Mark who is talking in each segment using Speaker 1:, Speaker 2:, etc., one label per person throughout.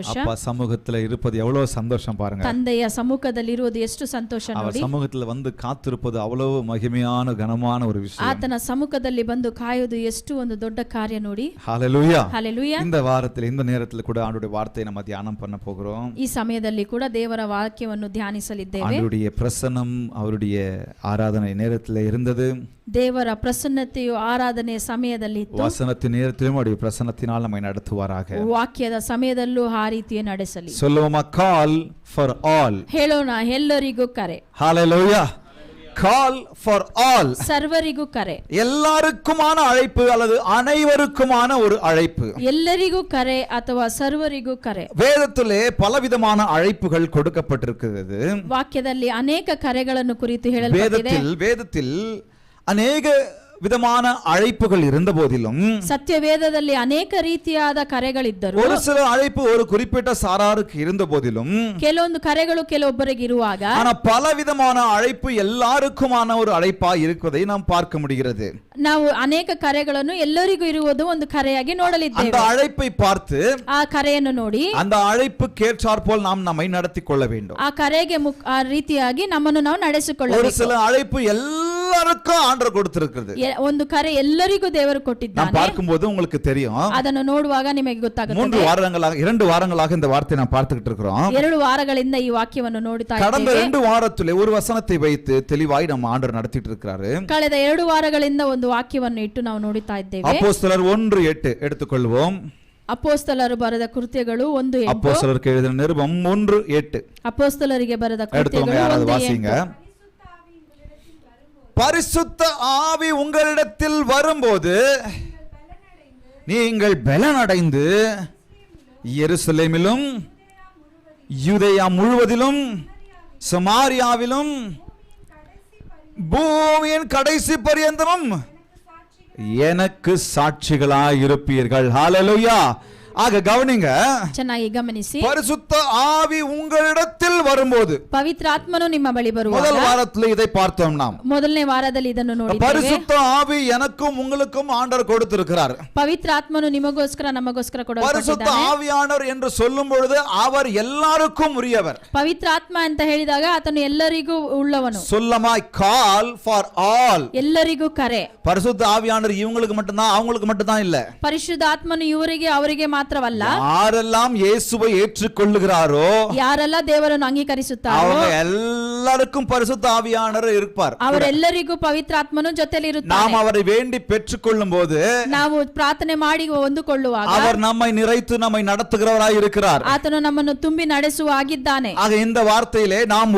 Speaker 1: ಸಂತೋಷ.
Speaker 2: அப்பா சமூகத்துல இருப்பது எவ்வளவு சந்தோஷம் பாருங்க.
Speaker 1: ತಂದೆಯ ಸಮ್ಮುಖದಲ್ಲಿ ಇರುವುದು ಎಷ್ಟು ಸಂತೋಷ ನೋಡಿ.
Speaker 2: அவர் சமூகத்துல வந்து காத்திருப்பது அவ்வளவு மகிமையான கனமான ஒரு விஷயம்.
Speaker 1: ಆತನ ಸಮ್ಮುಖದಲ್ಲಿ ಬಂದು ಕಾಯುವುದು ಎಷ್ಟು ಒಂದು ದೊಡ್ಡ ಕಾರ್ಯ ನೋಡಿ.
Speaker 2: ஹalleluya.
Speaker 1: ஹalleluya.
Speaker 2: இந்த வாரத்துல இந்த நேரத்துல கூட ஆண்டவருடைய வார்த்தையை நம்ம தியானம் பண்ண போகிறோம்.
Speaker 1: ಈ ಸಮಯದಲ್ಲಿ ಕೂಡ ದೇವರ ವಾಕ್ಯವನ್ನು ಧ್ಯಾನಿಸಲಿದ್ದೇವೆ.
Speaker 2: ஆண்டவருடைய பிரசன்னம் அவருடைய ஆராதனை நேரத்துல இருந்தது.
Speaker 1: ದೇವರ ಪ್ರಸನ್ನತೆಯು ಆರಾಧನೆ ಸಮಯದಲ್ಲಿ ಇತ್ತು.
Speaker 2: வசனத்தின் நேரத்திலும் அவருடைய பிரசன்னத்தினால் நம்மை நடத்துவாராக.
Speaker 1: ವಾಕ್ಯದ ಸಮಯದಲ್ಲೂ ಆ ರೀತಿಯೇ ನಡೆಸಲಿ.
Speaker 2: சொல்லுவோமா? Call for all.
Speaker 1: ಹೇಳೋಣ, ಎಲ್ಲರಿಗೂ ಕರೆ.
Speaker 2: ஹalleluya. Call for all.
Speaker 1: ಸರ್ವರಿಗೂ ಕರೆ.
Speaker 2: எல்லாருக்குமான அழைப்பு அல்லது அனைவருக்குமான ஒரு அழைப்பு.
Speaker 1: ಎಲ್ಲರಿಗೂ ಕರೆ ಅಥವಾ ಸರ್ವರಿಗೂ ಕರೆ.
Speaker 2: வேதத்திலே பலவிதமான அழைப்புகள் கொடுக்கப்பட்டிருக்கிறது.
Speaker 1: ವಾಕ್ಯದಲ್ಲಿ ಅನೇಕ ಕರೆಗಳನ್ನು ಕುರಿತು ಹೇಳಲ್ಪಟ್ಟಿದೆ.
Speaker 2: வேதத்தில் அநேக விதமான அழைப்புகள் இருந்த போதிலும்
Speaker 1: ಸತ್ಯವೇದದಲ್ಲಿ ಅನೇಕ ರೀತಿಯಾದ ಕರೆಗಳಿದ್ದರು.
Speaker 2: ஒரு சில அழைப்பு ஒரு குறிப்பிட்ட சாராருக்கு இருந்த போதிலும்
Speaker 1: ಕೆಲವೊಂದು ಕರೆಗಳು ಕೆಲವೊಬ್ಬರಿಗೆ ಇರುವಾಗ
Speaker 2: ஆனா பலவிதமான அழைப்பு எல்லாருக்குமான ஒரு அழைப்பா இருப்பதை நாம் பார்க்க முடிகிறது.
Speaker 1: ನಾವು ಅನೇಕ ಕರೆಗಳನ್ನು ಎಲ್ಲರಿಗೂ ಇರುವುದು ಒಂದು ಕರೆಯಾಗಿ ನೋಡಲಿದ್ದೇವೆ.
Speaker 2: அந்த அழைப்பை பார்த்து
Speaker 1: ಆ ಕರೆಯನ್ನು ನೋಡಿ
Speaker 2: அந்த அழைப்புக்கு ஏற்றாற்போல் நாம் நம்மை நடத்திக் கொள்ள வேண்டும்.
Speaker 1: ಆ ಕರೆಗೆ ಆ ರೀತಿಯಾಗಿ ನಮ್ಮನ್ನು ನಾವು ನಡೆಸಿಕೊಳ್ಳಬೇಕು.
Speaker 2: ஒரு சில அழைப்பு எல்லாருக்கும் ஆண்டவர் கொடுத்திருக்கிறது.
Speaker 1: ಒಂದು ಕರೆ ಎಲ್ಲರಿಗೂ ದೇವರು ಕೊಟ್ಟಿದ್ದಾನೆ.
Speaker 2: நாம் பார்க்கும்போது உங்களுக்கு தெரியும்.
Speaker 1: ಅದನ್ನು ನೋಡುವಾಗ ನಿಮಗೆ ಗೊತ್ತಾಗುತ್ತದೆ.
Speaker 2: 2 ವಾರங்களாக இந்த வார்த்தையை நாம் பார்த்துக்கிட்டு இருக்கிறோம்.
Speaker 1: 2 ವಾರಗಳಿಂದ ಈ ವಾಕ್ಯವನ್ನು ನೋಡುತ್ತಾ ಇದ್ದೇವೆ.
Speaker 2: கடந்த 2 வாரத்திலே ஒரு வசனத்தை வைத்து தெளிவாய் நம்ம ஆண்டவர் நடத்திட்டு இருக்கிறாரு.
Speaker 1: ಕಳೆದ 2 ವಾರಗಳಿಂದ ಒಂದು ವಾಕ್ಯವನ್ನು ಇಟ್ಟು ನಾವು ನೋಡುತ್ತಾ ಇದ್ದೇವೆ.
Speaker 2: அப்போஸ்தலர் 1:8 எடுத்துக்கொள்வோம்.
Speaker 1: ಅಪೊಸ್ತಲರು ಬರೆದ ಕೃತ್ಯಗಳು 1:8.
Speaker 2: அப்போஸ்தலருக்கு எழுதின நிருபம் 1:8.
Speaker 1: ಅಪೊಸ್ತಲರಿಗೆ ಬರೆದ ಕೃತ್ಯಗಳು 1:8.
Speaker 2: பரிசுத்த ஆவி உங்களிடத்தில் வரும்போது நீங்கள் பலனடைந்து எருசலேமிலும் யூதேயா முழுவதிலும் சமாரியாவிலும் பூமியின் கடைசி பரியந்தமும் எனக்கு சாட்சிகளாய் இருப்பீர்கள். ஹalleluya. ஆக கவனிங்க,
Speaker 1: ಚೆನ್ನಾಗಿ ಗಮನಿಸಿ.
Speaker 2: பரிசுத்த ஆவி உங்களிடத்தில் வரும்போது,
Speaker 1: ಪವಿತ್ರಾತ್ಮನು ನಿಮ್ಮ ಬಳಿ ಬರುವಾಗ,
Speaker 2: முதல் வாரத்தில் இதை பார்த்தோம் நாம்.
Speaker 1: ಮೊದಲನೇ ವಾರದಲ್ಲಿ ಇದನ್ನು ನೋಡಿದ್ದೇವೆ.
Speaker 2: பரிசுத்த ஆவி எனக்கும் உங்களுக்கும் ஆண்டவர் கொடுத்திருக்கிறார்.
Speaker 1: ಪವಿತ್ರಾತ್ಮನು ನಿಮಗೋಸ್ಕರ ನಮಗೋಸ್ಕರ
Speaker 2: பரிசுத்த
Speaker 1: ಕೊಡಲ್ಪಟ್ಟಿದ್ದಾನೆ.
Speaker 2: ஆவியானவர் என்று சொல்லும் பொழுது அவர் எல்லாருக்கும் உரியவர்.
Speaker 1: ಪವಿತ್ರಾತ್ಮ ಅಂತ ಹೇಳಿದಾಗ ಆತನು ಎಲ್ಲರಿಗೂ ಉಳ್ಳವನು.
Speaker 2: சொல்லமாய் கால் ஃபார் ஆல்.
Speaker 1: ಎಲ್ಲರಿಗೂ ಕರೆ.
Speaker 2: பரிசுத்த ஆவியானவர் இவங்களுக்கு மட்டும்தான், அவங்களுக்கு மட்டும்தான் இல்ல.
Speaker 1: ಪರಿಶುದ್ಧಾತ್ಮನು ಇವರಿಗೆ ಅವರಿಗೆ ಮಾತ್ರವಲ್ಲ,
Speaker 2: யாரெல்லாம் இயேசுவை ஏற்றுக்கொள்ளுகிறாரோ,
Speaker 1: ಯಾರೆಲ್ಲ ದೇವರನ್ನು ಅಂಗೀಕರಿಸುತ್ತಾರೋ
Speaker 2: அவங்க எல்லாருக்கும் பரிசுத்த ஆவியானவர் இருப்பார்.
Speaker 1: ಅವರೆಲ್ಲರಿಗೂ ಪವಿತ್ರಾತ್ಮನು ಜೊತೆಲಿ ಇರುತ್ತಾನೆ.
Speaker 2: நாம் அவரை வேண்டி பெற்றுக்கொள்ளும் போது,
Speaker 1: ನಾವು ಪ್ರಾರ್ಥನೆ ಮಾಡಿ ಹೊಂದಿಕೊಳ್ಳುವಾಗ
Speaker 2: அவர் நம்மை நிறைத்து நம்மை நடத்துகிறவராய் இருக்கிறார்.
Speaker 1: ಆತನು ನಮ್ಮನ್ನು ತುಂಬಿ ನಡೆಸುವ ಆಗಿದ್ದಾನೆ.
Speaker 2: ஆக இந்த வார்த்தையிலே நாம்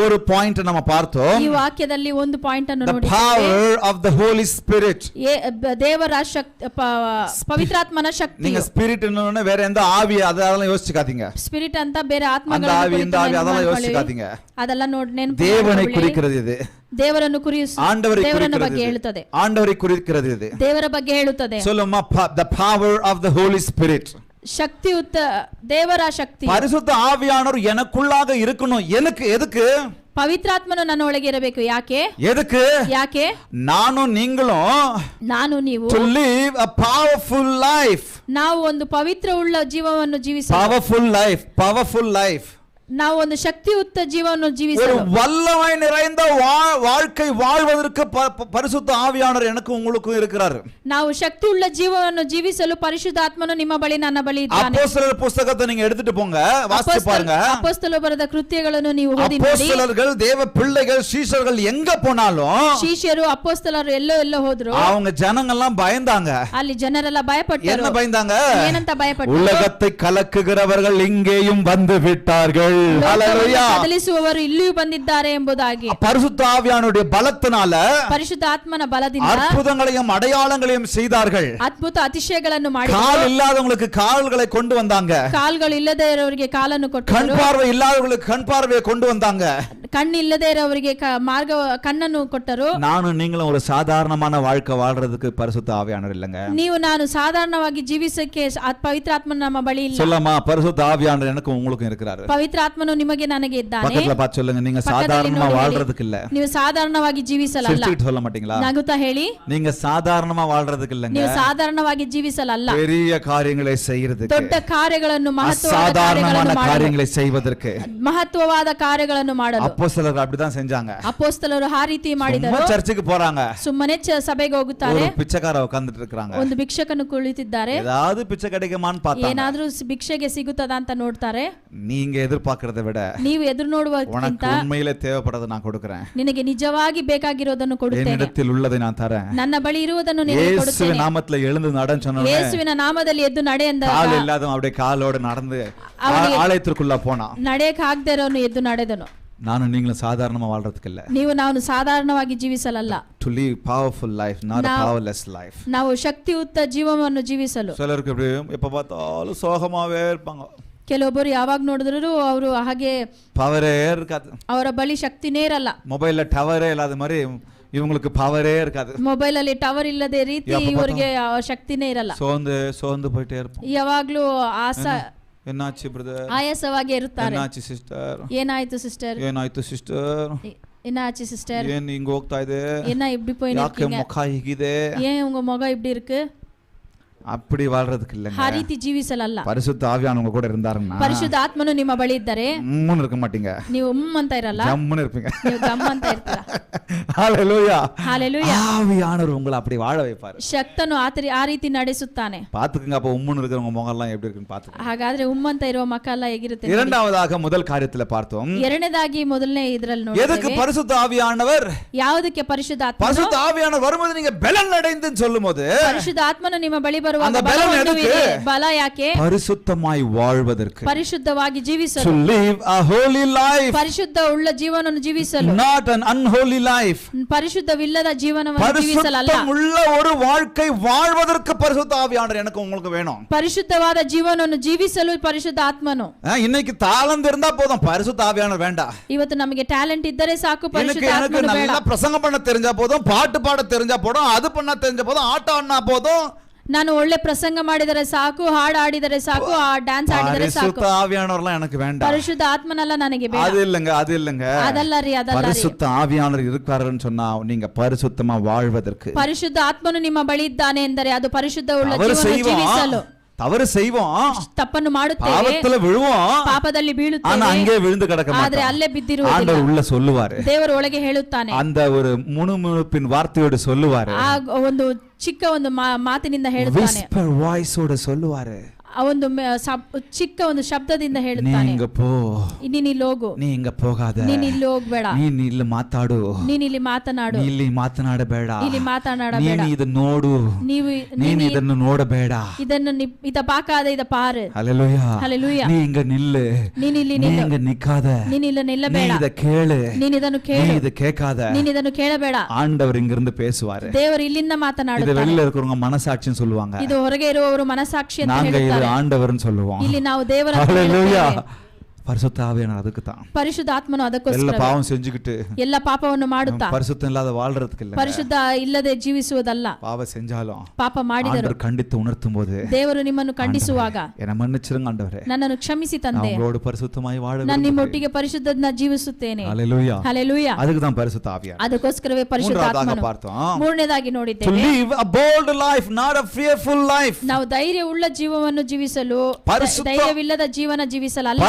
Speaker 2: ஒரு பாயிண்ட் நம்ம பார்த்தோம்.
Speaker 1: ಈ ವಾಕ್ಯದಲ್ಲಿ ಒಂದು ಪಾಯಿಂಟ್ ಅನ್ನು
Speaker 2: The
Speaker 1: ನೋಡಿದ್ದೇವೆ.
Speaker 2: power of the Holy Spirit.
Speaker 1: ದೇವರ ಶಕ್ತಿ, ಪವಿತ್ರಾತ್ಮನ ಶಕ್ತಿ.
Speaker 2: நீங்க ஸ்பிரிட் என்னன்னு வேற எந்த ஆவி அதெல்லாம் யோசிச்சுக்காதீங்க.
Speaker 1: ಸ್ಪಿರಿಟ್ ಅಂತ ಬೇರೆ
Speaker 2: அந்த
Speaker 1: ಆತ್ಮಗಳನ್ನು
Speaker 2: ஆவி இந்த ஆவி அதெல்லாம் யோசிச்சுக்காதீங்க.
Speaker 1: ಅದೆಲ್ಲ ನೋಡಿ ನೆನಪು
Speaker 2: தேவனை குறிக்கிறது இது.
Speaker 1: ದೇವರನ್ನು
Speaker 2: ஆண்டவரை
Speaker 1: ದೇವರನ್ನ ಬಗ್ಗೆ
Speaker 2: குறிக்கிறது
Speaker 1: ಹೇಳುತ್ತದೆ.
Speaker 2: ஆண்டவரை குறிக்கிறது இது.
Speaker 1: ದೇವರ ಬಗ್ಗೆ ಹೇಳುತ್ತದೆ.
Speaker 2: சொல்லுமா, the power of the Holy Spirit.
Speaker 1: ಶಕ್ತಿಯುತ ದೇವರ ಶಕ್ತಿ.
Speaker 2: பரிசுத்த ஆவியானவர் எனக்குள்ளாக இருக்கணும். எனக்கு எதுக்கு?
Speaker 1: ಪವಿತ್ರಾತ್ಮನು ನನ್ನ ಒಳಗೆ ಇರಬೇಕು. ಯಾಕೆ?
Speaker 2: எதுக்கு?
Speaker 1: ಯಾಕೆ?
Speaker 2: நானும் நீங்களும்
Speaker 1: ನಾನು ನೀವು
Speaker 2: to live a powerful life.
Speaker 1: ನಾವು ಒಂದು ಪವಿತ್ರ ಉಳ್ಳ ಜೀವವನ್ನು ಜೀವಿಸಲು,
Speaker 2: powerful life.
Speaker 1: ನಾವು ಒಂದು ಶಕ್ತಿಯುತ ಜೀವವನ್ನು
Speaker 2: ஒரு
Speaker 1: ಜೀವಿಸಲು,
Speaker 2: வல்லமை நிறைந்த வாழ்க்கை வாழ்வதற்கு பரிசுத்த ஆவியானவர் எனக்கு உங்களுக்கும் இருக்கிறார்.
Speaker 1: ನಾವು ಶಕ್ತಿ ಉಳ್ಳ ಜೀವವನ್ನು ಜೀವಿಸಲು ಪರಿಶುದ್ಧಾತ್ಮನು ನಿಮ್ಮ ಬಳಿ ನನ್ನ ಬಳಿ ಇದ್ದಾನೆ.
Speaker 2: அப்போஸ்தலர் புத்தகத்தை நீங்க எடுத்துட்டு போங்க, வாசிச்சு பாருங்க.
Speaker 1: ಅಪೊಸ್ತಲರು ಬರೆದ ಕೃತ್ಯಗಳನ್ನು ನೀವು ಓದಿ ನೋಡಿ.
Speaker 2: அப்போஸ்தலர்கள், தேவ பிள்ளைகள், சீஷர்கள் எங்க போனாலும்,
Speaker 1: ಶಿಷ್ಯರು ಅಪೊಸ್ತಲರು ಎಲ್ಲೋ ಹೋದ್ರು,
Speaker 2: அவங்க ஜனங்கள்லாம் பயந்தாங்க.
Speaker 1: ಅಲ್ಲಿ ಜನರೆಲ್ಲ ಭಯಪಟ್ಟರು.
Speaker 2: என்ன பயந்தாங்க?
Speaker 1: ಏನಂತ ಭಯಪಟ್ಟರು?
Speaker 2: உலகத்தை கலக்குகிறவர்கள் இங்கேயும் வந்து விட்டார்கள்.
Speaker 1: ಬದಲಿಸುವವರು ಇಲ್ಲಿಯೂ ಬಂದಿದ್ದಾರೆ ಎಂಬುದಾಗಿ.
Speaker 2: பரிசுத்த ஆவியானுடைய பலத்தினால,
Speaker 1: ಪರಿಶುದ್ಧ ಆತ್ಮನ ಬಲದಿಂದ
Speaker 2: அற்புதங்களையும் அடையாளங்களையும் செய்தார்கள்.
Speaker 1: ಅದ್ಭುತ ಅತಿಶಯಗಳನ್ನು ಮಾಡಿದರು.
Speaker 2: கால் இல்லாதவங்களுக்கு கால்களை கொண்டு வந்தாங்க.
Speaker 1: ಕಾಲ್ಗಳು ಇಲ್ಲದೆ ಇರೋರಿಗೆ ಕಾಲನ್ನು
Speaker 2: கண்
Speaker 1: ಕೊಟ್ಟರು.
Speaker 2: பார்வை இல்லாதவங்களுக்கு கண் பார்வையை கொண்டு வந்தாங்க.
Speaker 1: ಕಣ್ಣು ಇಲ್ಲದೆ ಇರೋರಿಗೆ ಕಣ್ಣನ್ನು ಕೊಟ್ಟರು.
Speaker 2: நானும் நீங்களும் ஒரு சாதாரணமான வாழ்க்கை வாழ்றதுக்கு பரிசுத்த ஆவியானவர் இல்லங்க.
Speaker 1: ನೀವು ನಾನು ಸಾಧಾರಣವಾಗಿ ಜೀವಿಸಕ್ಕೆ ಪವಿತ್ರಾತ್ಮ ನಮ್ಮ ಬಳಿ ಇಲ್ಲ.
Speaker 2: சொல்லமா, பரிசுத்த ஆவியானவர் எனக்கும் உங்களுக்கும் இருக்கிறாரு.
Speaker 1: ಪವಿತ್ರ ಪರಿಶುದ್ಧಾತ್ಮನು ನಿಮಗೆ ನನಗೆ ಇದ್ದಾನೆ.
Speaker 2: பக்கத்துல பார்த்து சொல்லுங்க, நீங்க சாதாரணமா வாழ்றதுக்கு இல்ல.
Speaker 1: ನೀವು ಸಾಧಾರಣವಾಗಿ ಜೀವಿಸಲಲ್ಲ.
Speaker 2: சிரிச்சிட்டு சொல்ல மாட்டீங்களா?
Speaker 1: ನಗುತ್ತಾ ಹೇಳಿ,
Speaker 2: நீங்க சாதாரணமா வாழ்றதுக்கு இல்லங்க.
Speaker 1: ನೀವು ಸಾಧಾರಣವಾಗಿ ಜೀವಿಸಲಲ್ಲ.
Speaker 2: பெரிய காரியங்களை செய்யறதுக்கு,
Speaker 1: ದೊಡ್ಡ ಕಾರ್ಯಗಳನ್ನು, ಮಹತ್ವವಾದ
Speaker 2: சாதாரணமான
Speaker 1: ಕಾರ್ಯಗಳನ್ನು
Speaker 2: காரியங்களை செய்வதற்கு
Speaker 1: ಮಹತ್ವವಾದ ಕಾರ್ಯಗಳನ್ನು ಮಾಡಲು
Speaker 2: அப்போஸ்தலர்கள் அப்படிதான் செஞ்சாங்க.
Speaker 1: ಅಪೊಸ್ತಲರು ಆ ರೀತಿ ಮಾಡಿದರು.
Speaker 2: சும்மா சர்ச்சுக்கு போறாங்க,
Speaker 1: ಸುಮ್ಮನೆ ಸಭೆಗೆ ಹೋಗುತ್ತಾರೆ.
Speaker 2: ஒரு பிச்சைக்கார உட்கார்ந்துட்டு இருக்காங்க.
Speaker 1: ಒಂದು ಭಿಕ್ಷಕನು ಕುಳಿತಿದ್ದಾರೆ.
Speaker 2: ஏதாவது பிச்சை கிடைக்குமான்னு பார்த்தாங்க.
Speaker 1: ಏನಾದ್ರೂ ಭಿಕ್ಷೆಗೆ ಸಿಗುತ್ತದಾ ಅಂತ ನೋಡ್ತಾರೆ.
Speaker 2: நீங்க எதிர்பார்க்கறதை விட
Speaker 1: ನೀವು ಎದುರು ನೋಡುವಕ್ಕಿಂತ
Speaker 2: உனக்கு உண்மையிலே தேவைப்படுறதை நான் கொடுக்கிறேன்.
Speaker 1: ನಿನಗೆ ನಿಜವಾಗಿ ಬೇಕಾಗಿರೋದನ್ನು ಕೊಡುತ್ತೇನೆ.
Speaker 2: என்னிடத்தில் உள்ளதை நான் தரேன்.
Speaker 1: ನನ್ನ ಬಳಿ ಇರುವುದನ್ನು ನಿನಗೆ
Speaker 2: இயேசுவின்
Speaker 1: ಕೊಡುತ್ತೇನೆ.
Speaker 2: நாமத்துல எழுந்து நடன்னு சொன்னோனே,
Speaker 1: ಯೇಸುವಿನ ನಾಮದಲ್ಲಿ ಎದ್ದು ನಡೆ ಎಂದಾಗ
Speaker 2: கால் இல்லாதவன் அப்படியே காலோட நடந்து ஆலயத்திற்குள்ள போனான்.
Speaker 1: ನಡೆಯಕ್ಕೆ ಆಗದೆ ಇರೋನು ಎದ್ದು ನಡೆದನು.
Speaker 2: ನಾನು நீங்களும் சாதாரணமா வாழ்றதுக்கு இல்ல.
Speaker 1: ನೀವು ನಾನು ಸಾಧಾರಣವಾಗಿ ಜೀವಿಸಲಲ್ಲ.
Speaker 2: To live powerful life, not a powerless life.
Speaker 1: ನಾವು ಶಕ್ತಿಯುತ ಜೀವನವನ್ನು ಜೀವಿಸಲು.
Speaker 2: சிலருக்கு இப்படி எப்ப பார்த்தாலும் சோகமாவே இருப்பாங்க.
Speaker 1: ಕೆಲವೊಬ್ಬರು ಯಾವಾಗ ನೋಡಿದ್ರು ಅವರು ಹಾಗೆ
Speaker 2: பவரே இருக்காது.
Speaker 1: ಅವರ ಬಳಿ ಶಕ್ತಿನೇ ಇರಲ್ಲ.
Speaker 2: ಮೊಬೈಲ್ ಟವರೇ ಇಲ್ಲದ மாதிரி இவங்களுக்கு பவரே இருக்காது.
Speaker 1: ಮೊಬೈಲ್ ಅಲ್ಲಿ ಟವರ್ ಇಲ್ಲದೆ ರೀತಿ ಇವರಿಗೆ ಶಕ್ತಿನೇ ಇರಲ್ಲ.
Speaker 2: சோர்ந்து போயிட்டே இருப்போம்.
Speaker 1: ಯಾವಾಗ್ಲೂ
Speaker 2: என்னாச்சு பிரதர்,
Speaker 1: ಆಯಾಸವಾಗಿ ಇರುತ್ತಾರೆ.
Speaker 2: என்னாச்சு சிஸ்டர்,
Speaker 1: ಏನಾಯ್ತು ಸಿಸ್ಟರ್,
Speaker 2: ಏನಾಯ್ತು ಸಿಸ್ಟರ್,
Speaker 1: என்னாச்சு சிஸ்டர்,
Speaker 2: ஏன் இங்க ಹೋಗ್ತಾ ಇದೆ,
Speaker 1: என்ன இப்படி போய்
Speaker 2: ಯಾಕೆ
Speaker 1: நிக்கீங்க,
Speaker 2: ಮುಖ ಹೀಗಿದೆ,
Speaker 1: ஏன் உங்க முகம் இப்படி இருக்கு.
Speaker 2: அப்படி வாழ்றதுக்கு இல்லங்க.
Speaker 1: ಆ ರೀತಿ ಜೀವಿಸಲಲ್ಲ.
Speaker 2: ಪರಿಶುದ್ಧ ಆವಿಯಾನವರು ಕೂಡ இருந்தாருன்னா
Speaker 1: ಪರಿಶುದ್ಧ ಆತ್ಮನು ನಿಮ್ಮ ಬಳಿ ಇದ್ದರೆ
Speaker 2: ಮುಮ್ಮನ್ இருக்க மாட்டீங்க.
Speaker 1: ನೀವು ಅಂತ ಇರಲ್ಲ,
Speaker 2: ஜம்முன்னு இருப்பீங்க.
Speaker 1: ನೀವು ಗಮ್ ಅಂತ ಇರ್ತೀರಾ.
Speaker 2: ஹalleluya,
Speaker 1: ஹalleluya.
Speaker 2: ஆவியானவர் உங்களை அப்படி வாழ வைப்பாரு.
Speaker 1: ಶಕ್ತನು ಆ ರೀತಿ ನಡೆಸುತ್ತಾನೆ.
Speaker 2: பாத்துக்கங்க, அப்ப உம்முன்னு இருக்கிறவங்க முகம் எல்லாம் எப்படி இருக்குன்னு பாத்துக்கங்க.
Speaker 1: ಹಾಗಾದ್ರೆ ಅಂತ ಇರುವ ಮಕ್ಕಳ ಹೇಗಿರುತ್ತೆ.
Speaker 2: இரண்டாவதாக முதல் காரியத்துல பார்த்தோம்.
Speaker 1: ಎರಡನೇದಾಗಿ ಮೊದಲನೇ ಇದರಲ್ಲಿ ನೋಡಿ,
Speaker 2: எதுக்கு பரிசுத்த ஆவியானவர்,
Speaker 1: ಯಾವುದಕ್ಕೆ ಪರಿಶುದ್ಧ ಆತ್ಮ,
Speaker 2: பரிசுத்த ஆவியானவர் வரும்போது நீங்க பலன் அடைந்துன்னு சொல்லும்போது
Speaker 1: ಪರಿಶುದ್ಧ ಆತ್ಮನು ನಿಮ್ಮ ಬಳಿ ಬರುವಾಗ
Speaker 2: அந்த பலன் எதுக்கு?
Speaker 1: ಬಲ ಯಾಕೆ?
Speaker 2: பரிசுத்தமாய் வாழ்வதற்கு,
Speaker 1: ಪರಿಶುದ್ಧವಾಗಿ ಜೀವಿಸಲು,
Speaker 2: to live a holy life,
Speaker 1: ಪರಿಶುದ್ಧ ಉಳ್ಳ ಜೀವನವನ್ನು ಜೀವಿಸಲು,
Speaker 2: not an unholy life.
Speaker 1: ಪರಿಶುದ್ಧವಿಲ್ಲದ ಜೀವನವನ್ನು ಜೀವಿಸಲಲ್ಲ.
Speaker 2: பரிசுத்தம் உள்ள ஒரு வாழ்க்கை வாழ்வதற்கு பரிசுத்த ஆவியானவர் எனக்கு உங்களுக்கு வேணும்.
Speaker 1: ಪರಿಶುದ್ಧವಾದ ಜೀವನವನ್ನು ಜೀವಿಸಲು ಪರಿಶುದ್ಧ ಆತ್ಮನು.
Speaker 2: இன்னைக்கு தாளந்து இருந்தா போதும், பரிசுத்த ஆவியானவர் வேண்டாம்.
Speaker 1: ಇವತ್ತು ನಮಗೆ ಟ್ಯಾಲೆಂಟ್ ಇದ್ದರೆ ಸಾಕು, ಪರಿಶುದ್ಧ
Speaker 2: எனக்கு
Speaker 1: ಆತ್ಮನು ಬೇಡ.
Speaker 2: நல்லா பிரசங்கம் பண்ண தெரிஞ்சா போதும், பாட்டு பாட தெரிஞ்சா போதும், அது பண்ண தெரிஞ்ச போதும், ஆட்டம் ஆடினா போதும்,
Speaker 1: ನಾನು ಒಳ್ಳೆ ಪ್ರಸಂಗ ಮಾಡಿದರೆ ಸಾಕು, ಹಾಡು ಆಡಿದರೆ ಸಾಕು, ಡ್ಯಾನ್ಸ್ ಆಡಿದರೆ ಸಾಕು.
Speaker 2: பரிசுத்த ஆவியானவர்லாம் எனக்கு வேண்டாம்.
Speaker 1: ಪರಿಶುದ್ಧ ಆತ್ಮನಲ್ಲ ನನಗೆ ಬೇಡ.
Speaker 2: அது இல்லங்க.
Speaker 1: ಅದಲ್ಲ ರೀ, ಅದಲ್ಲ ರೀ.
Speaker 2: பரிசுத்த ஆவியானவர் இருக்காருன்னு சொன்னா நீங்க பரிசுத்தமா வாழ்வதற்கு.
Speaker 1: ಪರಿಶುದ್ಧ ಆತ್ಮನು ನಿಮ್ಮ ಬಳಿ ಇದ್ದಾನೆ ಎಂದರೆ ಅದು ಪರಿಶುದ್ಧ ಉಳ್ಳ ಜೀವನ ಜೀವಿಸಲು.
Speaker 2: தவறு செய்வோம்,
Speaker 1: ತಪ್ಪನ್ನು ಮಾಡುತ್ತೇವೆ,
Speaker 2: பாவத்துல விழுவோம்,
Speaker 1: ಪಾಪದಲ್ಲಿ
Speaker 2: ஆனா
Speaker 1: ಬೀಳುತ್ತೇವೆ,
Speaker 2: அங்கே விழுந்து கிடக்க
Speaker 1: ಆದ್ರೆ
Speaker 2: மாட்டோம்.
Speaker 1: ಅಲ್ಲೇ ಬಿದ್ದಿರುವುದಿಲ್ಲ.
Speaker 2: ஆண்டவர் உள்ள சொல்லுவாரு,
Speaker 1: ದೇವರು ಒಳಗೆ ಹೇಳುತ್ತಾನೆ,
Speaker 2: அந்த ஒரு முணுமுணுப்பின் வார்த்தையோடு சொல்லுவாரு,
Speaker 1: ಆ ಒಂದು ಚಿಕ್ಕ ಒಂದು ಮಾತಿನಿಂದ ಹೇಳುತ್ತಾನೆ,
Speaker 2: whisper voice ஓட சொல்லுவாரு,
Speaker 1: ಆ ಒಂದು ಚಿಕ್ಕ ಒಂದು ಶಬ್ದದಿಂದ ಹೇಳುತ್ತಾನೆ,
Speaker 2: நீங்க போ,
Speaker 1: ನೀನ್ ಇಲ್ಲಿ ಹೋಗು,
Speaker 2: நீ இங்க போகாத,
Speaker 1: ನೀನ್ ಇಲ್ಲಿ ಹೋಗ್ಬೇಡ,
Speaker 2: ನೀನ್ ಇಲ್ಲಿ ಮಾತಾಡು,
Speaker 1: ನೀನ್ ಇಲ್ಲಿ ಮಾತನಾಡು,
Speaker 2: ಇಲ್ಲಿ ಮಾತನಾಡಬೇಡ,
Speaker 1: ಇಲ್ಲಿ ಮಾತನಾಡಬೇಡ,
Speaker 2: ನೀನು ಇದು ನೋಡು, ನೀನು ಇದನ್ನು ನೋಡಬೇಡ,
Speaker 1: ಇದನ್ನು ಇದ ಪಾಕಾದ ಇದ ಪಾರು.
Speaker 2: ஹல்லேலூயா,
Speaker 1: ஹல்லேலூயா.
Speaker 2: நீ இங்க நில்லு,
Speaker 1: ನೀನ್ ಇಲ್ಲಿ
Speaker 2: நீ
Speaker 1: ನಿಲ್ಲು,
Speaker 2: இங்க நிக்காத,
Speaker 1: ನೀನ್ ಇಲ್ಲಿ
Speaker 2: நீ
Speaker 1: ನಿಲ್ಲಬೇಡ,
Speaker 2: இத ಕೇಳು,
Speaker 1: ನೀನ್ ಇದನ್ನು
Speaker 2: நீ
Speaker 1: ಕೇಳು,
Speaker 2: இத கேட்காத.
Speaker 1: ನೀನ್ ಇದನ್ನು ಕೇಳಬೇಡ.
Speaker 2: ஆண்டவர் இங்க இருந்து பேசுவாரு.
Speaker 1: ದೇವರು ಇಲ್ಲಿಂದ
Speaker 2: இது
Speaker 1: ಮಾತನಾಡುತ್ತಾನೆ.
Speaker 2: வெளியில இருக்கிறவங்க மனசாட்சின்னு சொல்லுவாங்க,
Speaker 1: ಇದು ಹೊರಗೆ ಇರುವವರು ಮನಸಾಕ್ಷಿ ಅಂತ
Speaker 2: நாங்க இது
Speaker 1: ಹೇಳುತ್ತಾರೆ.
Speaker 2: ஆண்டவர்னு சொல்லுவோம்.
Speaker 1: ಇಲ್ಲಿ ನಾವು ದೇವರ
Speaker 2: ஹல்லேலூயா. பரிசுத்த ஆவியானவர் அதுக்கு தான்.
Speaker 1: ಪರಿಶುದ್ಧ ಆತ್ಮನು
Speaker 2: ಎಲ್ಲ
Speaker 1: ಅದಕ್ಕೋಸ್ಕರ
Speaker 2: பாவம் செஞ்சுக்கிட்டு
Speaker 1: ಎಲ್ಲ ಪಾಪವನ್ನು ಮಾಡುತ್ತಾ
Speaker 2: பரிசுத்தம் இல்லாத வாழ்றதுக்கு இல்ல.
Speaker 1: ಪರಿಶುದ್ಧ ಇಲ್ಲದೆ ಜೀವಿಸುವುದಲ್ಲ.
Speaker 2: பாவம் செஞ்சாலும்
Speaker 1: ಪಾಪ ಮಾಡಿದರು
Speaker 2: ஆண்டவர் கண்டித்து உணர்த்தும் போது,
Speaker 1: ದೇವರು ನಿಮ್ಮನ್ನು ಖಂಡಿಸುವಾಗ
Speaker 2: என்னை மன்னிச்சிருங்க ஆண்டவரே,
Speaker 1: ನನ್ನನ್ನು ಕ್ಷಮಿಸಿ
Speaker 2: நான்
Speaker 1: ತಂದೆ,
Speaker 2: உங்களோடு பரிசுத்தமாய் வாழ
Speaker 1: ನಾನು ನಿಮ್ಮೊಟ್ಟಿಗೆ ಪರಿಶುದ್ಧನ ಜೀವಿಸುತ್ತೇನೆ.
Speaker 2: ஹல்லேலூயா.
Speaker 1: ಹಲ್ಲೆಲೂಯಾ.
Speaker 2: அதுக்கு தான் பரிசுத்த ஆவியானவர்.
Speaker 1: ಅದಕ್ಕೋಸ್ಕರವೇ ಪರಿಶುದ್ಧ
Speaker 2: மூன்றாவதாக
Speaker 1: ಆತ್ಮನು.
Speaker 2: பார்த்தோம்,
Speaker 1: ಮೂರನೇದಾಗಿ
Speaker 2: to
Speaker 1: ನೋಡಿದ್ದೇವೆ,
Speaker 2: live a bold life, not a fearful life.
Speaker 1: ನಾವು ಧೈರ್ಯ ಉಳ್ಳ ಜೀವವನ್ನು ಜೀವಿಸಲು,
Speaker 2: ಪರಿಶುದ್ಧ-
Speaker 1: ಧೈರ್ಯವಿಲ್ಲದ ಜೀವನ ಜೀವಿಸಲಲ್ಲ.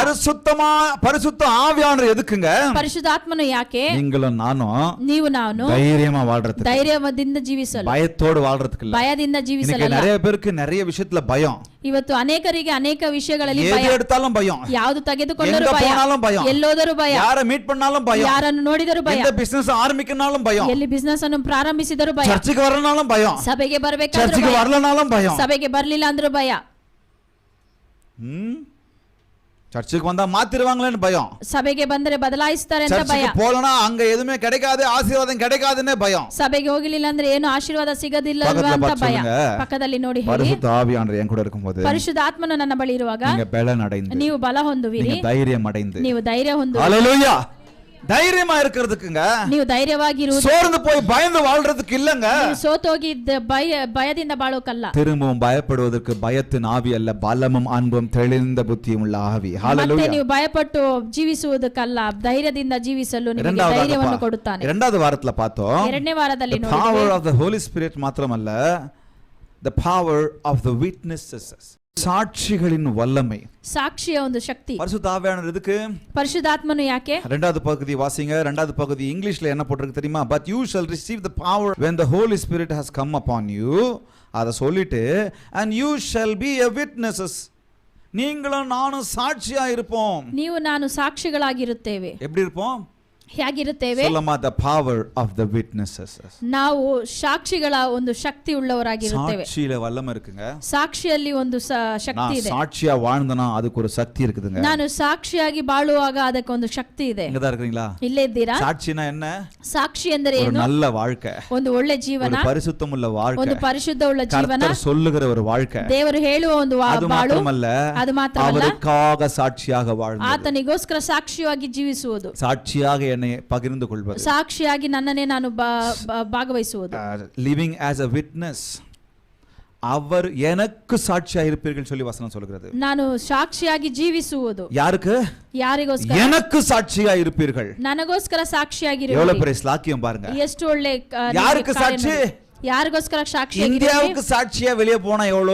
Speaker 2: பரிசுத்த ஆவியானவர் எதுக்குங்க?
Speaker 1: ಪರಿಶುದ್ಧ ಆತ್ಮನು ಯಾಕೆ?
Speaker 2: நீங்களும் நானும்
Speaker 1: ನೀವು ನಾನು
Speaker 2: தைரியமா வாழ்றதுக்கு,
Speaker 1: ಧೈರ್ಯದಿಂದ ಜೀವಿಸಲು,
Speaker 2: பயத்தோடு வாழ்றதுக்கு இல்ல.
Speaker 1: ಭಯದಿಂದ
Speaker 2: இன்னைக்கு
Speaker 1: ಜೀವಿಸಲಲ್ಲ.
Speaker 2: நிறைய பேருக்கு நிறைய விஷயத்துல பயம்,
Speaker 1: ಇವತ್ತು ಅನೇಕರಿಗೆ ಅನೇಕ ವಿಷಯಗಳಲ್ಲಿ
Speaker 2: எது
Speaker 1: ಭಯ,
Speaker 2: எடுத்தாலும் பயம்,
Speaker 1: ಯಾವುದು ತೆಗೆದುಕೊಂಡರೂ
Speaker 2: எங்க
Speaker 1: ಭಯ,
Speaker 2: போனாலும் பயம்,
Speaker 1: ಎಲ್ಲೋದರೂ ಭಯ,
Speaker 2: யாரை மீட் பண்ணாலும் பயம்,
Speaker 1: ಯಾರನ್ನು ನೋಡಿದರೂ ಭಯ,
Speaker 2: எந்த பிசினஸ் ஆரம்பிக்கனாலும் பயம்,
Speaker 1: ಎಲ್ಲಿ ಬಿಸ್ನೆಸ್ ಅನ್ನು ಪ್ರಾರಂಭಿಸಿದರೂ ಭಯ,
Speaker 2: சர்ச்சுக்கு வரனாலும் பயம்,
Speaker 1: ಸಭೆಗೆ ಬರಬೇಕಾದ್ರೂ
Speaker 2: சர்ச்சுக்கு
Speaker 1: ಭಯ,
Speaker 2: வரலனாலும் பயம்.
Speaker 1: ಸಭೆಗೆ ಬರ್ಲಿಲ್ಲ ಅಂದ್ರೂ ಭಯ,
Speaker 2: சர்ச்சுக்கு வந்தா மாத்திருவாங்களேன்னு பயம்,
Speaker 1: ಸಭೆಗೆ ಬಂದರೆ ಬದಲಾಯಿಸ್ತಾರೆ ಅಂತ ಭಯ,
Speaker 2: சர்ச்சுக்கு போலனா அங்க எதுவுமே கிடைக்காது, ஆசீர்வாதம் கிடைக்காதுன்னே பயம்.
Speaker 1: ಸಭೆಗೆ ಹೋಗಲಿಲ್ಲ ಅಂದ್ರೆ ಏನು ಆಶೀರ್ವಾದ ಸಿಗದಿಲ್ಲ
Speaker 2: பக்கத்துல
Speaker 1: ಅಂತ
Speaker 2: பார்த்து
Speaker 1: ಭಯ.
Speaker 2: சொல்லுங்க,
Speaker 1: ಪಕ್ಕದಲ್ಲಿ ನೋಡಿ ಹೇಳಿ,
Speaker 2: பரிசுத்த ஆவியானவர் என் கூட இருக்கும்போது
Speaker 1: ಪರಿಶುದ್ಧ ಆತ್ಮನು ನನ್ನ ಬಳಿ ಇರುವಾಗ
Speaker 2: நீங்க பலன் அடைந்து,
Speaker 1: ನೀವು ಬಲ ಹೊಂದುವಿರಿ,
Speaker 2: நீங்க தைரியம் அடைந்து,
Speaker 1: ನೀವು ಧೈರ್ಯ ಹೊಂದುವಿರಿ.
Speaker 2: ஹல்லேலூயா, தைரியமா இருக்கிறதுக்குங்க,
Speaker 1: ನೀವು ಧೈರ್ಯವಾಗಿರುವುದು,
Speaker 2: சோர்ந்து போய் பயந்து வாழ்றதுக்கு இல்லங்க.
Speaker 1: ನೀವು ಸೋತೋಗಿದ್ದ ಭಯದಿಂದ ಬಾಳೋಕಲ್ಲ.
Speaker 2: திரும்பவும் பயப்படுவதற்கு பயத்தின் ஆவி அல்ல, பலமும் அன்பும் தெளிந்த புத்தியும் உள்ள ஆவி.
Speaker 1: ಮತ್ತೆ
Speaker 2: ஹalleluya.
Speaker 1: ನೀವು ಭಯಪಟ್ಟು ಜೀವಿಸುವುದಕ್ಕಲ್ಲ, ಧೈರ್ಯದಿಂದ ಜೀವಿಸಲು ನಿಮಗೆ ಧೈರ್ಯವನ್ನು ಕೊಡುತ್ತಾನೆ.
Speaker 2: இரண்டாவது வாரத்துல பார்த்தோம்,
Speaker 1: ಎರಡನೇ ವಾರದಲ್ಲಿ
Speaker 2: the power of the Holy Spirit மாத்திரமல்ல, the power of the witnesses, சாட்சிகளின் வல்லமை.
Speaker 1: ಸಾಕ್ಷಿಯ ಒಂದು ಶಕ್ತಿ.
Speaker 2: பரிசுத்த ஆவியானவர் எதுக்கு?
Speaker 1: ಪರಿಶುದ್ಧಾತ್ಮನು ಯಾಕೆ?
Speaker 2: இரண்டாவது பகுதி வாசிங்க. இரண்டாவது பகுதி இங்கிலீஷ்ல என்ன போட்டிருக்கு தெரியுமா? but you shall receive the power when the Holy Spirit has come upon you. அத சொல்லிட்டு and you shall be a witnesses, நீங்களும் நானும் சாட்சியா இருப்போம்.
Speaker 1: ನೀವು ನಾನು ಸಾಕ್ಷಿಗಳಾಗಿರುತ್ತೇವೆ.
Speaker 2: எப்படி இருப்போம்?
Speaker 1: ಹೇಗಿರುತ್ತೇವೆ?
Speaker 2: சொல்லமா the power of the witnesses.
Speaker 1: ನಾವು ಸಾಕ್ಷಿಗಳ ಒಂದು ಶಕ್ತಿ ಉಳ್ಳವರಾಗಿರುತ್ತೇವೆ.
Speaker 2: சாட்சியில வல்லமை இருக்குங்க.
Speaker 1: ಸಾಕ್ಷಿಯಲ್ಲಿ ಒಂದು ಶಕ್ತಿ ಇದೆ.
Speaker 2: சாட்சியா வாழ்ந்தனா அதுக்கு ஒரு சக்தி இருக்குதுங்க.
Speaker 1: ನಾನು ಸಾಕ್ಷಿಯಾಗಿ ಬಾಳುವಾಗ ಅದಕ್ಕೆ ಒಂದು ಶಕ್ತಿ ಇದೆ.
Speaker 2: இங்க தான் இருக்கீங்களா?
Speaker 1: ಇಲ್ಲೇ ಇದ್ದೀರಾ?
Speaker 2: சாட்சினா என்ன?
Speaker 1: ಸಾಕ್ಷಿ ಎಂದರೆ
Speaker 2: ஒரு
Speaker 1: ಏನು?
Speaker 2: நல்ல வாழ்க்கை,
Speaker 1: ಒಂದು ಒಳ್ಳೆ ಜೀವನ,
Speaker 2: ஒரு பரிசுத்தமுள்ள வாழ்க்கை,
Speaker 1: ಒಂದು ಪರಿಶುದ್ಧವುಳ್ಳ ಜೀವನ,
Speaker 2: கர்த்தர் சொல்லுகிற ஒரு வாழ்க்கை.
Speaker 1: ದೇವರು ಹೇಳುವ ಒಂದು
Speaker 2: அது
Speaker 1: ಬಾಳು.
Speaker 2: மாத்திரமல்ல,
Speaker 1: ಅದು ಮಾತ್ರವಲ್ಲ,
Speaker 2: அவருக்காக ಸಾಕ್ಷಿயாக வாழ்வது,
Speaker 1: ಆತನಿಗೋಸ್ಕರ ಸಾಕ್ಷಿಯಾಗಿ ಜೀವಿಸುವುದು,
Speaker 2: சாட்சியாக என்னை பகிர்ந்து கொள்வது,
Speaker 1: ಸಾಕ್ಷಿಯಾಗಿ ನನ್ನನ್ನೇ ನಾನು ಭಾಗವಹಿಸುವುದು,
Speaker 2: லிவிங் ஆஸ் a witness. அவர் எனக்கு சாட்சியா இருப்பீர்கள் சொல்லி வசனம் சொல்கிறது.
Speaker 1: ನಾನು ಸಾಕ್ಷಿಯಾಗಿ ಜೀವಿಸುವುದು.
Speaker 2: யாருக்கு?
Speaker 1: ಯಾರಿಗೋಸ್ಕರ?
Speaker 2: எனக்கு சாட்சியா இருப்பீர்கள்.
Speaker 1: ನನಗೋಸ್ಕರ ಸಾಕ್ಷಿಯಾಗಿರುವುದು.
Speaker 2: எவ்வளவு பெரிய ஸ்லாக்கியம் பாருங்க.
Speaker 1: ಎಷ್ಟು ಒಳ್ಳೆ
Speaker 2: யாருக்கு சாட்சி?
Speaker 1: ಯಾರಿಗೋಸ್ಕರ ಸಾಕ್ಷಿ?
Speaker 2: இந்தியாவுக்கு சாட்சியா வெளியே போனா எவ்வளோ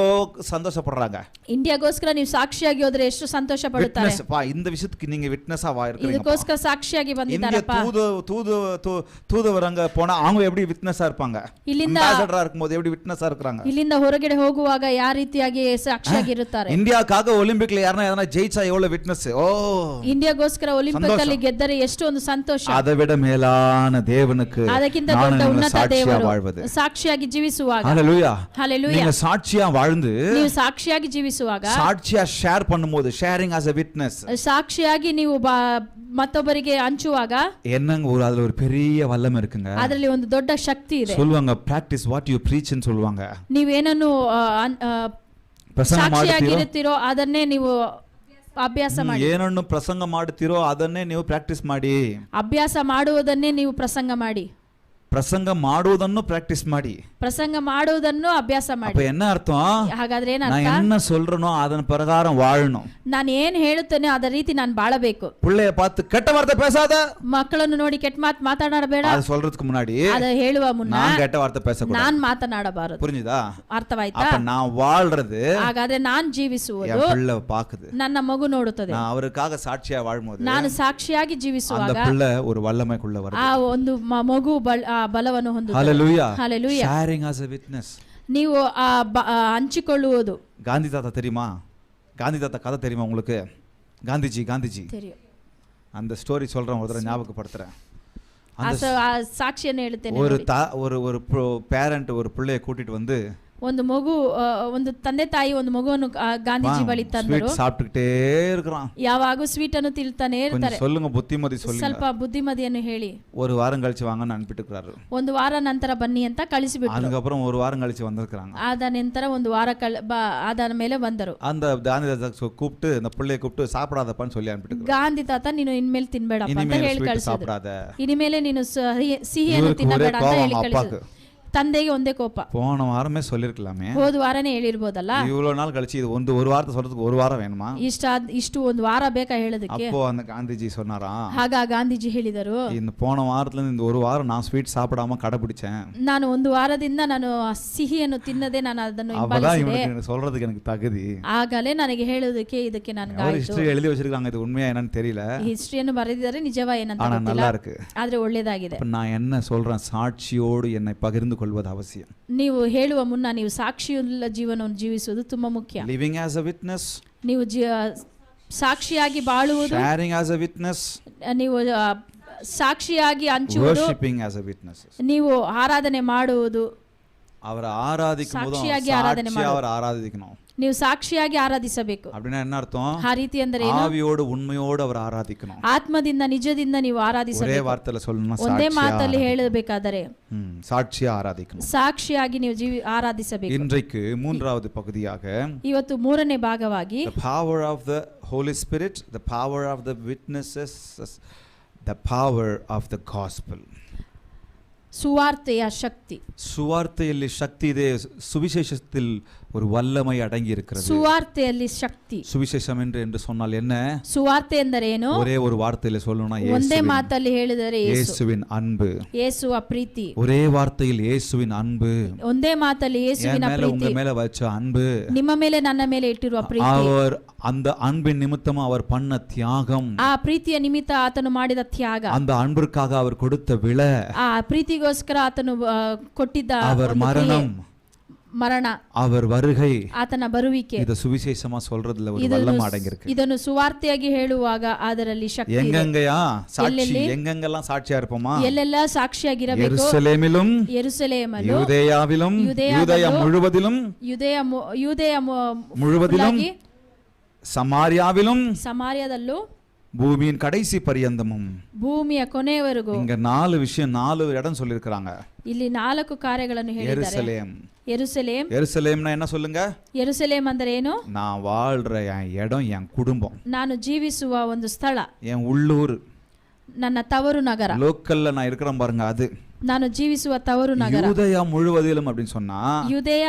Speaker 2: சந்தோஷப்படுறாங்க.
Speaker 1: ಇಂಡಿಯಾಗೋಸ್ಕರ ನೀವು ಸಾಕ್ಷಿಯಾಗಿ ಹೋದ್ರೆ ಎಷ್ಟು ಸಂತೋಷ ಪಡುತ್ತಾರೆ.
Speaker 2: இந்த விஷயத்துக்கு நீங்க விட்னஸா இருக்கீங்க.
Speaker 1: ಇದಕ್ಕೋಸ್ಕರ ಸಾಕ್ಷಿಯಾಗಿ ಬಂದಿದ್ದಾರಪ್ಪ.
Speaker 2: தூதுவரங்க போனா அவங்க எப்படி விட்னஸா இருப்பாங்க?
Speaker 1: ಇಲ್ಲಿಂದ
Speaker 2: அம்பாசடரா இருக்கும்போது எப்படி விட்னஸா இருக்காங்க?
Speaker 1: ಇಲ್ಲಿಂದ ಹೊರಗಡೆ ಹೋಗುವಾಗ ಯಾವ ರೀತಿಯಾಗಿ ಸಾಕ್ಷಿಯಾಗಿರುತ್ತಾರೆ?
Speaker 2: இந்தியாக்காக ஒலிம்பிக்ல யாரனா எதனா ஜெயிச்சா எவ்வளவு விட்னஸ்? ஓ,
Speaker 1: ಇಂಡಿಯಾಗೋಸ್ಕರ ಒಲಿಂಪಿಕ್ ಅಲ್ಲಿ ಗೆದ್ದರೆ ಎಷ್ಟು ಒಂದು ಸಂತೋಷ.
Speaker 2: அதை விட மேலான தேவனுக்கு
Speaker 1: ಅದಕ್ಕಿಂತ ದೊಡ್ಡ ಉನ್ನತ ದೇವರು ಸಾಕ್ಷಿಯಾಗಿ ಜೀವಿಸುವಾಗ.
Speaker 2: ஹalleluya.
Speaker 1: ஹalleluya.
Speaker 2: நீங்க சாட்சியா வாழ்ந்து,
Speaker 1: ನೀವು ಸಾಕ್ಷಿಯಾಗಿ ಜೀವಿಸುವಾಗ,
Speaker 2: சாட்சியா ஷேர் பண்ணும்போது, ஷேரிங் as a witness,
Speaker 1: ಸಾಕ್ಷಿಯಾಗಿ ನೀವು ಮತ್ತೊಬ್ಬರಿಗೆ ಹಂಚುವಾಗ
Speaker 2: என்னங்க அதுல ஒரு பெரிய வல்லமை இருக்குங்க.
Speaker 1: ಅದರಲ್ಲಿ ಒಂದು ದೊಡ್ಡ ಶಕ್ತಿ ಇದೆ.
Speaker 2: சொல்லுவாங்க practice what you preach ன்னு சொல்லுவாங்க.
Speaker 1: ನೀವೇನನ್ನು
Speaker 2: பிரசங்கம்
Speaker 1: ಸಾಕ್ಷಿಯಾಗಿರುತ್ತೀರೋ ಅದನ್ನೇ ನೀವು ಅಭ್ಯಾಸ ಮಾಡಿ.
Speaker 2: ಏನನ್ನು ಪ್ರಸಂಗ ಮಾಡುತ್ತೀರೋ ಅದನ್ನೇ ನೀವು ಪ್ರಾಕ್ಟೀಸ್ ಮಾಡಿ.
Speaker 1: ಅಭ್ಯಾಸ ಮಾಡುವುದನ್ನೇ ನೀವು ಪ್ರಸಂಗ ಮಾಡಿ.
Speaker 2: ಪ್ರಸಂಗ ಮಾಡುವುದನ್ನು ಪ್ರಾಕ್ಟೀಸ್ ಮಾಡಿ.
Speaker 1: ಪ್ರಸಂಗ ಮಾಡುವುದನ್ನು ಅಭ್ಯಾಸ ಮಾಡಿ.
Speaker 2: அப்ப என்ன அர்த்தம்?
Speaker 1: ಹಾಗಾದ್ರೆ ಏನು
Speaker 2: நான்
Speaker 1: ಅರ್ಥ?
Speaker 2: என்ன சொல்றனோ அதன் பிரகாரம் வாழணும்.
Speaker 1: ನಾನು ಏನು ಹೇಳುತ್ತೇನೆ ಅದರ ರೀತಿ ನಾನು ಬಾಳಬೇಕು.
Speaker 2: பிள்ளைய பார்த்து கெட்ட வார்த்தை பேசாத.
Speaker 1: ಮಕ್ಕಳನ್ನು ನೋಡಿ ಕೆಟ್ಟ ಮಾತು ಮಾತಾಡಬೇಡ.
Speaker 2: ಅದು சொல்றதுக்கு முன்னாடி
Speaker 1: ಅದು ಹೇಳುವ ಮುನ್ನ
Speaker 2: நான் கெட்ட வார்த்தை பேசக்கூடாது.
Speaker 1: ನಾನು ಮಾತನಾಡಬಾರದು.
Speaker 2: புரிஞ்சுதா?
Speaker 1: ಅರ್ಥವಾಯ್ತಾ?
Speaker 2: அப்ப நான் வாழ்றது,
Speaker 1: ಹಾಗಾದ್ರೆ ನಾನು ಜೀವಿಸುವುದು
Speaker 2: என் பிள்ளை பாக்குது,
Speaker 1: ನನ್ನ ಮಗು ನೋಡುತ್ತದೆ.
Speaker 2: நான் ಅವರಿಗಾಗಿ ಸಾಕ್ಷಿயா வாழும்போது
Speaker 1: ನಾನು ಸಾಕ್ಷಿಯಾಗಿ ಜೀವಿಸುವಾಗ
Speaker 2: அந்த பிள்ளை ஒரு வல்லமைக்குள்ள வருது.
Speaker 1: ಆ ಒಂದು ಮಗು ಬಲವನ್ನು ಹೊಂದುತ್ತದೆ.
Speaker 2: ஹalleluya.
Speaker 1: Hallelujah.
Speaker 2: sharing as a witness.
Speaker 1: ನೀವು ಹಂಚಿಕೊಳ್ಳುವುದು.
Speaker 2: காந்தி தாத்தா தெரியுமா? காந்தி தாத்தா கதை தெரியுமா உங்களுக்கு? காந்திஜி
Speaker 1: தெரியும்.
Speaker 2: அந்த ஸ்டோரி சொல்றேன், ஒரு தடவை ஞாபகப்படுத்துறேன்.
Speaker 1: ಸಾಕ್ಷಿಯನ್ನು ಹೇಳ್ತೇನೆ.
Speaker 2: ஒரு பேரண்ட் ஒரு பிள்ளையை கூட்டிட்டு வந்து,
Speaker 1: ಒಂದು ಮಗು, ಒಂದು ತಂದೆ ತಾಯಿ ಒಂದು ಮಗುವನ್ನು ಗಾಂಧೀಜಿ ಬಳಿ ತಂದರು.
Speaker 2: சாப்பிட்டுக்கிட்டே இருக்கிறான்.
Speaker 1: ಯಾವಾಗೂ ಸ್ವೀಟ್ ಅನ್ನು ತಿಳ್ತಾನೆ ಇರ್ತಾರೆ.
Speaker 2: சொல்லுங்க, புத்திமதி சொல்லுங்க.
Speaker 1: ಸ್ವಲ್ಪ ಬುದ್ಧಿಮತಿಯನ್ನು ಹೇಳಿ.
Speaker 2: ஒரு வாரம் கழிச்சு வாங்கன்னு அனுப்பிட்டுக்கிறாரு.
Speaker 1: ಒಂದು ವಾರ ನಂತರ ಬನ್ನಿ ಅಂತ ಕಳಿಸಿಬಿಟ್ರು.
Speaker 2: அதுக்கப்புறம் ஒரு வாரம் கழிச்சு வந்திருக்காங்க.
Speaker 1: ಆದ ನಂತರ ಒಂದು ವಾರ ಆದ ಮೇಲೆ ಬಂದರು.
Speaker 2: அந்த காந்தி தாத்தா கூப்பிட்டு, அந்த பிள்ளையை கூப்பிட்டு சாப்பிடாதப்பான்னு சொல்லி அனுப்பிட்டு,
Speaker 1: ಗಾಂಧಿ ತಾತ ನೀನು ಇನ್ಮೇಲೆ ತಿನ್ಬೇಡಪ್ಪ ಅಂತ ಹೇಳಿ ಕಳಿಸಿದ್ರು.
Speaker 2: சாப்பிடாத,
Speaker 1: ಇನಿಮೇಲೆ ನೀನು ಸಿಹಿಯನ್ನು ತಿನ್ನಬೇಡ ಅಂತ ಹೇಳಿ ಕಳಿಸಿದ್ರು. ತಂದೆಗೆ ಒಂದೇ ಕೋಪ.
Speaker 2: போன வாரமே சொல்லிருக்கலாமே,
Speaker 1: ಹೋದ ವಾರನೇ ಹೇಳಿರ್ಬೋದಲ್ಲ.
Speaker 2: இவ்வளவு நாள் கழிச்சு இது ஒரு வாரத்தை சொல்றதுக்கு ஒரு வாரம் வேணுமா?
Speaker 1: ಇಷ್ಟು ಒಂದು ವಾರ ಬೇಕಾ ಹೇಳೋದಕ್ಕೆ?
Speaker 2: அப்போ அந்த காந்திஜி சொன்னாரா,
Speaker 1: ಆಗ ಗಾಂಧೀಜಿ ಹೇಳಿದರು,
Speaker 2: இந்த போன வாரத்துல இருந்து இந்த ஒரு வாரம் நான் ஸ்வீட் சாப்பிடாம கடைபிடிச்சேன்.
Speaker 1: ನಾನು ಒಂದು ವಾರದಿಂದ ನಾನು ಸಿಹಿಯನ್ನು ತಿನ್ನದೆ ನಾನು ಅದನ್ನು
Speaker 2: அப்பதான் இவனுக்கு சொல்றதுக்கு எனக்கு தகுதி.
Speaker 1: ಆಗಲೇ ನನಗೆ ಹೇಳೋದಕ್ಕೆ ಇದಕ್ಕೆ ನನಗೆ
Speaker 2: ஒரு ஹிஸ்டரி எழுதி வச்சிருக்காங்க, இது உண்மையா என்னன்னு தெரியல.
Speaker 1: ಹಿಸ್ಟರಿಯನ್ನು ಬರೆದಿದ್ದಾರೆ, ನಿಜವಾ ಏನಂತ
Speaker 2: ஆனா
Speaker 1: ಗೊತ್ತಿಲ್ಲ,
Speaker 2: நல்லா இருக்கு.
Speaker 1: ಆದ್ರೆ ಒಳ್ಳೆದಾಗಿದೆ.
Speaker 2: நான் என்ன சொல்றேன், சாட்சியோடு என்னை பகிர்ந்து கொள்வது அவசியம்.
Speaker 1: ನೀವು ಹೇಳುವ ಮುನ್ನ ನೀವು ಸಾಕ್ಷಿಯುಳ್ಳ ಜೀವನವನ್ನು ಜೀವಿಸುವುದು ತುಂಬಾ ಮುಖ್ಯ.
Speaker 2: ಲಿವಿಂಗ್ ಆಸ್ a witness,
Speaker 1: ನೀವು ಸಾಕ್ಷಿಯಾಗಿ ಬಾಳುವುದು.
Speaker 2: sharing as a witness,
Speaker 1: ನೀವು ಸಾಕ್ಷಿಯಾಗಿ ಹಂಚುವುದು.
Speaker 2: worshiping as a witness,
Speaker 1: ನೀವು ಆರಾಧನೆ ಮಾಡುವುದು.
Speaker 2: ಅವರ ಆರಾಧಿಸುವುದು,
Speaker 1: ಸಾಕ್ಷಿಯಾಗಿ ಆರಾಧನೆ ಮಾಡುವುದು.
Speaker 2: ಅವರ ಆರಾಧಿಸಬೇಕು.
Speaker 1: ನೀವು ಸಾಕ್ಷಿಯಾಗಿ ಆರಾಧಿಸಬೇಕು.
Speaker 2: அப்படினா என்ன அர்த்தம்?
Speaker 1: ಆ ರೀತಿ ಅಂದರೆ ಏನು?
Speaker 2: ஆவியோடு உண்மையோடு அவர் ஆராதிக்கணும்.
Speaker 1: ಆತ್ಮದಿಂದ ನಿಜದಿಂದ ನೀವು ಆರಾಧಿಸಬೇಕು.
Speaker 2: ஒரே வார்த்தையில சொல்லணும்னா
Speaker 1: ಒಂದೇ ಮಾತಲ್ಲಿ ಹೇಳಬೇಕಾದರೆ
Speaker 2: சாட்சியா ஆராதிக்கணும்.
Speaker 1: ಸಾಕ್ಷಿಯಾಗಿ ನೀವು ಆರಾಧಿಸಬೇಕು.
Speaker 2: இன்றைக்கு மூன்றாவது பகுதியாக,
Speaker 1: ಇವತ್ತು ಮೂರನೇ ಭಾಗವಾಗಿ,
Speaker 2: the power of the Holy Spirit, the power of the witnesses, the power of the gospel.
Speaker 1: ಸುವಾರ್ತೆಯ ಶಕ್ತಿ.
Speaker 2: ಸುವಾರ್ತೆಯಲ್ಲಿ ಶಕ್ತಿ ಇದೆ. சுவிசேஷத்தில் ஒரு வல்லமை அடங்கி இருக்கிறது.
Speaker 1: ಸುವಾರ್ತೆಯಲ್ಲಿ ಶಕ್ತಿ.
Speaker 2: சுவிசேஷம் என்று சொன்னால் என்ன?
Speaker 1: ಸುವಾರ್ತೆ ಎಂದರೇನು?
Speaker 2: ஒரே ஒரு வார்த்தையில சொல்லணும்னா
Speaker 1: ಒಂದೇ ಮಾತಲ್ಲಿ ಹೇಳಿದರೆ
Speaker 2: ಯೇಸುವಿನ ಅன்பು.
Speaker 1: ಯೇಸುವ ಪ್ರೀತಿ.
Speaker 2: ஒரே வார்த்தையில் ಯೇಸುವಿನ ಅன்பು.
Speaker 1: ಒಂದೇ ಮಾತಲ್ಲಿ ಯೇಸುವಿನ ಪ್ರೀತಿ.
Speaker 2: உங்க மேல வச்ச அன்பு.
Speaker 1: ನಿಮ್ಮ ಮೇಲೆ ನನ್ನ ಮೇಲೆ ಇಟ್ಟಿರುವ ಪ್ರೀತಿ.
Speaker 2: அவர் அந்த அன்பின் நிமித்தம் அவர் பண்ண தியாகம்.
Speaker 1: ಆ ಪ್ರೀತಿಯ ನಿಮಿತ್ತ ಆತನು ಮಾಡಿದ ತ್ಯಾಗ.
Speaker 2: அந்த அன்பிற்காக அவர் கொடுத்த விலை.
Speaker 1: ಆ ಪ್ರೀತಿಗೋಸ್ಕರ ಆತನು ಕೊಟ್ಟಿದ್ದ
Speaker 2: அவர் மரணம்.
Speaker 1: ಮರಣ.
Speaker 2: அவர் வருகை.
Speaker 1: ಆತನ ಬರುವಿಕೆ.
Speaker 2: ಇದು ಸುವಿಶೇಷமா சொல்றதுல ஒரு வல்லமை அடங்கி இருக்கு.
Speaker 1: ಇದನ್ನು ಸುವಾರ್ತೆಯಾಗಿ ಹೇಳುವಾಗ ಅದರಲ್ಲಿ ಶಕ್ತಿ ಇದೆ.
Speaker 2: எங்கெங்கயா சாட்சி எங்கெங்கெல்லாம் சாட்சியா இருப்போமா?
Speaker 1: ಎಲ್ಲೆಲ್ಲ ಸಾಕ್ಷಿಯಾಗಿರಬೇಕು.
Speaker 2: ಯೆರೂಸಲೇಮಿலும்
Speaker 1: ಯೆರೂಸಲೇಮಲ್ಲೂ
Speaker 2: யூதேயாவிலும் யூதேயா முழுவதிலும்
Speaker 1: ಯೂದೆಯ
Speaker 2: முழுவதிலும் சமாரியாவிலும்
Speaker 1: ಸಮಾರ್ಯದಲ್ಲೂ
Speaker 2: பூமியின் கடைசி பரியந்தமும்.
Speaker 1: ಭೂಮಿಯ ಕೊನೆಯವರೆಗೂ.
Speaker 2: இங்க 4 இடம் சொல்லிருக்காங்க.
Speaker 1: ಇಲ್ಲಿ 4 ಕಾರ್ಯಗಳನ್ನು ಹೇಳಿದ್ದಾರೆ.
Speaker 2: ಯೆರೂಸಲೇಮ್.
Speaker 1: ಯೆರೂಸಲೇಮ್.
Speaker 2: ಯೆರೂಸಲೇಮ್ನ என்ன சொல்லுங்க?
Speaker 1: ಯೆರೂಸಲೇಮ್ ಅಂದ್ರೆ ಏನು?
Speaker 2: நான் வாழ்ற என் இடம், என் குடும்பம்.
Speaker 1: ನಾನು ಜೀವಿಸುವ ಒಂದು ಸ್ಥಳ.
Speaker 2: என் உள்ளூர்.
Speaker 1: ನನ್ನ ತವರು ನಗರ.
Speaker 2: லோக்கல்ல நான் இருக்கிறேன் பாருங்க அது.
Speaker 1: ನಾನು ಜೀವಿಸುವ ತವರು ನಗರ.
Speaker 2: யூதேயா முழுவதிலும் அப்படினு சொன்னா
Speaker 1: யூதேಯ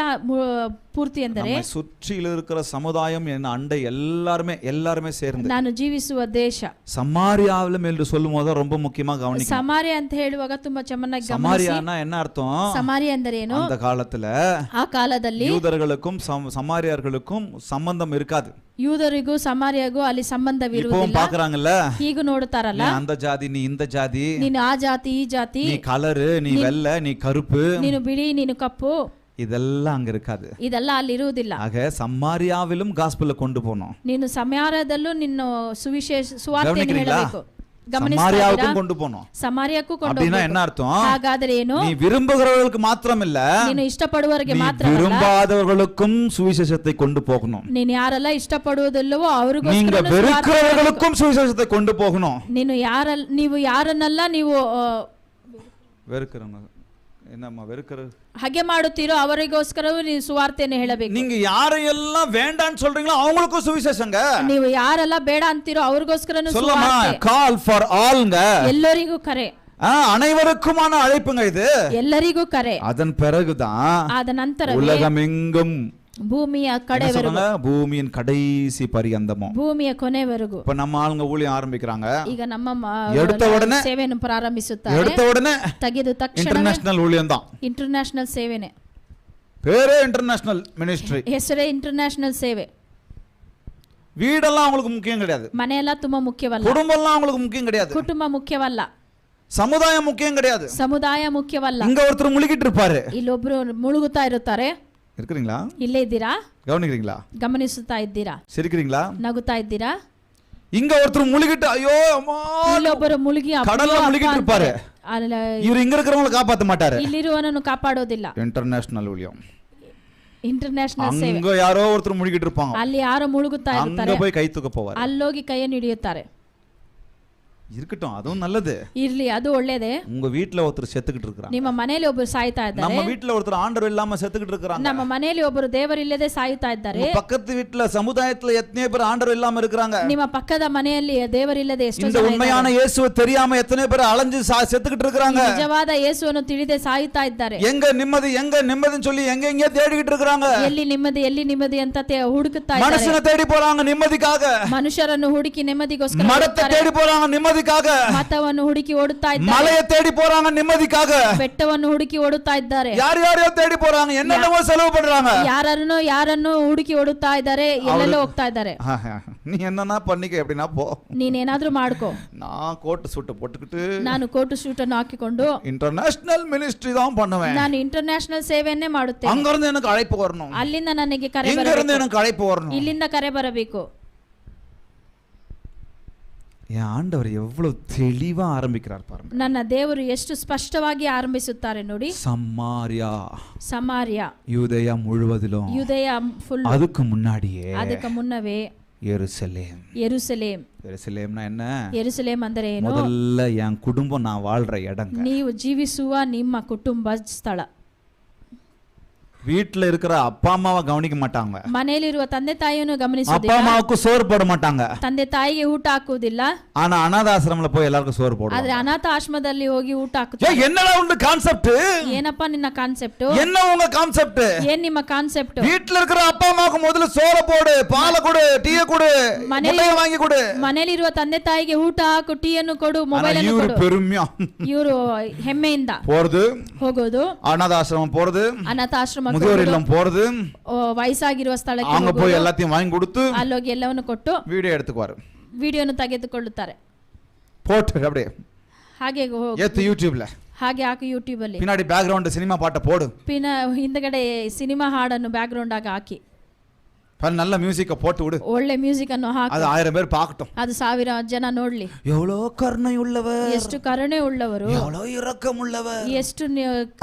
Speaker 1: ಪೂರ್ತಿ ಅಂದರೆ
Speaker 2: நம்ம சுற்றில இருக்கிற சமுதாயம் என்ன அண்டை எல்லாரும் சேர்ந்து.
Speaker 1: ನಾನು ಜೀವಿಸುವ ದೇಶ.
Speaker 2: சமாரியாவிலும் என்று சொல்லும்போது ரொம்ப முக்கியமா கவனிக்கணும்.
Speaker 1: ಸಮಾರ್ಯ ಅಂತ ಹೇಳುವಾಗ ತುಂಬಾ ಚೆನ್ನಾಗಿ ಗಮನಿಸಿ.
Speaker 2: சமாரியானா என்ன அர்த்தம்?
Speaker 1: ಸಮಾರ್ಯ ಅಂದರೆ ಏನು?
Speaker 2: அந்த காலத்துல
Speaker 1: ಆ ಕಾಲದಲ್ಲಿ
Speaker 2: யூதர்களுக்கும் சமாரியர்களுக்கும் சம்பந்தம் இருக்காது.
Speaker 1: ಯೂದರಿಗೂ ಸಮಾರ್ಯಗೂ ಅಲ್ಲಿ ಸಂಬಂಧವಿರುವುದಿಲ್ಲ.
Speaker 2: இப்போ பார்க்கறாங்கல்ல,
Speaker 1: ಹೀಗೂ ನೋಡುತ್ತಾರಲ್ಲ,
Speaker 2: நீ அந்த ஜாதி, நீ இந்த ஜாதி,
Speaker 1: ನೀನು ಆ ಜಾತಿ ಈ ಜಾತಿ,
Speaker 2: நீ கலர், நீ வெள்ளை, நீ கருப்பு,
Speaker 1: ನೀನು ಬಿಳಿ ನೀನು ಕಪ್ಪು,
Speaker 2: இதெல்லாம் அங்க இருக்காது.
Speaker 1: ಇದೆಲ್ಲ ಅಲ್ಲಿ ಇರುವುದಿಲ್ಲ.
Speaker 2: ஆக சமாரியாவிலும் காஸ்பெல்ல கொண்டு போணும்.
Speaker 1: ನೀನು ಸಮಾರ್ಯದಲ್ಲೂ ನಿನ್ನ ಸುವಿಶೇಷ ಸುವಾರ್ತೆಯನ್ನು ಹೇಳಬೇಕು.
Speaker 2: சமாரியாவுக்கும் கொண்டு போணும்.
Speaker 1: ಸಮಾರ್ಯಕ್ಕೂ ಕೊಂಡು
Speaker 2: அப்படினா என்ன அர்த்தம்?
Speaker 1: ಹಾಗಾದರೆ ಏನು?
Speaker 2: நீ விரும்புகிறவர்களுக்கு மாத்திரமில்ல,
Speaker 1: ನೀನು ಇಷ್ಟಪಡುವವರಿಗೆ ಮಾತ್ರವಲ್ಲ,
Speaker 2: விரும்பாதவர்களுக்கும் சுவிசேஷத்தை கொண்டு போகணும்.
Speaker 1: ನೀನು ಯಾರೆಲ್ಲ ಇಷ್ಟಪಡುವುದಿಲ್ಲವೋ ಅವರಿಗೂ
Speaker 2: நீங்க வெறுக்கிறவர்களுக்கும் சுவிசேஷத்தை கொண்டு போகணும்.
Speaker 1: ನೀವು ಯಾರನ್ನೆಲ್ಲ ನೀವು
Speaker 2: வெறுக்கிறவங்க என்னம்மா வெறுக்கிற
Speaker 1: ಹಾಗೆ ಮಾಡುತ್ತೀರೋ ಅವರಿಗೋಸ್ಕರವೂ ನೀವು ಸುವಾರ್ತೆಯನ್ನು ಹೇಳಬೇಕು.
Speaker 2: நீங்க யாரையெல்லாம் வேண்டான்னு சொல்றீங்களோ அவங்களுக்கும் சுவிசேஷங்க.
Speaker 1: ನೀವು ಯಾರೆಲ್ಲ ಬೇಡ ಅಂತೀರೋ ಅವರಿಗೋಸ್ಕರನೂ
Speaker 2: சொல்லமா
Speaker 1: ಸುವಾರ್ತೆ.
Speaker 2: கால் ஃபார் ஆல்ங்க.
Speaker 1: ಎಲ್ಲರಿಗೂ ಕರೆ.
Speaker 2: அனைவருக்குமான அழைப்புங்க இது.
Speaker 1: ಎಲ್ಲರಿಗೂ ಕರೆ.
Speaker 2: அதன் பிறகுதான்
Speaker 1: ಆದ ನಂತರ
Speaker 2: உலகமெங்கும்
Speaker 1: ಭೂಮಿಯ ಕಡೆವರೆಗೂ,
Speaker 2: பூமியின் கடைசி பரியந்தமும்,
Speaker 1: ಭೂಮಿಯ ಕೊನೆವರೆಗೂ.
Speaker 2: இப்ப நம்ம ஆளுங்க ஊழியம் ஆரம்பிக்கிறாங்க.
Speaker 1: ಈಗ ನಮ್ಮ
Speaker 2: எடுத்த உடனே
Speaker 1: ಸೇವೆಯನ್ನು ಪ್ರಾರಂಭಿಸುತ್ತಾರೆ.
Speaker 2: எடுத்த உடனே
Speaker 1: ತೆಗೆದು ತಕ್ಷಣ
Speaker 2: ಇಂಟರ್ನ್ಯಾಷನಲ್ ஊழியம் தான்.
Speaker 1: ಇಂಟರ್ನ್ಯಾಷನಲ್ ಸೇವೆನೆ.
Speaker 2: பேரே இன்டர்நேஷனல் மினிஸ்ட்ரி.
Speaker 1: ಹೆಸರೇ ಇಂಟರ್ನ್ಯಾಷನಲ್ ಸೇವೆ.
Speaker 2: வீடெல்லாம் அவங்களுக்கு முக்கியம் கிடையாது.
Speaker 1: ಮನೆಯೆಲ್ಲ ತುಂಬಾ ಮುಖ್ಯವಲ್ಲ.
Speaker 2: குடும்பம்லாம் அவங்களுக்கு முக்கியம் கிடையாது.
Speaker 1: ಕುಟುಂಬ ಮುಖ್ಯವಲ್ಲ.
Speaker 2: சமுதாயம் முக்கியம் கிடையாது.
Speaker 1: ಸಮುದಾಯ ಮುಖ್ಯವಲ್ಲ.
Speaker 2: இங்க ஒருத்தர் முழுகிட்டு இருப்பாரு,
Speaker 1: ಇಲ್ಲೊಬ್ರು ಮುಳುಗುತ್ತಾ ಇರುತ್ತಾರೆ.
Speaker 2: இருக்கிறீங்களா?
Speaker 1: ಇಲ್ಲೇ ಇದ್ದೀರಾ?
Speaker 2: கவனிக்கிறீங்களா?
Speaker 1: ಗಮನಿಸುತ್ತಾ ಇದ್ದೀರಾ?
Speaker 2: சிரிக்கிறீங்களா?
Speaker 1: ನಗುತ್ತಾ ಇದ್ದೀರಾ?
Speaker 2: இங்க ஒருத்தர் முழுகிட்டு ஐயோ அம்மா
Speaker 1: ಇಲ್ಲೊಬ್ಬರು ಮುಳುಗಿ
Speaker 2: கடல்ல முழுகிட்டு இருப்பாரு. இவர் இங்க இருக்கிறவங்களை காப்பாத்த மாட்டாரு.
Speaker 1: ಇಲ್ಲಿರುವವನನ್ನು ಕಾಪಾಡೋದಿಲ್ಲ.
Speaker 2: இன்டர்நேஷனல் ஊழியம்.
Speaker 1: ಇಂಟರ್ನ್ಯಾಷನಲ್ ಸೇವೆ.
Speaker 2: அங்க யாரோ ஒருத்தர் முழுகிட்டு இருப்பாங்க,
Speaker 1: ಅಲ್ಲಿ ಯಾರೋ ಮುಳುಗುತ್ತಾ ಇರ್ತಾರೆ,
Speaker 2: அங்க போய் கை தூக்க போவாரு.
Speaker 1: ಅಲ್ಲೋಗಿ ಕೈಯನ್ನು ಹಿಡಿಯುತ್ತಾರೆ.
Speaker 2: இருக்கட்டும், அதுவும் நல்லது.
Speaker 1: ಇರ್ಲಿ, ಅದು ಒಳ್ಳೇದೇ.
Speaker 2: உங்க வீட்ல ஒருத்தர் செத்துக்கிட்டு இருக்காங்க.
Speaker 1: ನಿಮ್ಮ ಮನೆಯಲ್ಲಿ ಒಬ್ಬರು ಸಾಯ್ತಾ ಇದ್ದಾರೆ.
Speaker 2: நம்ம வீட்ல ஒருத்தர் ஆண்டவர் இல்லாம செத்துக்கிட்டு இருக்காங்க.
Speaker 1: ನಮ್ಮ ಮನೆಯಲ್ಲಿ ಒಬ್ಬರು ದೇವರಿಲ್ಲದೆ ಸಾಯ್ತಾ ಇದ್ದಾರೆ.
Speaker 2: பக்கத்து வீட்ல சமுதாயத்துல எத்தனை பேர் ஆண்டவர் இல்லாம இருக்காங்க.
Speaker 1: ನಿಮ್ಮ ಪಕ್ಕದ ಮನೆಯಲ್ಲಿ ದೇವರಿಲ್ಲದೆ ಎಷ್ಟೋ
Speaker 2: இந்த
Speaker 1: ಜನ
Speaker 2: உண்மையான இயேசுவை தெரியாம எத்தனை பேர் அலைஞ்சு செத்துக்கிட்டு இருக்காங்க.
Speaker 1: ನಿಜವಾದ ಯೇಸುವನ್ನು ತಿಳಿದೆ ಸಾಯ್ತಾ ಇದ್ದಾರೆ.
Speaker 2: எங்க நிம்மதின்னு சொல்லி எங்க தேடிக்கிட்டு இருக்காங்க.
Speaker 1: ಎಲ್ಲಿ ನಿಮ್ಮದಿ ಅಂತ ಹುಡುಕುತ್ತಾ ಇದ್ದಾರೆ.
Speaker 2: மனுஷனை தேடி போறாங்க நிம்மதிக்காக.
Speaker 1: ಮನುಷ್ಯರನ್ನು ಹುಡುಕಿ ನೆಮ್ಮದಿಗೋಸ್ಕರ
Speaker 2: மரத்தை தேடி போறாங்க நிம்மதிக்காக.
Speaker 1: ಮತವನ್ನು ಹುಡುಕಿ ಓಡುತ್ತಾ ಇದ್ದಾರೆ.
Speaker 2: மலையை தேடி போறாங்க நிம்மதிக்காக.
Speaker 1: ಬೆಟ್ಟವನ್ನು ಹುಡುಕಿ ಓಡುತ್ತಾ ಇದ್ದಾರೆ.
Speaker 2: யாரையோ தேடி போறாங்க, என்னென்னவோ செலவு பண்றாங்க.
Speaker 1: ಯಾರನ್ನು ಹುಡುಕಿ ಓಡುತ್ತಾ ಇದ್ದಾರೆ, ಎಲ್ಲೆಲ್ಲೋ ಹೋಗ್ತಾ ಇದ್ದಾರೆ.
Speaker 2: நீ என்னன்னா பண்ணிக்க, எப்படின்னா போ,
Speaker 1: ನೀನೇನಾದ್ರೂ ಮಾಡ್ಕೋ.
Speaker 2: நான் கோட் சூட் போட்டுக்கிட்டு,
Speaker 1: ನಾನು ಕೋಟು ಸೂಟ್ ಅನ್ನು ಹಾಕಿಕೊಂಡು
Speaker 2: ಇಂಟರ್ನ್ಯಾಷನಲ್ ಮಿನಿಸ್ಟ್ರಿ தான் பண்ணுவேன்.
Speaker 1: ನಾನು ಇಂಟರ್ನ್ಯಾಷನಲ್ ಸೇವೆಯನ್ನೇ ಮಾಡುತ್ತೇನೆ.
Speaker 2: அங்க இருந்து எனக்கு அழைப்பு வரணும்.
Speaker 1: ಅಲ್ಲಿಂದ ನನಗೆ ಕರೆ
Speaker 2: இங்க
Speaker 1: ಬರಬೇಕು.
Speaker 2: இருந்து எனக்கு அழைப்பு வரணும்.
Speaker 1: ಇಲ್ಲಿಂದ ಕರೆ ಬರಬೇಕು.
Speaker 2: என் ஆண்டவர் எவ்வளவு தெளிவா ஆரம்பிக்கிறார் பாருங்க.
Speaker 1: ನನ್ನ ದೇವರು ಎಷ್ಟು ಸ್ಪಷ್ಟವಾಗಿ ಆರಂಭಿಸುತ್ತಾರೆ ನೋಡಿ. ಸಮಾರ್ಯ,
Speaker 2: யூதேயா முழுவதிலும்,
Speaker 1: ಯೂದಯ ಫುಲ್,
Speaker 2: அதுக்கு முன்னாடியே,
Speaker 1: ಅದಕ್ಕೆ ಮುನ್ನವೇ
Speaker 2: ಯೆರೂಸಲೇಮ್. ಯೆರೂಸಲೇಮ್னா என்ன?
Speaker 1: ಯೆರೂಸಲೇಮ್ ಅಂದರೆ ಏನು?
Speaker 2: முதல்ல என் குடும்பம் நான் வாழ்ற இடங்க.
Speaker 1: ನೀವು ಜೀವಿಸುವ ನಿಮ್ಮ ಕುಟುಂಬ ಸ್ಥಳ.
Speaker 2: வீட்டுல இருக்கிற அப்பா அம்மாவை கவனிக்க மாட்டாங்க,
Speaker 1: ಮನೆಯಲ್ಲಿರುವ ತಂದೆ ತಾಯಿಯನ್ನು
Speaker 2: அப்பா
Speaker 1: ಗಮನಿಸುವುದಿಲ್ಲ,
Speaker 2: அம்மாவுக்கு சோறு போட மாட்டாங்க.
Speaker 1: ತಂದೆ ತಾಯಿಗೆ ಊಟ ಹಾಕುವುದಿಲ್ಲ.
Speaker 2: ஆனா அனாதாசிரமல போய் எல்லாருக்கும் சோறு
Speaker 1: ಆದ್ರೆ
Speaker 2: போடுவாங்க.
Speaker 1: ಅನಾಥ ಆಶ್ರಮದಲ್ಲಿ ಹೋಗಿ ಊಟ
Speaker 2: ஏ
Speaker 1: ಹಾಕುತ್ತಾರೆ.
Speaker 2: என்னடா உங்க கான்செப்ட்?
Speaker 1: ಏನಪ್ಪಾ ನಿನ್ನ ಕಾನ್ಸೆಪ್ಟ್?
Speaker 2: என்ன உங்க கான்செப்ட்?
Speaker 1: ಏನ್ ನಿಮ್ಮ ಕಾನ್ಸೆಪ್ಟ್?
Speaker 2: வீட்டுல இருக்கிற அப்பா அம்மாவுக்கு முதல்ல சோற போடு, பாலை கொடு, டீயை கொடு, முட்டையை வாங்கி கொடு.
Speaker 1: ಮನೆಯಲ್ಲಿರುವ ತಂದೆ ತಾಯಿಗೆ ಊಟ ಹಾಕು, ಟೀಯನ್ನು ಕೊಡು, ಮೊಬೈಲ್ ಅನ್ನು
Speaker 2: இவரு
Speaker 1: ಕೊಡು.
Speaker 2: பெருமையா
Speaker 1: ಇವರು ಹೆಮ್ಮೆಯಿಂದ
Speaker 2: போறது,
Speaker 1: ಹೋಗೋದು,
Speaker 2: அனாதாசிரமம் போறது,
Speaker 1: ಅನಾಥಾಶ್ರಮ
Speaker 2: முதியோர் இல்லம் போறது,
Speaker 1: ವಯಸ್ಸಾಗಿರುವ ಸ್ಥಳಕ್ಕೆ
Speaker 2: அங்க
Speaker 1: ಹೋಗೋದು,
Speaker 2: போய் எல்லாத்தையும் வாங்கி கொடுத்து
Speaker 1: ಅಲ್ಲೋಗಿ ಎಲ್ಲವನ್ನು ಕೊಟ್ಟು
Speaker 2: வீடியோ எடுத்துக்குவாரு.
Speaker 1: ವಿಡಿಯೋನು ತೆಗೆದುಕೊಳ್ಳುತ್ತಾರೆ.
Speaker 2: போட்டு அப்படியே
Speaker 1: ಹಾಗೆ
Speaker 2: ஏத்து யூடியூப்ல,
Speaker 1: ಹಾಗೆ ಹಾಕಿ ಯೂಟ್ಯೂಬ್ ಅಲ್ಲಿ
Speaker 2: பின்னாடி பேக்ரவுண்ட் சினிமா பாட்டை போடு,
Speaker 1: ಹಿಂದಗಡೆ ಸಿನಿಮಾ ಹಾಡನ್ನು ಬ್ಯಾಕ್ ಗ್ರೌಂಡ್ ಆಗಿ ಹಾಕಿ
Speaker 2: நல்ல மியூசிக்க போட்டு விடு,
Speaker 1: ಒಳ್ಳೆ ಮ್ಯೂಸಿಕ್ ಅನ್ನು ಹಾಕಿ
Speaker 2: அது 1000 பேர் பார்க்கட்டும்.
Speaker 1: ಅದು 1000 ಜನ ನೋಡ್ಲಿ.
Speaker 2: எவ்வளோ கருணை உள்ளவர்,
Speaker 1: ಎಷ್ಟು ಕರುಣೆ ಉಳ್ಳವರು,
Speaker 2: எவ்வளோ இரக்கம் உள்ளவர்.
Speaker 1: ಎಷ್ಟು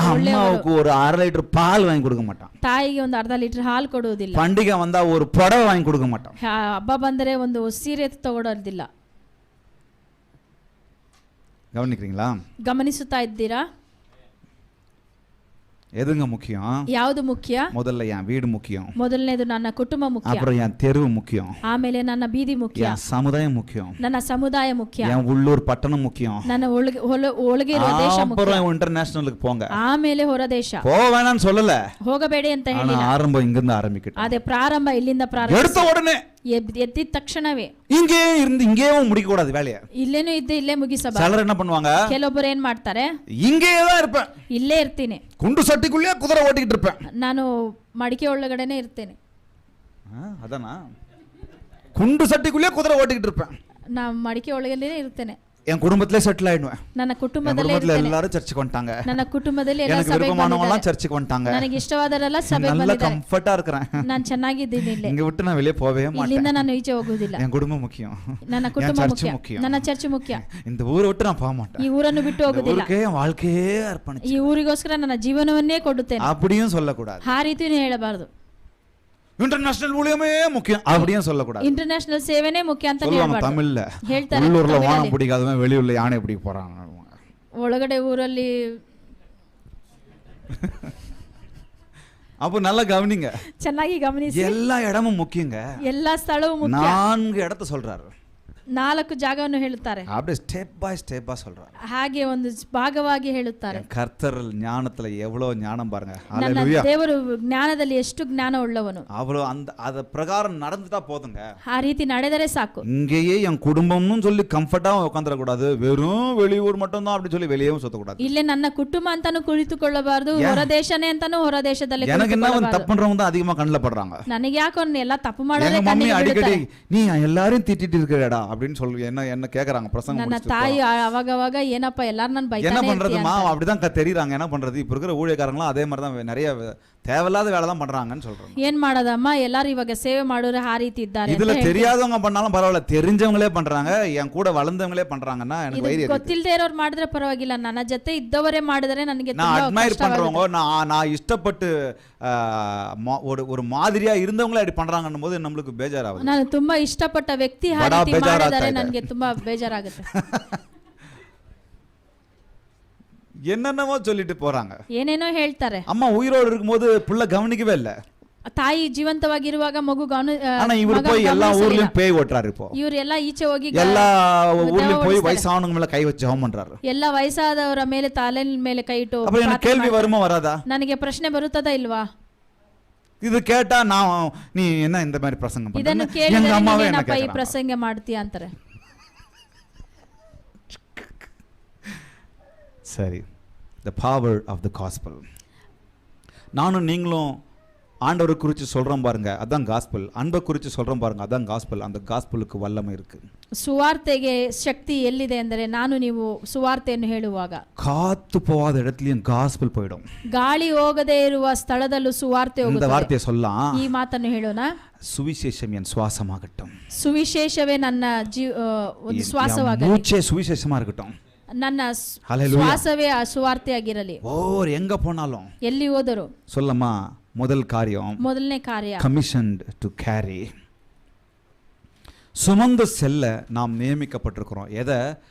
Speaker 2: அம்மாவுக்கு ஒரு 1/2 லிட்டர் பால் வாங்கி கொடுக்க மாட்டான்,
Speaker 1: ತಾಯಿಗೆ ಒಂದು ಅರ್ಧ ಲೀಟರ್ ಹಾಲು ಕೊಡುವುದಿಲ್ಲ,
Speaker 2: பண்டிகை வந்தா ஒரு புடவை வாங்கி கொடுக்க மாட்டான்,
Speaker 1: ಹಬ್ಬ ಬಂದರೆ ಒಂದು ಸೀರೆ ತಗೊಳ್ಳೋದಿಲ್ಲ.
Speaker 2: கவனிக்கிறீங்களா?
Speaker 1: ಗಮನಿಸುತ್ತಾ ಇದ್ದೀರಾ?
Speaker 2: எதுங்க முக்கியம்?
Speaker 1: ಯಾವುದು ಮುಖ್ಯ?
Speaker 2: முதல்ல என் வீடு முக்கியம்,
Speaker 1: ಮೊದಲನೇದು ನನ್ನ ಕುಟುಂಬ ಮುಖ್ಯ,
Speaker 2: அப்புறம் என் தெரு முக்கியம்,
Speaker 1: ಆಮೇಲೆ ನನ್ನ ಬೀದಿ ಮುಖ್ಯ,
Speaker 2: என் சமுதாயம் முக்கியம்,
Speaker 1: ನನ್ನ ಸಮುದಾಯ ಮುಖ್ಯ,
Speaker 2: என் உள்ளூர் பட்டணம் முக்கியம்,
Speaker 1: ನನ್ನ ಒಳಗೆ ಇರುವ ದೇಶ ಮುಖ್ಯ,
Speaker 2: அப்புறம் இன்டர்நேஷனலுக்கு போங்க.
Speaker 1: ಆಮೇಲೆ ಹೊರ ದೇಶ.
Speaker 2: போவேணான்னு சொல்லல,
Speaker 1: ಹೋಗಬೇಡಿ ಅಂತ
Speaker 2: ஆனா
Speaker 1: ಹೇಳಿಲ್ಲ,
Speaker 2: ஆரம்பம் இங்கிருந்து ஆரம்பிக்கட்டும்.
Speaker 1: ಅದೇ ಪ್ರಾರಂಭ ಇಲ್ಲಿಂದ ಪ್ರಾರಂಭ.
Speaker 2: எடுத்த உடனே
Speaker 1: ಎದ್ದಿದ ತಕ್ಷಣವೇ
Speaker 2: இங்கே இருந்து இங்கேயும் முடிக்க கூடாது வேலையை.
Speaker 1: ಇಲ್ಲೇನು ಇದ್ದೆ ಇಲ್ಲೇ ಮುಗಿಸಬಾರದು.
Speaker 2: சிலர் என்ன பண்ணுவாங்க,
Speaker 1: ಕೆಲವೊಬ್ಬರು ಏನ್ ಮಾಡ್ತಾರೆ,
Speaker 2: இங்கேயே தான் இருப்பேன்,
Speaker 1: ಇಲ್ಲೇ ಇರ್ತೀನಿ,
Speaker 2: குண்டு சட்டிக்குள்ளேயே குதிரை ஓட்டிக்கிட்டு இருப்பேன்.
Speaker 1: ನಾನು ಮಡಿಕೆ ಒಳಗಡೆನೆ ಇರ್ತೇನೆ,
Speaker 2: அதானா குண்டு சட்டிக்குள்ளேயே குதிரை ஓட்டிக்கிட்டு இருப்பேன்,
Speaker 1: ನಾ ಮಡಿಕೆ ಒಳಗಡೆ ಇರ್ತೇನೆ,
Speaker 2: என் குடும்பத்திலே செட்டில் ஆயிடுவேன்.
Speaker 1: ನನ್ನ
Speaker 2: என்
Speaker 1: ಕುಟುಂಬದಲ್ಲೇ
Speaker 2: குடும்பத்துல
Speaker 1: ಇರ್ತೇನೆ,
Speaker 2: எல்லாரும் சர்ச்சுக்கு வந்துட்டாங்க,
Speaker 1: ನನ್ನ ಕುಟುಂಬದಲ್ಲಿ ಎಲ್ಲ
Speaker 2: எனக்கு
Speaker 1: ಸಭೆಗೆ
Speaker 2: விருப்பமானவங்க எல்லாம்
Speaker 1: ಬಂದಿದ್ದಾರೆ,
Speaker 2: சர்ச்சுக்கு வந்துட்டாங்க,
Speaker 1: ನನಗೆ ಇಷ್ಟವಾದವರೆಲ್ಲ ಸಭೆಗೆ
Speaker 2: நல்ல
Speaker 1: ಬಂದಿದ್ದಾರೆ,
Speaker 2: கம்ஃபர்ட்டா இருக்கிறேன்,
Speaker 1: ನಾನು ಚೆನ್ನಾಗಿದ್ದೀನಿ ಇಲ್ಲೇ,
Speaker 2: இங்க விட்டு நான் வெளியே போகவே
Speaker 1: ಇಲ್ಲಿಂದ
Speaker 2: மாட்டேன்.
Speaker 1: ನಾನು ಈಚೆ ಹೋಗುವುದಿಲ್ಲ,
Speaker 2: என் குடும்பம் முக்கியம்,
Speaker 1: ನನ್ನ
Speaker 2: என்
Speaker 1: ಕುಟುಂಬ
Speaker 2: சர்ச்சு
Speaker 1: ಮುಖ್ಯ,
Speaker 2: முக்கியம்,
Speaker 1: ನನ್ನ ಚರ್ಚ್ ಮುಖ್ಯ,
Speaker 2: இந்த ஊரை விட்டு நான் போக மாட்டேன்,
Speaker 1: ಈ ಊರನ್ನು ಬಿಟ್ಟು
Speaker 2: இந்த
Speaker 1: ಹೋಗುದಿಲ್ಲ,
Speaker 2: ஊருக்கே என் வாழ்க்கையே அர்ப்பணிச்சு.
Speaker 1: ಈ ಊರಿಗೋಸ್ಕರ ನನ್ನ ಜೀವನವನ್ನೇ ಕೊಡುತ್ತೇನೆ,
Speaker 2: அப்படியும் சொல்லக்கூடாது.
Speaker 1: ಆ ರೀತಿಯೂ ಹೇಳಬಾರದು.
Speaker 2: இன்டர்நேஷனல் ஊழியமே முக்கியம் அப்படியும் சொல்லக்கூடாது.
Speaker 1: ಇಂಟರ್ನ್ಯಾಷನಲ್ ಸೇವೆನೇ ಮುಖ್ಯ ಅಂತ
Speaker 2: சொல்லுவாங்க
Speaker 1: ಹೇಳಬಾರದು.
Speaker 2: தமிழ்ல,
Speaker 1: ಹೇಳ್ತಾರೆ
Speaker 2: உள்ளூர்ல
Speaker 1: ತಮಿಳಲ್ಲಿ.
Speaker 2: வானம் பிடிக்காதவன் வெளியூர்ல யானை பிடிக்க போறாங்க.
Speaker 1: ಒಳಗಡೆ ಊರಲ್ಲಿ
Speaker 2: அப்போ நல்லா கவனிங்க,
Speaker 1: ಚೆನ್ನಾಗಿ ಗಮನಿಸಿ,
Speaker 2: எல்லா இடமும் முக்கியங்க.
Speaker 1: ಎಲ್ಲಾ ಸ್ಥಳವೂ ಮುಖ್ಯ.
Speaker 2: 4 இடத்தை சொல்றாரு,
Speaker 1: 4 ಜಾಗವನ್ನು ಹೇಳುತ್ತಾರೆ,
Speaker 2: அப்படியே ஸ்டெப் பை ஸ்டெப்பா சொல்றாரு.
Speaker 1: ಹಾಗೆ ಒಂದು ಭಾಗವಾಗಿ ಹೇಳುತ್ತಾರೆ.
Speaker 2: கர்த்தர் ஞானத்துல எவ்வளவு ஞானம் பாருங்க.
Speaker 1: ನನ್ನ
Speaker 2: ஹalleluya.
Speaker 1: ದೇವರು ಜ್ಞಾನದಲ್ಲಿ ಎಷ್ಟು ಜ್ಞಾನ ಉಳ್ಳವನು.
Speaker 2: அவ்வளவு அந்த அத பிரகாரம் நடந்துட்டா போதுங்க.
Speaker 1: ಆ ರೀತಿ ನಡೆದರೆ ಸಾಕು.
Speaker 2: இங்கேயே என் குடும்பம்னு சொல்லி கம்ஃபர்ட்டா உட்கார்ந்துட கூடாது, வெறும் வெளியூர் மட்டும் தான் அப்படி சொல்லி வெளியவும் சுத்த கூடாது.
Speaker 1: ಇಲ್ಲೇ ನನ್ನ ಕುಟುಂಬ ಅಂತಾನು ಕುಳಿತುಕೊಳ್ಳಬಾರದು, ಹೊರ ದೇಶನೇ ಅಂತಾನು ಹೊರ ದೇಶದಲ್ಲಿ
Speaker 2: எனக்கு என்ன
Speaker 1: ಕುಳಿತುಕೊಳ್ಳಬಾರದು.
Speaker 2: தப்பு பண்றவங்க தான் அதிகமா கண்ணுல படுறாங்க.
Speaker 1: ನನಗೆ ಯಾಕೋ ಎಲ್ಲ ತಪ್ಪು ಮಾಡೋದೇ
Speaker 2: எங்க மம்மி
Speaker 1: ಕಣ್ಣಿಗೆ
Speaker 2: அடிக்கடி
Speaker 1: ಬೀಳುತ್ತಾರೆ.
Speaker 2: நீ எல்லாரையும் திட்டிட்டு இருக்கடா அப்படின்னு சொல்லி என்ன கேக்குறாங்க பிரசங்கம்
Speaker 1: ನನ್ನ
Speaker 2: முடிச்சிட்டு.
Speaker 1: ತಾಯಿ ಅವಾಗ ಏನಪ್ಪ ಎಲ್ಲಾರು ನಾನು
Speaker 2: என்ன
Speaker 1: ಬೈತಾನೆ
Speaker 2: பண்றதுமா அப்படிதான் தெரியுறாங்க. என்ன பண்றது, இப்ப இருக்கிற ஊழியக்காரங்களும் அதே மாதிரி தான் நிறைய தேவையில்லாத வேலை தான் பண்றாங்கன்னு சொல்றாங்க.
Speaker 1: ಏನ್ ಮಾಡೋದಮ್ಮ, ಎಲ್ಲಾರು ಇವಾಗ ಸೇವೆ ಮಾಡೋರು ಆ ರೀತಿ ಇದ್ದಾರೆ ಅಂತ
Speaker 2: இதுல
Speaker 1: ಹೇಳ್ತಾರೆ.
Speaker 2: தெரியாதவங்க பண்ணாலும் பரவாயில்ல, தெரிஞ்சவங்களே பண்றாங்க, என் கூட வளர்ந்தவங்களே பண்றாங்கன்னா எனக்கு
Speaker 1: ಇದು
Speaker 2: வைரியம்.
Speaker 1: ಗೊತ್ತಿಲ್ಲದೆ ಇರೋರು ಮಾಡಿದ್ರೆ ಪರವಾಗಿಲ್ಲ, ನನ್ನ ಜೊತೆ ಇದ್ದವರೇ ಮಾಡಿದ್ರೆ ನನಗೆ
Speaker 2: நான்
Speaker 1: ತುಂಬಾ
Speaker 2: அட்மையர்
Speaker 1: ಕಷ್ಟವಾಗುತ್ತೆ.
Speaker 2: பண்றவங்க, நான் இஷ்டப்பட்டு ஒரு மாதிரியா இருந்தவங்களே அப்படி பண்றாங்கன்னும் போது நம்மளுக்கு ಬೇಜಾರಾಗುತ್ತೆ.
Speaker 1: ನಾನು ತುಂಬಾ ಇಷ್ಟಪಟ್ಟ ವ್ಯಕ್ತಿ ಆ
Speaker 2: ಬಡ
Speaker 1: ರೀತಿ
Speaker 2: ಬೇಜಾರಾಗ್ತಾ
Speaker 1: ಮಾಡಿದರೆ
Speaker 2: ಇದೆ.
Speaker 1: ನನಗೆ ತುಂಬಾ ಬೇಜಾರಾಗುತ್ತೆ.
Speaker 2: என்னென்னவோ சொல்லிட்டு போறாங்க.
Speaker 1: ಏನೇನೋ ಹೇಳ್ತಾರೆ.
Speaker 2: அம்மா உயிரோடு இருக்கும்போது புள்ள கவனிக்கவே இல்ல,
Speaker 1: ತಾಯಿ ಜೀವಂತವಾಗಿರುವಾಗ ಮಗು
Speaker 2: ஆனா இவர் போய் எல்லா ஊர்லயும் பேய் ஓட்டுறாரு. இப்போ
Speaker 1: ಇವರೆಲ್ಲ ಈಚೆ ಹೋಗಿ
Speaker 2: எல்லா ஊர்லயும் போய் வயசானவங்க மேல கை வச்சு ஜெபம் பண்றாரு.
Speaker 1: ಎಲ್ಲ ವಯಸ್ಸಾದವರ ಮೇಲೆ ತಲೆ ಮೇಲೆ ಕೈ ಇಟ್ಟು
Speaker 2: அப்ப எனக்கு கேள்வி வருமா வராதா?
Speaker 1: ನನಗೆ ಪ್ರಶ್ನೆ ಬರುತ್ತದಾ ಇಲ್ವಾ?
Speaker 2: இது கேட்டா நான் நீ என்ன இந்த மாதிரி பிரசங்கம்
Speaker 1: ಇದನ್ನು
Speaker 2: பண்ற,
Speaker 1: ಕೇಳಿದ್ರೆ
Speaker 2: எங்க அம்மாவே என்ன
Speaker 1: ಏನಪ್ಪ ಈ
Speaker 2: கேக்குறாங்க.
Speaker 1: ಪ್ರಸಂಗ ಮಾಡ್ತೀಯ ಅಂತಾರೆ.
Speaker 2: சரி, the power of the gospel. நானும் நீங்களும் ஆண்டவரை குறித்து சொல்றோம் பாருங்க, அதான் காஸ்பல். அன்பை குறித்து சொல்றோம் பாருங்க, அதான் காஸ்பல். அந்த காஸ்பலுக்கு வல்லமை இருக்கு.
Speaker 1: ಸುವಾರ್ತೆಗೆ ಶಕ್ತಿ ಎಲ್ಲಿದೆ ಅಂದರೆ, ನಾನು ನೀವು ಸುವಾರ್ತೆಯನ್ನು ಹೇಳುವಾಗ
Speaker 2: காத்து போகாத இடத்துலயும் காஸ்பல் போயிடும்.
Speaker 1: ಗಾಳಿ ಹೋಗದೇ ಇರುವ ಸ್ಥಳದಲ್ಲೂ ಸುವಾರ್ತೆ
Speaker 2: இந்த
Speaker 1: ಹೋಗುತ್ತದೆ.
Speaker 2: வார்த்தையை சொல்லலாம்,
Speaker 1: ಈ ಮಾತನ್ನು ಹೇಳೋಣ,
Speaker 2: சுவிசேஷம் என் சுவாசமாகட்டும்,
Speaker 1: ಸುವಿಶೇಷವೇ ನನ್ನ ಒಂದು
Speaker 2: என்
Speaker 1: ಶ್ವಾಸವಾಗಲಿ,
Speaker 2: மூச்சே சுவிசேஷமா இருக்கட்டும்.
Speaker 1: ನನ್ನ
Speaker 2: Hallelujah.
Speaker 1: ಶ್ವಾಸವೇ ಆ ಸುವಾರ್ತೆ ಆಗಿರಲಿ.
Speaker 2: எங்க போனாலும்
Speaker 1: ಎಲ್ಲಿ ಹೋದರು
Speaker 2: சொல்லமா, முதல் காரியம்
Speaker 1: ಮೊದಲನೇ ಕಾರ್ಯ,
Speaker 2: commissioned to carry. சுமந்து செல்ல நாம் நியமிக்கப்பட்டிருக்கிறோம். எதை?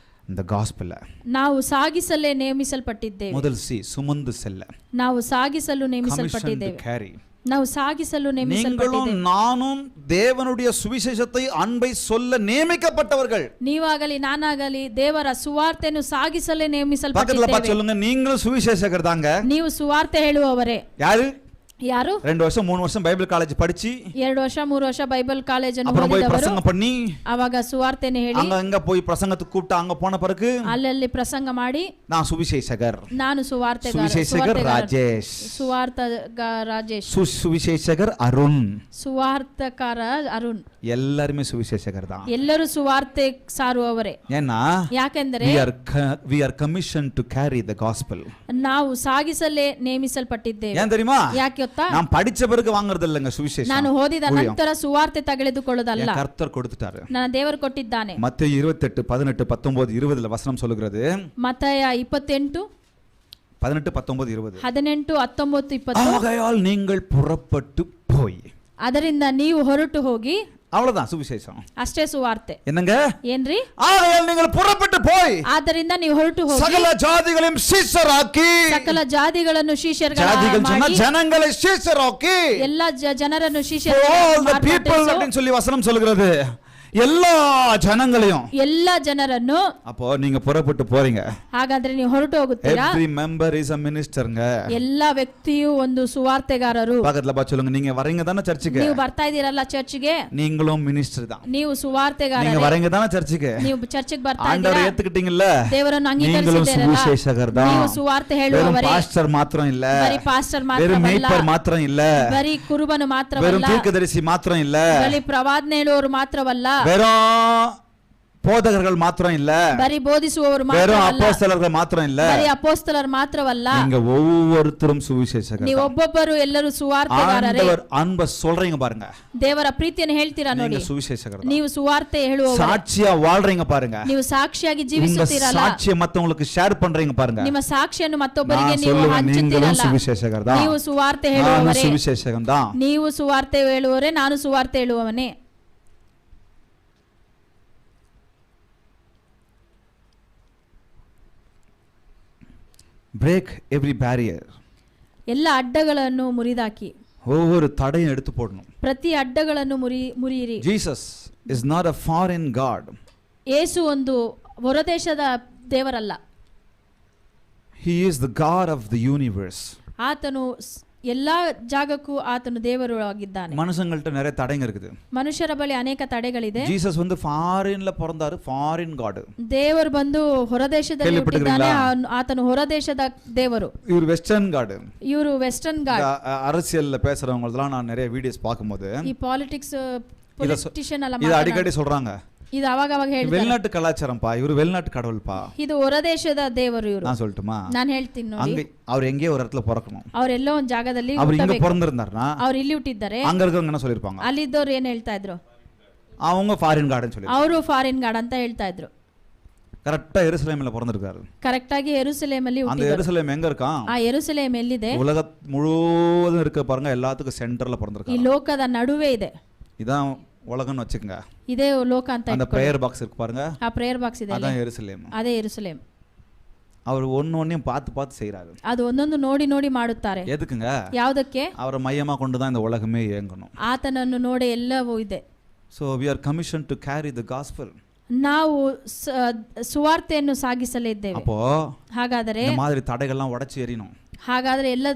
Speaker 2: இந்த காஸ்பலை
Speaker 1: ನಾವು ಸಾಗಿಸಲೇ ನೇಮಿಸಲ್ಪಟ್ಟಿದ್ದೇವೆ.
Speaker 2: முதல் சி சுமந்து செல்ல,
Speaker 1: ನಾವು ಸಾಗಿಸಲು
Speaker 2: commission to
Speaker 1: ನೇಮಿಸಲ್ಪಟ್ಟಿದ್ದೇವೆ.
Speaker 2: carry.
Speaker 1: ನಾವು ಸಾಗಿಸಲು
Speaker 2: நீங்களும்
Speaker 1: ನೇಮಿಸಲ್ಪಟ್ಟಿದ್ದೇವೆ.
Speaker 2: நானும் தேவனுடைய சுவிசேஷத்தை அன்பை சொல்ல நியமிக்கப்பட்டவர்கள்.
Speaker 1: ನೀವಾಗಲಿ ನಾನಾಗಲಿ ದೇವರ ಸುವಾರ್ತೆಯನ್ನು ಸಾಗಿಸಲೇ
Speaker 2: பக்கத்துல
Speaker 1: ನೇಮಿಸಲ್ಪಟ್ಟಿದ್ದೇವೆ.
Speaker 2: பார்த்து சொல்லுங்க, நீங்களும் சுவிசேஷகர் தாங்க.
Speaker 1: ನೀವು ಸುವಾರ್ತೆ ಹೇಳುವವರೇ.
Speaker 2: யாரு?
Speaker 1: ಯಾರು?
Speaker 2: 2 வருஷம் 3 வருஷம் பைபிள் ಕಾಲೇಜ್ படிச்சு
Speaker 1: 2 ವರ್ಷ 3 ವರ್ಷ ಬೈಬಲ್ ಕಾಲೇಜನ್ನು
Speaker 2: அப்புறம் போய்
Speaker 1: ಓದಿದವರು,
Speaker 2: பிரசங்கம் பண்ணி
Speaker 1: ಅವಾಗ ಸುವಾರ್ತೆಯನ್ನು ಹೇಳಿ
Speaker 2: அங்க அங்க போய் பிரசங்கத்துக்கு கூப்பிட்டு அங்க போன பிறகு
Speaker 1: ಅಲ್ಲಲ್ಲಿ ಪ್ರಸಂಗ ಮಾಡಿ
Speaker 2: நான் சுவிசேஷகர்,
Speaker 1: ನಾನು
Speaker 2: சுவிசேஷகர் ராஜேஷ்,
Speaker 1: ರಾಜೇಶ್,
Speaker 2: சுவிசேஷகர் அருண்,
Speaker 1: ಸುವಾರ್ತಕಾರ ಅರುಣ್,
Speaker 2: எல்லாருமே சுவிசேஷகர் தான்.
Speaker 1: ಎಲ್ಲರೂ ಸುವಾರ್ತೆ ಸಾರುವವರೇ.
Speaker 2: ஏன்னா
Speaker 1: ಯಾಕೆಂದರೆ
Speaker 2: we are commissioned to carry the gospel.
Speaker 1: ನಾವು ಸಾಗಿಸಲೇ ನೇಮಿಸಲ್ಪಟ್ಟಿದ್ದೇವೆ.
Speaker 2: ஏன் தெரியுமா?
Speaker 1: ಯಾಕೆ ಗೊತ್ತಾ?
Speaker 2: நான் படிச்ச பிறகு வாங்குறது இல்லங்க சுவிசேஷம்.
Speaker 1: ನಾನು ಓದಿದ ನಂತರ ಸುವಾರ್ತೆ ತೆಗೆದುಕೊಳ್ಳೋದಲ್ಲ,
Speaker 2: கர்த்தர் கொடுத்துட்டாரு.
Speaker 1: ನನ್ನ ದೇವರು ಕೊಟ್ಟಿದ್ದಾನೆ.
Speaker 2: மத்தேயு 28 18 19 20 வசனம் சொல்லுகிறது.
Speaker 1: ಮತ್ತಾಯ 28
Speaker 2: 18 19 20.
Speaker 1: 18 19 20.
Speaker 2: ஆகையால் நீங்கள் புறப்பட்டு போய்.
Speaker 1: ಅದರಿಂದ ನೀವು ಹೊರಟು ಹೋಗಿ.
Speaker 2: அவ்வளவுதான் சுவிசேஷம்.
Speaker 1: ಅಷ್ಟೇ ಸುವಾರ್ತೆ.
Speaker 2: என்னங்க?
Speaker 1: ಏನ್ರಿ?
Speaker 2: ஆகையால் நீங்கள் புறப்பட்டு போய்
Speaker 1: ಆದ್ದರಿಂದ ನೀವು ಹೊರಟು ಹೋಗಿ
Speaker 2: சகல ஜாதிகளையும் சீஷராக்கி.
Speaker 1: ಸಕಲ ಜಾತಿಗಳನ್ನು ಶಿಷ್ಯರುಗಳಾಗಿ
Speaker 2: ஜாதிகள் சொன்னா
Speaker 1: ಮಾಡಿ,
Speaker 2: ஜனங்களை சீஷராக்கி.
Speaker 1: ಎಲ್ಲ ಜನರನ್ನು
Speaker 2: all the
Speaker 1: ಶಿಷ್ಯರಾಗಿ
Speaker 2: people
Speaker 1: ಮಾರ್ಪಡಿಸು.
Speaker 2: அப்படின்னு சொல்லி வசனம் சொல்லுகிறது. எல்லா ஜனங்களையும்.
Speaker 1: ಎಲ್ಲ ಜನರನ್ನು.
Speaker 2: அப்போ நீங்க புறப்பட்டு போறீங்க.
Speaker 1: ಹಾಗಾದ್ರೆ ನೀವು ಹೊರಟು ಹೋಗುತ್ತೀರಾ.
Speaker 2: every member is a ministerங்க.
Speaker 1: ಎಲ್ಲ ವ್ಯಕ್ತಿಯು ಒಂದು ಸುವಾರ್ತೆಗಾರರು.
Speaker 2: பக்கத்துல பா சொல்லுங்க, நீங்க வரீங்க தானே சர்ச்சுக்கு?
Speaker 1: ನೀವು ಬರ್ತಾ ಇದೀರಲ್ಲ ಚರ್ಚ್ಗೆ,
Speaker 2: நீங்களும் மினிஸ்டர் தான்.
Speaker 1: ನೀವು ಸುವಾರ್ತೆಗಾರರು.
Speaker 2: நீங்க வரீங்க தானே சர்ச்சுக்கு?
Speaker 1: ನೀವು ಚರ್ಚ್ಗೆ ಬರ್ತಾ
Speaker 2: ஆண்டவரை
Speaker 1: ಇದ್ದೀರಾ,
Speaker 2: ஏத்துக்கிட்டீங்கல்ல?
Speaker 1: ದೇವರನ್ನು
Speaker 2: நீங்களும்
Speaker 1: ಅಂಗೀಕರಿಸಿದ್ದೀರಲ್ಲ,
Speaker 2: சுவிசேஷகர் தான்.
Speaker 1: ನೀವು ಸುವಾರ್ತೆ
Speaker 2: வெறும்
Speaker 1: ಹೇಳುವವರೇ.
Speaker 2: பாஸ்டர் மாத்திரம் இல்ல,
Speaker 1: ಬರೀ ಪಾಸ್ಟರ್
Speaker 2: வெறும்
Speaker 1: ಮಾತ್ರವಲ್ಲ,
Speaker 2: மேய்ப்பர் மாத்திரம் இல்ல,
Speaker 1: ಬರೀ ಕುರುಬನು
Speaker 2: வெறும்
Speaker 1: ಮಾತ್ರವಲ್ಲ,
Speaker 2: தீர்க்கதரிசி மாத்திரம் இல்ல,
Speaker 1: ಬರೀ ಪ್ರವಾದನೆ ಹೇಳುವವರು ಮಾತ್ರವಲ್ಲ,
Speaker 2: வெறும் போதகர்கள் மாத்திரம் இல்ல,
Speaker 1: ಬರೀ ಬೋಧಿಸುವವರು
Speaker 2: வெறும்
Speaker 1: ಮಾತ್ರವಲ್ಲ,
Speaker 2: அப்போஸ்தலர்கள் மாத்திரம் இல்ல,
Speaker 1: ಬರೀ ಅಪೋಸ್ತಲರು ಮಾತ್ರವಲ್ಲ,
Speaker 2: நீங்க ஒவ்வொருத்தரும் சுவிசேஷகர்
Speaker 1: ನೀವು
Speaker 2: தான்.
Speaker 1: ಒಬ್ಬೊಬ್ಬರು ಎಲ್ಲರೂ ಸುವಾರ್ತೆಗಾರರೇ.
Speaker 2: ஆண்டவர் அன்பை சொல்றீங்க பாருங்க,
Speaker 1: ದೇವರ ಪ್ರೀತಿಯನ್ನು ಹೇಳ್ತೀರಾ ನೋಡಿ,
Speaker 2: நீங்க சுவிசேஷகர் தான்.
Speaker 1: ನೀವು ಸುವಾರ್ತೆ ಹೇಳುವವರು.
Speaker 2: சாட்சியா வாழ்றீங்க பாருங்க,
Speaker 1: ನೀವು ಸಾಕ್ಷಿಯಾಗಿ
Speaker 2: உங்க
Speaker 1: ಜೀವಿಸುತ್ತೀರಲ್ಲ,
Speaker 2: சாட்சியை மத்தவங்களுக்கு ஷேர் பண்றீங்க பாருங்க.
Speaker 1: ನಿಮ್ಮ ಸಾಕ್ಷಿಯನ್ನು ಮತ್ತೊಬ್ಬರಿಗೆ
Speaker 2: நான்
Speaker 1: ನೀವು
Speaker 2: சொல்லுவேன், நீங்களும்
Speaker 1: ಹಂಚುತ್ತೀರಲ್ಲ,
Speaker 2: சுவிசேஷகர் தான்.
Speaker 1: ನೀವು ಸುವಾರ್ತೆ
Speaker 2: நானும்
Speaker 1: ಹೇಳುವವರೇ.
Speaker 2: சுவிசேஷகன் தான்.
Speaker 1: ನೀವು ಸುವಾರ್ತೆ ಹೇಳುವವರೇ, ನಾನು ಸುವಾರ್ತೆ ಹೇಳುವವನೇ.
Speaker 2: break every barrier.
Speaker 1: ಎಲ್ಲ ಅಡ್ಡಗಳನ್ನು ಮುರಿದಾಕಿ,
Speaker 2: ஒவ்வொரு தடையும் எடுத்து போடணும்.
Speaker 1: ಪ್ರತಿ ಅಡ್ಡಗಳನ್ನು ಮುರಿಯಿರಿ.
Speaker 2: Jesus is not a foreign god.
Speaker 1: ಯೇಸು ಒಂದು ಹೊರದೇಶದ ದೇವರಲ್ಲ,
Speaker 2: He is the God of the universe.
Speaker 1: ಆತನು ಎಲ್ಲಾ ಜಾಗಕ್ಕೂ ಆತನು ದೇವರು ಆಗಿದ್ದಾನೆ.
Speaker 2: மனுஷங்கள்ட்ட நிறைய தடைங்க இருக்குது.
Speaker 1: ಮನುಷ್ಯರ ಬಳಿ ಅನೇಕ ತಡೆಗಳಿದೆ.
Speaker 2: Jesus வந்து ஃபாரின்ல பிறந்தாரு, ஃபாரின் காட்.
Speaker 1: ದೇವರು ಬಂದು ಹೊರದೇಶದಲ್ಲಿ ಹುಟ್ಟಿದ್ದಾನೆ, ಆತನು ಹೊರದೇಶದ ದೇವರು.
Speaker 2: இவர் வெஸ்டர்ன் காட்.
Speaker 1: ಇವರು ವೆಸ್ಟರ್ನ್ ಗಾಡ್.
Speaker 2: அரசியல்ல பேசுறவங்களெல்லாம் நான் நிறைய வீடியோஸ் பார்க்கும்போது
Speaker 1: ಈ ಪಾಲಿಟಿಕ್ಸ್ ಪೊಲಿಟಿಷಿಯನ್ ಎಲ್ಲ
Speaker 2: இது அடிக்கடி சொல்றாங்க,
Speaker 1: ಇದು ಅವಾಗ ಹೇಳ್ತಾರೆ,
Speaker 2: வெளிநாட்டு கலாச்சாரம்ப்பா, இவர் வெளிநாட்டு கடவுள்ப்பா.
Speaker 1: ಇದು ಹೊರದೇಶದ ದೇವರು ಇವರು.
Speaker 2: நான் சொல்லட்டுமா?
Speaker 1: ನಾನು ಹೇಳ್ತೀನಿ ನೋಡಿ,
Speaker 2: அங்க அவர் எங்கேயோ ஒரு இடத்துல பிறக்கணும்.
Speaker 1: ಅವರೆಲ್ಲೋ ಒಂದು ಜಾಗದಲ್ಲಿ
Speaker 2: அவர் இங்க
Speaker 1: ಹುಟ್ಟಬೇಕು.
Speaker 2: பிறந்திருந்தாருன்னா
Speaker 1: ಅವ್ರು ಇಲ್ಲಿ ಹುಟ್ಟಿದ್ದಾರೆ,
Speaker 2: அங்க இருக்கவங்க என்ன சொல்லிருப்பாங்க?
Speaker 1: ಅಲ್ಲಿದ್ದವ್ರು ಏನ್ ಹೇಳ್ತಾ ಇದ್ರು?
Speaker 2: அவங்க ஃபாரின் கார்டன் சொல்லி.
Speaker 1: ಅವರು ಫಾರಿನ್ ಗಾಡ್ ಅಂತ ಹೇಳ್ತಾ ಇದ್ರು.
Speaker 2: கரெக்டா எருசலேம்ல பிறந்திருக்காரு.
Speaker 1: ಕರೆಕ್ಟ್ ಆಗಿ ಯೆರೂಸಲೇಮ್ ಅಲ್ಲಿ
Speaker 2: அந்த
Speaker 1: ಹುಟ್ಟಿದ್ರು.
Speaker 2: எருசலேம் எங்க இருக்கான்?
Speaker 1: ಆ ಯೆರೂಸಲೇಮ್ ಎಲ್ಲಿದೆ?
Speaker 2: உலக முழுவதும் இருக்க பாருங்க, எல்லாத்துக்கும் சென்டர்ல
Speaker 1: ಈ
Speaker 2: பிறந்திருக்காரு.
Speaker 1: ಲೋಕದ ನಡುವೆ ಇದೆ.
Speaker 2: இதான் உலகம்னு வச்சுக்கங்க.
Speaker 1: ಇದೇ ಲೋಕ ಅಂತ
Speaker 2: அந்த
Speaker 1: ಇಟ್ಕೊಳ್ಳಿ.
Speaker 2: பிரேயர் பாக்ஸ் இருக்கு பாருங்க,
Speaker 1: ಆ ಪ್ರೇಯರ್ ಬಾಕ್ಸ್ ಇದೆ,
Speaker 2: அதான் எருசலேம்.
Speaker 1: ಅದೇ ಯೆರೂಸಲೇಮ್.
Speaker 2: அவர் ஒன்னொன்னையும் பார்த்து பார்த்து செய்யறாரு.
Speaker 1: ಅದು ಒಂದೊಂದು ನೋಡಿ ನೋಡಿ ಮಾಡುತ್ತಾರೆ.
Speaker 2: எதுக்குங்க?
Speaker 1: ಯಾವುದಕ್ಕೆ?
Speaker 2: அவரை மையமா கொண்டு தான் இந்த உலகமே இயங்கணும்.
Speaker 1: ಆತನನ್ನು ನೋಡಿ ಎಲ್ಲವೂ ಇದೆ.
Speaker 2: So we are commissioned to carry the gospel.
Speaker 1: ನಾವು ಸುವಾರ್ತೆಯನ್ನು ಸಾಗಿಸಲಿದ್ದೇವೆ.
Speaker 2: அப்போ
Speaker 1: ಹಾಗಾದರೆ
Speaker 2: இந்த மாதிரி தடைகள்லாம் உடைச்சு எறியணும்.
Speaker 1: ಹಾಗಾದ್ರೆ ಎಲ್ಲ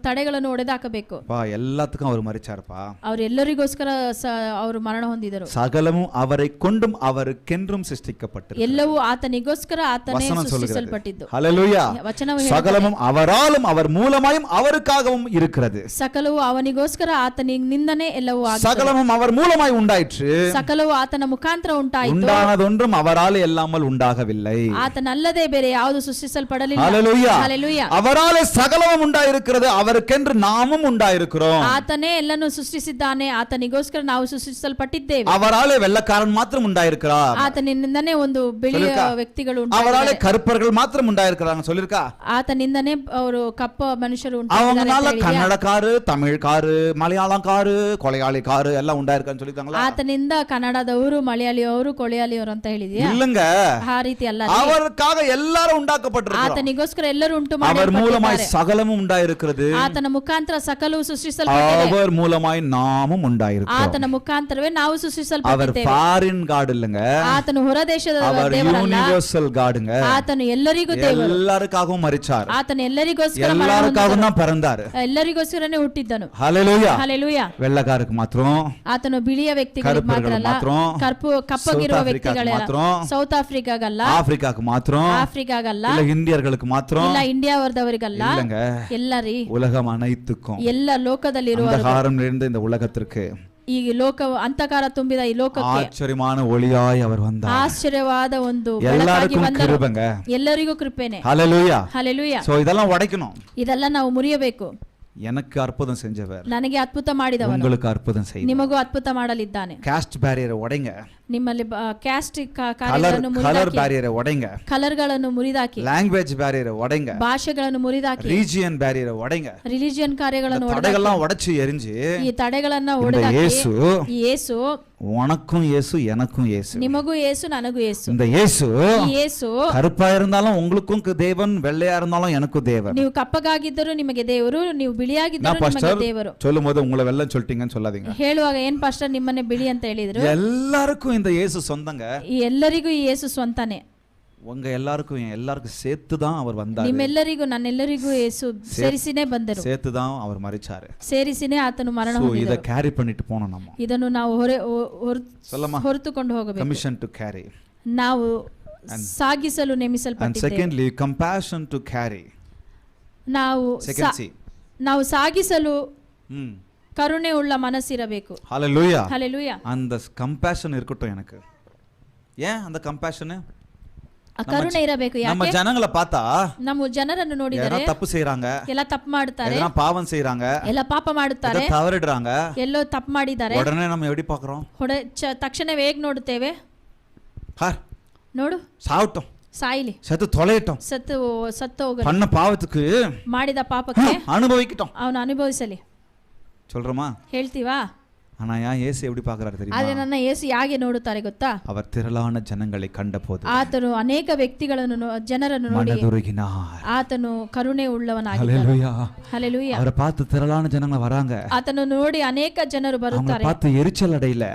Speaker 1: ತಡೆಗಳನ್ನು ಒಡೆದಾಕಬೇಕು.
Speaker 2: எல்லாத்துக்கும் அவர் மரிச்சாருப்பா.
Speaker 1: ಅವರೆಲ್ಲರಿಗೋಸ್ಕರ ಅವರು ಮರಣ ಹೊಂದಿದರು.
Speaker 2: சகலமும் அவரை கொண்டும் அவருக்கென்றும் சிருஷ்டிக்கப்பட்டது.
Speaker 1: ಎಲ್ಲವೂ ಆತನಿಗೋಸ್ಕರ ಆತನೇ ಸೃಷ್ಟಿಸಲ್ಪಟ್ಟಿದ್ದು.
Speaker 2: ஹல்லேலூயா.
Speaker 1: ವಚನವು
Speaker 2: சகலமும் அவராலும் அவர் மூலமாயும் அவருக்காகவும் இருக்கிறது.
Speaker 1: ಸಕಲವು ಅವನಿಗೋಸ್ಕರ ಆತನಿಂದನೇ ಎಲ್ಲವೂ ಆಗಿದೆ.
Speaker 2: சகலமும் அவர் மூலமாய் உண்டாயிற்று.
Speaker 1: ಸಕಲವು ಆತನ ಮುಖಾಂತರ ಉಂಟಾಯಿತು.
Speaker 2: உண்டானதொன்றும் அவரால் இல்லாமல் உண்டாகவில்லை.
Speaker 1: ಆತನಲ್ಲದೆ ಬೇರೆ ಯಾವುದು ಸೃಷ್ಟಿಸಲ್ಪಡಲಿಲ್ಲ.
Speaker 2: ஹல்லேலூயா.
Speaker 1: ಹಲ್ಲೆಲೂಯಾ.
Speaker 2: அவராலே சகலமும் உண்டாயிருக்கிறது, அவருக்கென்று நாமும் உண்டாயிருக்கிறோம்.
Speaker 1: ಆತನೇ ಎಲ್ಲನೂ ಸೃಷ್ಟಿಸಿದ್ದಾನೆ, ಆತನಿಗೋಸ್ಕರ ನಾವು ಸೃಷ್ಟಿಸಲ್ಪಟ್ಟಿದ್ದೇವೆ.
Speaker 2: அவராலே வெள்ளக்காரன் மாத்திரம் உண்டாயிருக்கிறார்.
Speaker 1: ಆತನಿಂದನೇ ಒಂದು ಬಿಳಿಯ ವ್ಯಕ್ತಿಗಳು
Speaker 2: அவராலே கருப்பர்கள் மாத்திரம் உண்டாயிருக்கிறாங்க சொல்லிருக்கா.
Speaker 1: ಆತನಿಂದನೇ ಅವರು ಕಪ್ಪ ಮನುಷ್ಯರು
Speaker 2: அவங்கனால கன்னடக்காரு, தமிழ்காரு, மலையாளக்காரு, கொலையாளிக்காரு எல்லாம் உண்டாயிருக்கான்னு சொல்லிட்டாங்களா?
Speaker 1: ಆತನಿಂದ ಕನ್ನಡದವರು, ಮಲಯಾಳಿಯವರು, ಕೊಳೆಯಾಳಿಯವರು ಅಂತ ಹೇಳಿದ್ಯಾ?
Speaker 2: இல்லங்க,
Speaker 1: ಆ ರೀತಿ ಅಲ್ಲ.
Speaker 2: அவருக்காக எல்லாரும் உண்டாக்கப்பட்டிருக்கிறார்.
Speaker 1: ಆತನಿಗೋಸ್ಕರ ಎಲ್ಲರೂ ಉಂಟು
Speaker 2: அவர் மூலமாய்
Speaker 1: ಮಾಡಲ್ಪಟ್ಟಿದ್ದಾರೆ.
Speaker 2: சகலமும் உண்டாயிருக்கிறது.
Speaker 1: ಆತನ ಮುಖಾಂತರ ಸಕಲವು ಸೃಷ್ಟಿಸಲ್ಪಟ್ಟಿದೆ.
Speaker 2: அவர் மூலமாய் நாமும் உண்டாயிருக்கிறோம்.
Speaker 1: ಆತನ ಮುಖಾಂತರವೇ ನಾವು
Speaker 2: அவர்
Speaker 1: ಸೃಷ್ಟಿಸಲ್ಪಟ್ಟಿದ್ದೇವೆ.
Speaker 2: ஃபாரின் காட் இல்லங்க,
Speaker 1: ಆತನು ಹೊರ ದೇಶದ
Speaker 2: அவர்
Speaker 1: ದೇವರಲ್ಲ,
Speaker 2: ಯೂನಿವರ್ಸಲ್ காடுங்க.
Speaker 1: ಆತನು ಎಲ್ಲರಿಗೂ ದೇವರು.
Speaker 2: எல்லாருக்காகவும் மரிச்சார்,
Speaker 1: ಆತನು ಎಲ್ಲರಿಗೋಸ್ಕರ
Speaker 2: எல்லாருக்காகவும் தான் பிறந்தார்.
Speaker 1: ಎಲ್ಲರಿಗೋಸ್ಕರನೇ ಹುಟ್ಟಿದ್ದನು.
Speaker 2: ஹalleluya.
Speaker 1: ಹಲ್ಲೆಲೂಯಾ.
Speaker 2: வெள்ளக்காருக்கு மாத்திரம்,
Speaker 1: ಆತನು ಬಿಳಿಯ ವ್ಯಕ್ತಿಗಳಿಗೆ ಮಾತ್ರ ಅಲ್ಲ, ಕಪ್ಪಗಿರುವ ವ್ಯಕ್ತಿಗಳೇ, ಸೌತ್ ಆಫ್ರಿಕಾಗಲ್ಲ,
Speaker 2: ஆப்பிரிக்காக்கு மாத்திரம்,
Speaker 1: ಆಫ್ರಿಕಾಗಲ್ಲ,
Speaker 2: இல்ல இந்தியர்களுக்கு மாத்திரம்,
Speaker 1: ಇಲ್ಲ ಇಂಡಿಯಾವರ್ದವರಿಗಲ್ಲ,
Speaker 2: இல்லங்க,
Speaker 1: ಎಲ್ಲರಿ
Speaker 2: உலகம் அனைத்துக்கும்,
Speaker 1: ಎಲ್ಲ ಲೋಕದಲ್ಲಿರುವ
Speaker 2: அந்தகாரம் நிறைந்த இந்த உலகத்திற்கு
Speaker 1: ಈ ಲೋಕವು ಅಂತಕಾರ ತುಂಬಿದ ಈ ಲೋಕಕ್ಕೆ
Speaker 2: ஆச்சரியமான ஒளியாய் அவர் வந்தார்.
Speaker 1: ಆಶ್ಚರ್ಯವಾದ ಒಂದು ಬೆಳಕಾಗಿ
Speaker 2: எல்லாருக்கும்
Speaker 1: ಬಂದರು.
Speaker 2: கிருபைங்க.
Speaker 1: ಎಲ್ಲರಿಗೂ ಕೃಪೆನೆ.
Speaker 2: ஹalleluya.
Speaker 1: ಹಲ್ಲೆಲೂಯಾ.
Speaker 2: சோ இதெல்லாம் உடைக்கணும்.
Speaker 1: ಇದೆಲ್ಲ ನಾವು ಮುರಿಯಬೇಕು.
Speaker 2: எனக்கு அற்புதம் செஞ்சவர்
Speaker 1: ನನಗೆ ಅದ್ಭುತ ಮಾಡಿದವನು
Speaker 2: உங்களுக்கு அற்புதம் செய்வார்.
Speaker 1: ನಿಮಗೂ ಅದ್ಭುತ ಮಾಡಲಿದ್ದಾನೆ.
Speaker 2: காஸ்ட் பேரியரை உடைங்க,
Speaker 1: ನಿಮ್ಮಲ್ಲಿ ಕ್ಯಾಸ್ಟ್
Speaker 2: கலர்
Speaker 1: ಕಾರ್ಯಗಳನ್ನು
Speaker 2: கலர்
Speaker 1: ಮುರಿದಾಕಿ,
Speaker 2: பேரியரை உடைங்க,
Speaker 1: ಕಲರ್ಗಳನ್ನು ಮುರಿದಾಕಿ,
Speaker 2: லாங்குவேஜ் பேரியரை உடைங்க,
Speaker 1: ಭಾಷೆಗಳನ್ನು ಮುರಿದಾಕಿ,
Speaker 2: ரீஜியன் பேரியரை உடைங்க,
Speaker 1: ರಿಲಿಜಿಯನ್ ಕಾರ್ಯಗಳನ್ನು
Speaker 2: இந்த தடைகள்லாம் உடைச்சு எரிஞ்சு
Speaker 1: ಈ ತಡೆಗಳನ್ನ
Speaker 2: இந்த
Speaker 1: ಒಡೆದಾಕಿ,
Speaker 2: இயேசு,
Speaker 1: ಈ ಯೇಸು
Speaker 2: உனக்கும் இயேசு எனக்கும் இயேசு,
Speaker 1: ನಿಮಗೂ ಯೇಸು ನನಗೂ ಯೇಸು,
Speaker 2: இந்த இயேசு
Speaker 1: ಈ ಯೇಸು
Speaker 2: கருப்பா இருந்தாலும் உங்களுக்கும் தேவன், வெள்ளையா இருந்தாலும் எனக்கும் தேவன்.
Speaker 1: ನೀವು ಕಪ್ಪಗಾಗಿದ್ದರೂ ನಿಮಗೆ ದೇವರು, ನೀವು ಬಿಳಿಯಾಗಿದ್ದರೂ ನಿಮಗೆ ದೇವರು.
Speaker 2: சொல்லும் போது உங்களை வெள்ளம் சொல்லிட்டீங்கன்னு சொல்லாதீங்க.
Speaker 1: ಹೇಳುವಾಗ ಏನ್ ಪಾಸ್ಟರ್ ನಿಮ್ಮನ್ನೇ ಬಿಳಿ ಅಂತ ಹೇಳಿದ್ರು?
Speaker 2: எல்லாருக்கும் இந்த இயேசு சொந்தங்க.
Speaker 1: ಈ ಎಲ್ಲರಿಗೂ ಈ ಯೇಸು ಸ್ವಂತನೇ.
Speaker 2: உங்க எல்லாருக்கும் சேர்த்து தான் அவர் வந்தார்.
Speaker 1: ನಿಮ್ಮೆಲ್ಲರಿಗೂ ನನ್ನೆಲ್ಲರಿಗೂ ಯೇಸು ಸೇರಿಸಿನೇ ಬಂದರು,
Speaker 2: சேர்த்து தான் அவர் ಮರಿಚಾರೆ,
Speaker 1: ಸೇರಿಸಿನೇ ಆತನು ಮರಣ
Speaker 2: ಇದ
Speaker 1: ಹೊಂದಿದನು.
Speaker 2: ಕ್ಯಾರಿ பண்ணிட்டு போணும் நம்ம.
Speaker 1: ಇದನ್ನು ನಾವು ಹೊರತುಕೊಂಡು ಹೋಗಬೇಕು.
Speaker 2: ಕಮಿಷನ್ ಟು ಕ್ಯಾರಿ,
Speaker 1: ನಾವು ಸಾಗಿಸಲು
Speaker 2: and
Speaker 1: ನೇಮಿಸಲ್ಪಟ್ಟಿದ್ದೇವೆ.
Speaker 2: secondly compassion to carry.
Speaker 1: ನಾವು
Speaker 2: second C,
Speaker 1: ನಾವು ಸಾಗಿಸಲು ಕರುಣೆ ಉಳ್ಳ ಮನಸ್ಸಿರಬೇಕು.
Speaker 2: hallelujah.
Speaker 1: ಹಲ್ಲೆಲೂಯಾ.
Speaker 2: அந்த compassion இருக்கட்டும் எனக்கு. ஏன் அந்த compassion?
Speaker 1: ಆ ಕರುಣೆ ಇರಬೇಕು.
Speaker 2: நம்ம
Speaker 1: ಯಾಕೆ?
Speaker 2: ஜனங்களை பார்த்தா
Speaker 1: ನಮ್ಮ ಜನರನ್ನು ನೋಡಿದರೆ
Speaker 2: எதனா தப்பு செய்றாங்க,
Speaker 1: ಎಲ್ಲ ತಪ್ಪು ಮಾಡ್ತಾರೆ,
Speaker 2: எதனா பாவம் செய்றாங்க,
Speaker 1: ಎಲ್ಲ ಪಾಪ ಮಾಡುತ್ತಾರೆ,
Speaker 2: எதனா தவறிடுறாங்க,
Speaker 1: ಎಲ್ಲೋ ತಪ್ಪು ಮಾಡಿದ್ದಾರೆ,
Speaker 2: உடனே நம்ம எப்படி பார்க்கறோம்?
Speaker 1: ತಕ್ಷಣವೇ ಹೇಗೆ ನೋಡುತ್ತೇವೆ?
Speaker 2: ஹார்
Speaker 1: ನೋಡು,
Speaker 2: சாவட்டும்,
Speaker 1: ಸಾಯಿಲಿ,
Speaker 2: செத்து தொலையட்டும்,
Speaker 1: ಸತ್ತು ಹೋಗಲಿ,
Speaker 2: பண்ண பாவத்துக்கு
Speaker 1: ಮಾಡಿದ ಪಾಪಕ್ಕೆ
Speaker 2: அனுபவிக்கட்டும்
Speaker 1: ಅವನು ಅನುಭವಿಸಲಿ
Speaker 2: சொல்றோமா?
Speaker 1: ಹೇಳ್ತೀವಾ?
Speaker 2: ஆனா ஏன் இயேசு எப்படி பார்க்கறாரு தெரியுமா?
Speaker 1: ಆದ್ರೆ ನನ್ನ ಯೇಸು ಹೇಗೆ ನೋಡುತ್ತಾರೆ ಗೊತ್ತಾ?
Speaker 2: அவர் திரளான ஜனங்களை கண்டபோது
Speaker 1: ಆತನು ಅನೇಕ ವ್ಯಕ್ತಿಗಳನ್ನು ಜನರನ್ನು ನೋಡಿ
Speaker 2: மனதுருகினார்.
Speaker 1: ಆತನು ಕರುಣೆ ಉಳ್ಳವನಾಗಿದ್ದಾನೆ.
Speaker 2: ஹalleluya.
Speaker 1: ಹಲ್ಲೆಲೂಯಾ.
Speaker 2: அவரை பார்த்து திரளான ஜனங்க வராங்க,
Speaker 1: ಆತನು ನೋಡಿ ಅನೇಕ ಜನರು
Speaker 2: அவங்களை
Speaker 1: ಬರುತ್ತಾರೆ.
Speaker 2: பார்த்து எரிச்சல் அடையல,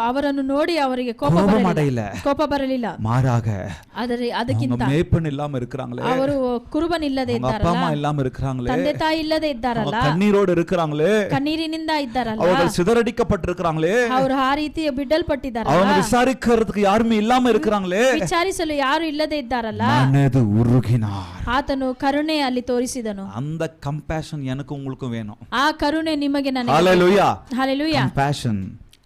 Speaker 1: ಅವರನ್ನು ನೋಡಿ ಅವರಿಗೆ ಕೋಪ ಬರಲಿಲ್ಲ,
Speaker 2: மாறாக
Speaker 1: ಆದರೆ
Speaker 2: அவங்க
Speaker 1: ಅದಕ್ಕಿಂತ
Speaker 2: மேய்ப்பன் இல்லாம இருக்கிறாங்களே,
Speaker 1: ಅವರು ಕುರುಬನಿಲ್ಲದೆ
Speaker 2: அவங்க அப்பா
Speaker 1: ಇದ್ದಾರಲ್ಲ,
Speaker 2: அம்மா இல்லாம இருக்கிறாங்களே,
Speaker 1: ತಂದೆ ತಾಯಿ ಇಲ್ಲದೆ ಇದ್ದಾರಲ್ಲ,
Speaker 2: அவங்க கண்ணீரோடு இருக்கிறாங்களே,
Speaker 1: ಕಣ್ಣೀರಿನಿಂದ ಇದ್ದಾರಲ್ಲ,
Speaker 2: அவர்கள் சிதறடிக்கப்பட்டிருக்கிறாங்களே,
Speaker 1: ಅವರು ಆ ರೀತಿ ಬಿಡಲ್ಪಟ್ಟಿದ್ದಾರಲ್ಲ,
Speaker 2: அவங்க விசாரிக்கிறதுக்கு யாருமே இல்லாம இருக்கிறாங்களே,
Speaker 1: ವಿಚಾರಿಸಲು ಯಾರು ಇಲ್ಲದೆ ಇದ್ದಾರಲ್ಲ,
Speaker 2: மனது உருகினார்.
Speaker 1: ಆತನು ಕರುಣೆ ಅಲ್ಲಿ ತೋರಿಸಿದನು.
Speaker 2: அந்த கம்பேஷன் எனக்கு உங்களுக்கும் வேணும்.
Speaker 1: ಆ ಕರುಣೆ ನಿಮಗೆ ನನಗೆ.
Speaker 2: ஹalleluya.
Speaker 1: ಹಲ್ಲೆಲೂಯಾ.
Speaker 2: compassion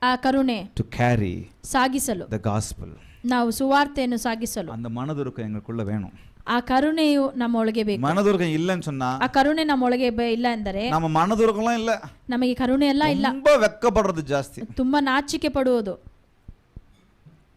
Speaker 1: ಆ ಕರುಣೆ
Speaker 2: to carry
Speaker 1: ಸಾಗಿಸಲು,
Speaker 2: the gospel.
Speaker 1: ನಾವು ಸುವಾರ್ತೆಯನ್ನು ಸಾಗಿಸಲು
Speaker 2: அந்த மனதுருக்கம் எங்களுக்குள்ள வேணும்.
Speaker 1: ಆ ಕರುಣೆಯು ನಮ್ಮೊಳಗೆ ಬೇಕು.
Speaker 2: மனதுருக்கம் இல்லைன்னு சொன்னா,
Speaker 1: ಆ ಕರುಣೆ ನಮ್ಮೊಳಗೆ ಇಲ್ಲ ಎಂದರೆ,
Speaker 2: நம்ம மனதுருக்கம்லாம் இல்ல,
Speaker 1: ನಮಗೆ ಕರುಣೆ ಎಲ್ಲ ಇಲ್ಲ,
Speaker 2: ரொம்ப வெட்கப்படுறது ಜಾಸ್ತಿ,
Speaker 1: ತುಂಬಾ ನಾಚಿಕೆ ಪಡುವುದು.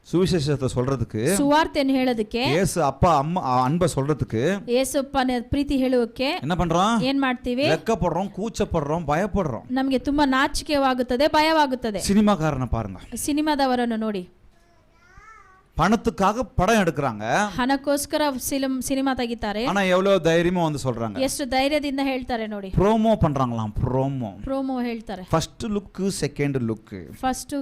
Speaker 2: சுவிசேஷத்தை சொல்றதுக்கு,
Speaker 1: ಸುವಾರ್ತೆಯನ್ನು ಹೇಳೋದಕ್ಕೆ,
Speaker 2: இயேசு அப்பா அம்மா அன்பை சொல்றதுக்கு
Speaker 1: ಯೇಸಪ್ಪನ ಪ್ರೀತಿ ಹೇಳುವಕ್ಕೆ
Speaker 2: என்ன பண்றோம்?
Speaker 1: ಏನ್ ಮಾಡ್ತೀವಿ?
Speaker 2: வெட்கப்படுறோம், கூச்சப்படுறோம், பயப்படுறோம்.
Speaker 1: ನಮಗೆ ತುಂಬಾ ನಾಚಿಕೆವಾಗುತ್ತದೆ, ಭಯವಾಗುತ್ತದೆ.
Speaker 2: சினிமாக்காரனை பாருங்க,
Speaker 1: ಸಿನಿಮಾದವರನ್ನು ನೋಡಿ,
Speaker 2: பணத்துக்காக படம் எடுக்கிறாங்க,
Speaker 1: ಹಣಕ್ಕೋಸ್ಕರ ಸಿನಿಮಾ ತೆಗಿತಾರೆ,
Speaker 2: ஆனா எவ்வளவு தைரியமா வந்து சொல்றாங்க,
Speaker 1: ಎಷ್ಟು ಧೈರ್ಯದಿಂದ ಹೇಳ್ತಾರೆ ನೋಡಿ.
Speaker 2: ப்ரோமோ பண்றாங்களாம்,
Speaker 1: ಪ್ರೋಮೋ ಹೇಳ್ತಾರೆ.
Speaker 2: First look, second look,
Speaker 1: first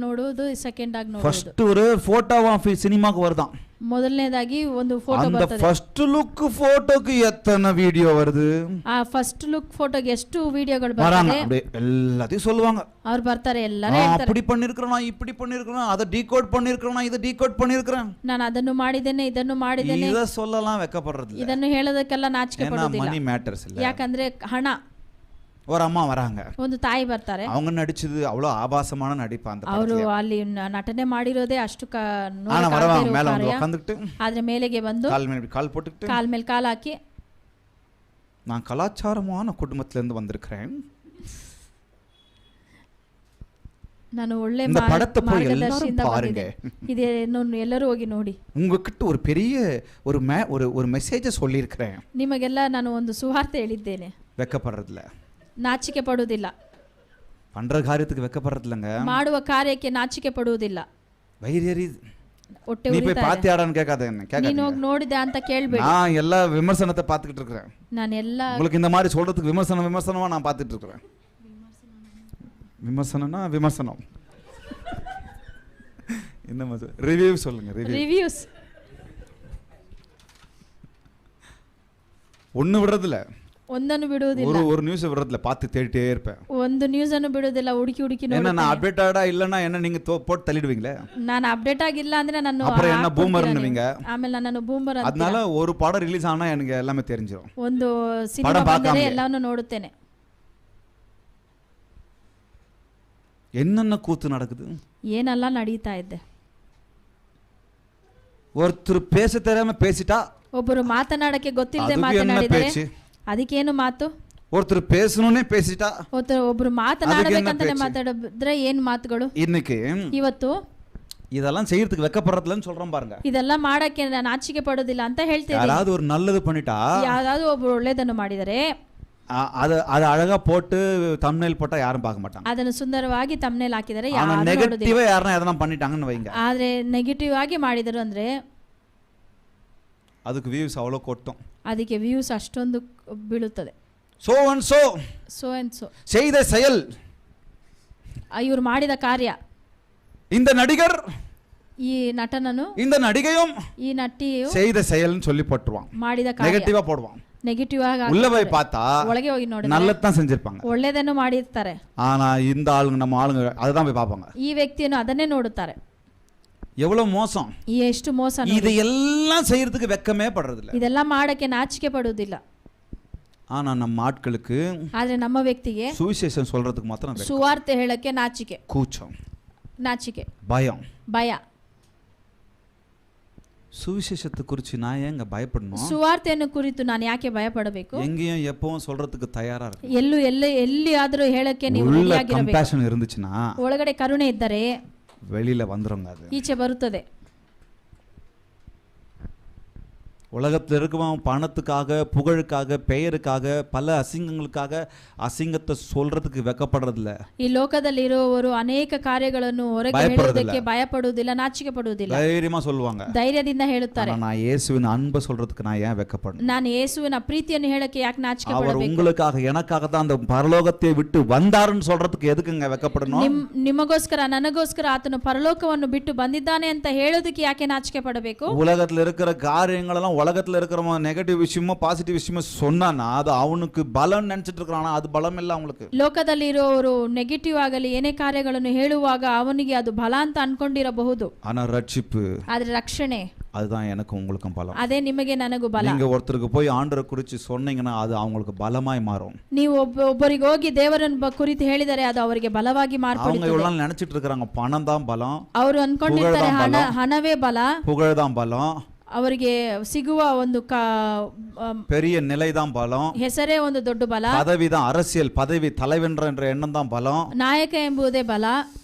Speaker 1: ನೋಡುವುದು, ಸೆಕೆಂಡ್ ಆಗಿ ನೋಡುವುದು.
Speaker 2: ஃபர்ஸ்ட் ஒரு போட்டோவா சினிமாக்கு வருதான்,
Speaker 1: ಮೊದಲನೇದಾಗಿ ಒಂದು ಫೋಟೋ
Speaker 2: அந்த
Speaker 1: ಬರ್ತದೆ.
Speaker 2: ஃபர்ஸ்ட் லுக் போட்டோக்கு எத்தனை வீடியோ வருது?
Speaker 1: ಆ ಫಸ್ಟ್ ಲುಕ್ ಫೋಟೋಗೆ ಎಷ್ಟು ವಿಡಿಯೋಗಳು
Speaker 2: வராங்க,
Speaker 1: ಬರ್ತದೆ.
Speaker 2: அப்படியே எல்லாத்தையும் சொல்லுவாங்க.
Speaker 1: ಅವ್ರು ಬರ್ತಾರೆ, ಎಲ್ಲರೂ ಹೇಳ್ತಾರೆ,
Speaker 2: அப்படி பண்ணிருக்கேன், இப்படி பண்ணிருக்கேன், அதை டீகோட் பண்ணிருக்கேன், இதை டீகோட் பண்ணிருக்கேன்,
Speaker 1: ನಾನು ಅದನ್ನು ಮಾಡಿದ್ದೇನೆ, ಇದನ್ನು ಮಾಡಿದ್ದೇನೆ.
Speaker 2: இத சொல்லலாம் வெக்கப்படுறது இல்ல,
Speaker 1: ಇದನ್ನು ಹೇಳೋದಕ್ಕೆಲ್ಲ ನಾಚಿಕೆ
Speaker 2: ஏன்னா
Speaker 1: ಪಡೋದಿಲ್ಲ.
Speaker 2: மணி மேட்டர்ஸ் இல்ல.
Speaker 1: ಯಾಕಂದ್ರೆ ಹಣ.
Speaker 2: ஒரு அம்மா வராங்க,
Speaker 1: ಒಂದು ತಾಯಿ ಬರ್ತಾರೆ,
Speaker 2: அவங்க நடிச்சது அவ்வளவு ஆபாசமான நடிப்பு அந்த
Speaker 1: ಅವರು
Speaker 2: படத்துல.
Speaker 1: ಅಲ್ಲಿ ನಟನೆ ಮಾಡಿರೋದೇ ಅಷ್ಟು
Speaker 2: ஆனா வரவங்க மேல வந்து உட்கார்ந்துட்டு,
Speaker 1: ಆದ್ರೆ ಮೇಲೆಗೆ ಬಂದು
Speaker 2: கால் மேல இப்படி கால் போட்டுட்டு,
Speaker 1: ಕಾಲ್ ಮೇಲೆ ಕಾಲ್ ಹಾಕಿ,
Speaker 2: நான் கலாச்சாரமான குடும்பத்திலிருந்து வந்திருக்கிறேன்.
Speaker 1: ನಾನು ಒಳ್ಳೆ
Speaker 2: இந்த படத்தை போய் எல்லாரும்
Speaker 1: ಮಾರ್ಗದರ್ಶಿಯಿಂದ
Speaker 2: பாருங்க.
Speaker 1: ಬಂದಿದೆ. ಇದನ್ನು ಎಲ್ಲರೂ ಹೋಗಿ ನೋಡಿ.
Speaker 2: உங்ககிட்ட ஒரு பெரிய ஒரு மெசேஜ் சொல்லியிருக்கிறேன்.
Speaker 1: ನಿಮಗೆಲ್ಲ ನಾನು ಒಂದು ಸುವಾರ್ತೆ ಹೇಳಿದ್ದೇನೆ.
Speaker 2: வெக்கப்படுறதில்ல,
Speaker 1: ನಾಚಿಕೆ ಪಡುವುದಿಲ್ಲ,
Speaker 2: பண்ற காரியத்துக்கு வெக்கப்படுறதில்லங்க,
Speaker 1: ಮಾಡುವ ಕಾರ್ಯಕ್ಕೆ ನಾಚಿಕೆ ಪಡುವುದಿಲ್ಲ.
Speaker 2: வைரியரி
Speaker 1: ಹೊಟ್ಟೆ
Speaker 2: நீ போய்
Speaker 1: ಉರಿತಾ ಇದೆ.
Speaker 2: பாத்தியாடான்னு கேட்காதீங்க,
Speaker 1: ನೀನು
Speaker 2: கேட்காதீங்க.
Speaker 1: ಹೋಗಿ ನೋಡಿದೆ ಅಂತ ಕೇಳಬೇಡಿ.
Speaker 2: நான் எல்லா விமர்சனத்தை பார்த்துக்கிட்டு இருக்கிறேன்.
Speaker 1: ನಾನು ಎಲ್ಲ
Speaker 2: உங்களுக்கு இந்த மாதிரி சொல்றதுக்கு விமர்சனமா நான் பார்த்துட்டு இருக்கிறேன். விமர்சனம் என்ன ரிவ்யூ சொல்லுங்க.
Speaker 1: ರಿವ್ಯೂಸ್
Speaker 2: ஒண்ணு விடுறதில்ல,
Speaker 1: ಒಂದನ್ನು ಬಿಡುವುದಿಲ್ಲ.
Speaker 2: ஒரு நியூஸ் விடுறதில்ல, பார்த்து தேடிட்டே இருப்பேன்.
Speaker 1: ಒಂದು ನ್ಯೂಸ್ ಅನ್ನು ಬಿಡುವುದಿಲ್ಲ, ಹುಡುಕಿ
Speaker 2: என்ன நான்
Speaker 1: ನೋಡಿ.
Speaker 2: அப்டேட்டடா இல்லன்னா என்ன நீங்க போட்டு தள்ளிடுவீங்களே,
Speaker 1: ನಾನು ಅಪ್ಡೇಟ್ ಆಗಿಲ್ಲ ಅಂದ್ರೆ ನಾನು
Speaker 2: அப்புறம் என்ன பூமர்னுவீங்க.
Speaker 1: ಆಮೇಲೆ ನನ್ನನ್ನು ಬೂಮರ್ ಅಂತ.
Speaker 2: அதனால ஒரு படம் ரிலீஸ் ஆனா எனக்கு எல்லாமே தெரிஞ்சிடும்.
Speaker 1: ಒಂದು ಸಿನಿಮಾ
Speaker 2: படம்
Speaker 1: ಬಂದರೆ
Speaker 2: பார்க்காமலே.
Speaker 1: ಎಲ್ಲವನ್ನು ನೋಡುತ್ತೇನೆ.
Speaker 2: என்னென்ன கூத்து நடக்குது.
Speaker 1: ಏನೆಲ್ಲ ನಡೀತಾ ಇದೆ.
Speaker 2: ஒருத்தர் பேச தெரியாம பேசிட்டா
Speaker 1: ಒಬ್ಬರು ಮಾತನಾಡಕ್ಕೆ ಗೊತ್ತಿಲ್ಲದೆ
Speaker 2: அதுக்கு என்ன
Speaker 1: ಮಾತನಾಡಿದರೆ
Speaker 2: பேச்சு.
Speaker 1: ಅದಕ್ಕೇನು ಮಾತು.
Speaker 2: ஒருத்தர் பேசணும்னே பேசிட்டா
Speaker 1: ಒಬ್ರು ಮಾತನಾಡಬೇಕಂತಾನೆ ಮಾತಾಡಿದ್ರೆ ಏನ್ ಮಾತುಗಳು.
Speaker 2: இன்னைக்கு
Speaker 1: ಇವತ್ತು
Speaker 2: இதெல்லாம் செய்யறதுக்கு வெக்கப்படுறதுலன்னு சொல்றோம் பாருங்க.
Speaker 1: ಇದೆಲ್ಲ ಮಾಡಕ್ಕೆ ನಾನು ನಾಚಿಕೆ ಪಡೋದಿಲ್ಲ ಅಂತ ಹೇಳ್ತೇನೆ.
Speaker 2: யாராவது ஒரு நல்லது பண்ணிட்டா,
Speaker 1: ಯಾರಾದ್ರೂ ಒಬ್ರು ಒಳ್ಳೇದನ್ನು ಮಾಡಿದರೆ
Speaker 2: அது அழகா போட்டு தம்ப்நெயில் போட்டா யாரும் பார்க்க மாட்டாங்க.
Speaker 1: ಅದನ್ನು ಸುಂದರವಾಗಿ ತಮ್ನೇಲ್ ಹಾಕಿದರೆ
Speaker 2: ஆனா
Speaker 1: ಯಾರು ನೋಡೋದಿಲ್ಲ.
Speaker 2: நெகட்டிவா யாரனா எதனா பண்ணிட்டாங்கன்னு வைங்க,
Speaker 1: ಆದ್ರೆ ನೆಗೆಟಿವ್ ಆಗಿ ಮಾಡಿದರು ಅಂದ್ರೆ
Speaker 2: அதுக்கு வியூஸ் அவ்வளவு கொட்டும்.
Speaker 1: ಅದಕ್ಕೆ ವ್ಯೂಸ್ ಅಷ್ಟೊಂದು ಬೀಳುತ್ತದೆ.
Speaker 2: சோ அண்ட் சோ செய்த செயல்,
Speaker 1: ಇವರು ಮಾಡಿದ ಕಾರ್ಯ,
Speaker 2: இந்த நடிகர்
Speaker 1: ಈ ನಟನನು
Speaker 2: இந்த நடிகையும்
Speaker 1: ಈ ನಟಿಯು
Speaker 2: செய்த செயல்னு சொல்லி போட்டுருவான்,
Speaker 1: ಮಾಡಿದ ಕಾರ್ಯ
Speaker 2: நெகட்டிவா போடுவான்.
Speaker 1: ನೆಗೆಟಿವ್ ಆಗಿ
Speaker 2: உள்ள போய் பார்த்தா
Speaker 1: ಒಳಗೆ ಹೋಗಿ ನೋಡಿ
Speaker 2: நல்லதான் செஞ்சிருப்பாங்க,
Speaker 1: ಒಳ್ಳೆದನ್ನು ಮಾಡಿರ್ತಾರೆ.
Speaker 2: ஆனா இந்த ஆளுங்க நம்ம ஆளுங்க அதுதான் போய் பார்ப்பாங்க.
Speaker 1: ಈ ವ್ಯಕ್ತಿಯನ್ನು ಅದನ್ನೇ ನೋಡುತ್ತಾರೆ.
Speaker 2: எவ்வளவு மோசம்,
Speaker 1: ಎಷ್ಟು ಮೋಸ ನೋಡಿ.
Speaker 2: இதெல்லாம் செய்யறதுக்கு வெக்கமே படுறதில்ல.
Speaker 1: ಇದೆಲ್ಲ ಮಾಡಕ್ಕೆ ನಾಚಿಕೆ ಪಡುವುದಿಲ್ಲ.
Speaker 2: ஆனா நம்ம ஆட்களுக்கு
Speaker 1: ಆದ್ರೆ ನಮ್ಮ ವ್ಯಕ್ತಿಗೆ
Speaker 2: சுவிசேஷம் சொல்றதுக்கு மாத்திரம் வெக்கம்,
Speaker 1: ಸುವಾರ್ತೆ ಹೇಳಕ್ಕೆ ನಾಚಿಕೆ,
Speaker 2: கூச்சம்,
Speaker 1: ನಾಚಿಕೆ,
Speaker 2: பயம்.
Speaker 1: ಭಯ.
Speaker 2: சுவிசேஷத்தை குறித்து நான் ஏங்க பயப்படணும்?
Speaker 1: ಸುವಾರ್ತೆಯನ್ನು ಕುರಿತು ನಾನು ಯಾಕೆ ಭಯ ಪಡಬೇಕು?
Speaker 2: எங்கேயும் எப்பவும் சொல்றதுக்கு தயாரா இருக்கு.
Speaker 1: ಎಲ್ಲಿಯಾದರೂ ಹೇಳಕ್ಕೆ ನೀವು
Speaker 2: உள்ள
Speaker 1: ರೆಡಿಯಾಗಿರಬೇಕು.
Speaker 2: கம்பேஷன் இருந்துச்சுன்னா
Speaker 1: ಒಳಗಡೆ ಕರುಣೆ ಇದ್ದರೆ
Speaker 2: வெளியில வந்துருங்க. அது
Speaker 1: ಈಚೆ ಬರುತ್ತದೆ.
Speaker 2: உலகத்தில் இருக்கவன் பணத்துக்காக, புகழுக்காக, பெயருக்காக, பல அசிங்கங்களுக்காக அசிங்கத்தை சொல்றதுக்கு வெக்கப்படுறதில்ல.
Speaker 1: ಈ ಲೋಕದಲ್ಲಿ ಇರುವವರು ಅನೇಕ ಕಾರ್ಯಗಳನ್ನು ಹೊರಗೆ ಹೇಳುವುದಕ್ಕೆ ಭಯ ಪಡುವುದಿಲ್ಲ, ನಾಚಿಕೆ ಪಡುವುದಿಲ್ಲ,
Speaker 2: தைரியமா சொல்லுவாங்க.
Speaker 1: ಧೈರ್ಯದಿಂದ ಹೇಳುತ್ತಾರೆ.
Speaker 2: நான் இயேசுவின் அன்பை சொல்றதுக்கு நான் ஏன் வெக்கப்படணும்?
Speaker 1: ನಾನು ಯೇಸುವಿನ ಪ್ರೀತಿಯನ್ನು ಹೇಳಕ್ಕೆ ಯಾಕೆ ನಾಚಿಕೆ
Speaker 2: அவர்
Speaker 1: ಪಡಬೇಕು?
Speaker 2: உங்களுக்காக எனக்காக தான் அந்த பரலோகத்தை விட்டு வந்தாருன்னு சொல்றதுக்கு எதுக்குங்க வெக்கப்படணும்?
Speaker 1: ನಿಮಗೋಸ್ಕರ ನನಗೋಸ್ಕರ ಆತನು ಪರಲೋಕವನ್ನು ಬಿಟ್ಟು ಬಂದಿದ್ದಾನೆ ಅಂತ ಹೇಳೋದಕ್ಕೆ ಯಾಕೆ ನಾಚಿಕೆ ಪಡಬೇಕು?
Speaker 2: உலகத்துல இருக்கிற காரியங்கள் எல்லாம் உலகத்துல இருக்கிற நெகட்டிவ் விஷயமோ பாசிட்டிவ் விஷயமோ சொன்னானா அது அவனுக்கு பலம் நினைச்சிட்டு இருக்கானா, அது பலம் இல்ல அவங்களுக்கு.
Speaker 1: ಲೋಕದಲ್ಲಿ ಇರುವವರು ನೆಗೆಟಿವ್ ಆಗಲಿ ಏನೇ ಕಾರ್ಯಗಳನ್ನು ಹೇಳುವಾಗ ಅವನಿಗೆ ಅದು ಬಲ ಅಂತ ಅನ್ಕೊಂಡಿರಬಹುದು.
Speaker 2: ஆனா ரட்சிப்பு,
Speaker 1: ಆದ್ರೆ ರಕ್ಷಣೆ
Speaker 2: அதுதான் எனக்கு உங்களுக்கும் பலம்.
Speaker 1: ಅದೇ ನಿಮಗೆ ನನಗೂ ಬಲ.
Speaker 2: நீங்க ஒருத்தருக்கு போய் ஆண்டவரை குறித்து சொன்னீங்கன்னா அது அவங்களுக்கு பலமாய் மாறும்.
Speaker 1: ನೀವು ಒಬ್ಬರಿಗೆ ಹೋಗಿ ದೇವರನ್ನ ಕುರಿತು ಹೇಳಿದರೆ ಅದು ಅವರಿಗೆ ಬಲವಾಗಿ
Speaker 2: அவங்க
Speaker 1: ಮಾರ್ಪಡುತ್ತದೆ.
Speaker 2: இவ்வளவு நினைச்சிட்டு இருக்காங்க பணம் தான் பலம்,
Speaker 1: ಅವರು ಅನ್ಕೊಂಡಿರ್ತಾರೆ ಹಣವೇ ಬಲ,
Speaker 2: புகழ் தான் பலம்,
Speaker 1: ಅವರಿಗೆ ಸಿಗುವ ಒಂದು
Speaker 2: பெரிய நிலைதான் பலம்,
Speaker 1: ಹೆಸರೇ ಒಂದು ದೊಡ್ಡ ಬಲ,
Speaker 2: பதவிதான், அரசியல் பதவி, தலைவென்ற என்ற எண்ணம் தான் பலம்.
Speaker 1: ನಾಯಕ ಎಂಬುದೇ ಬಲ.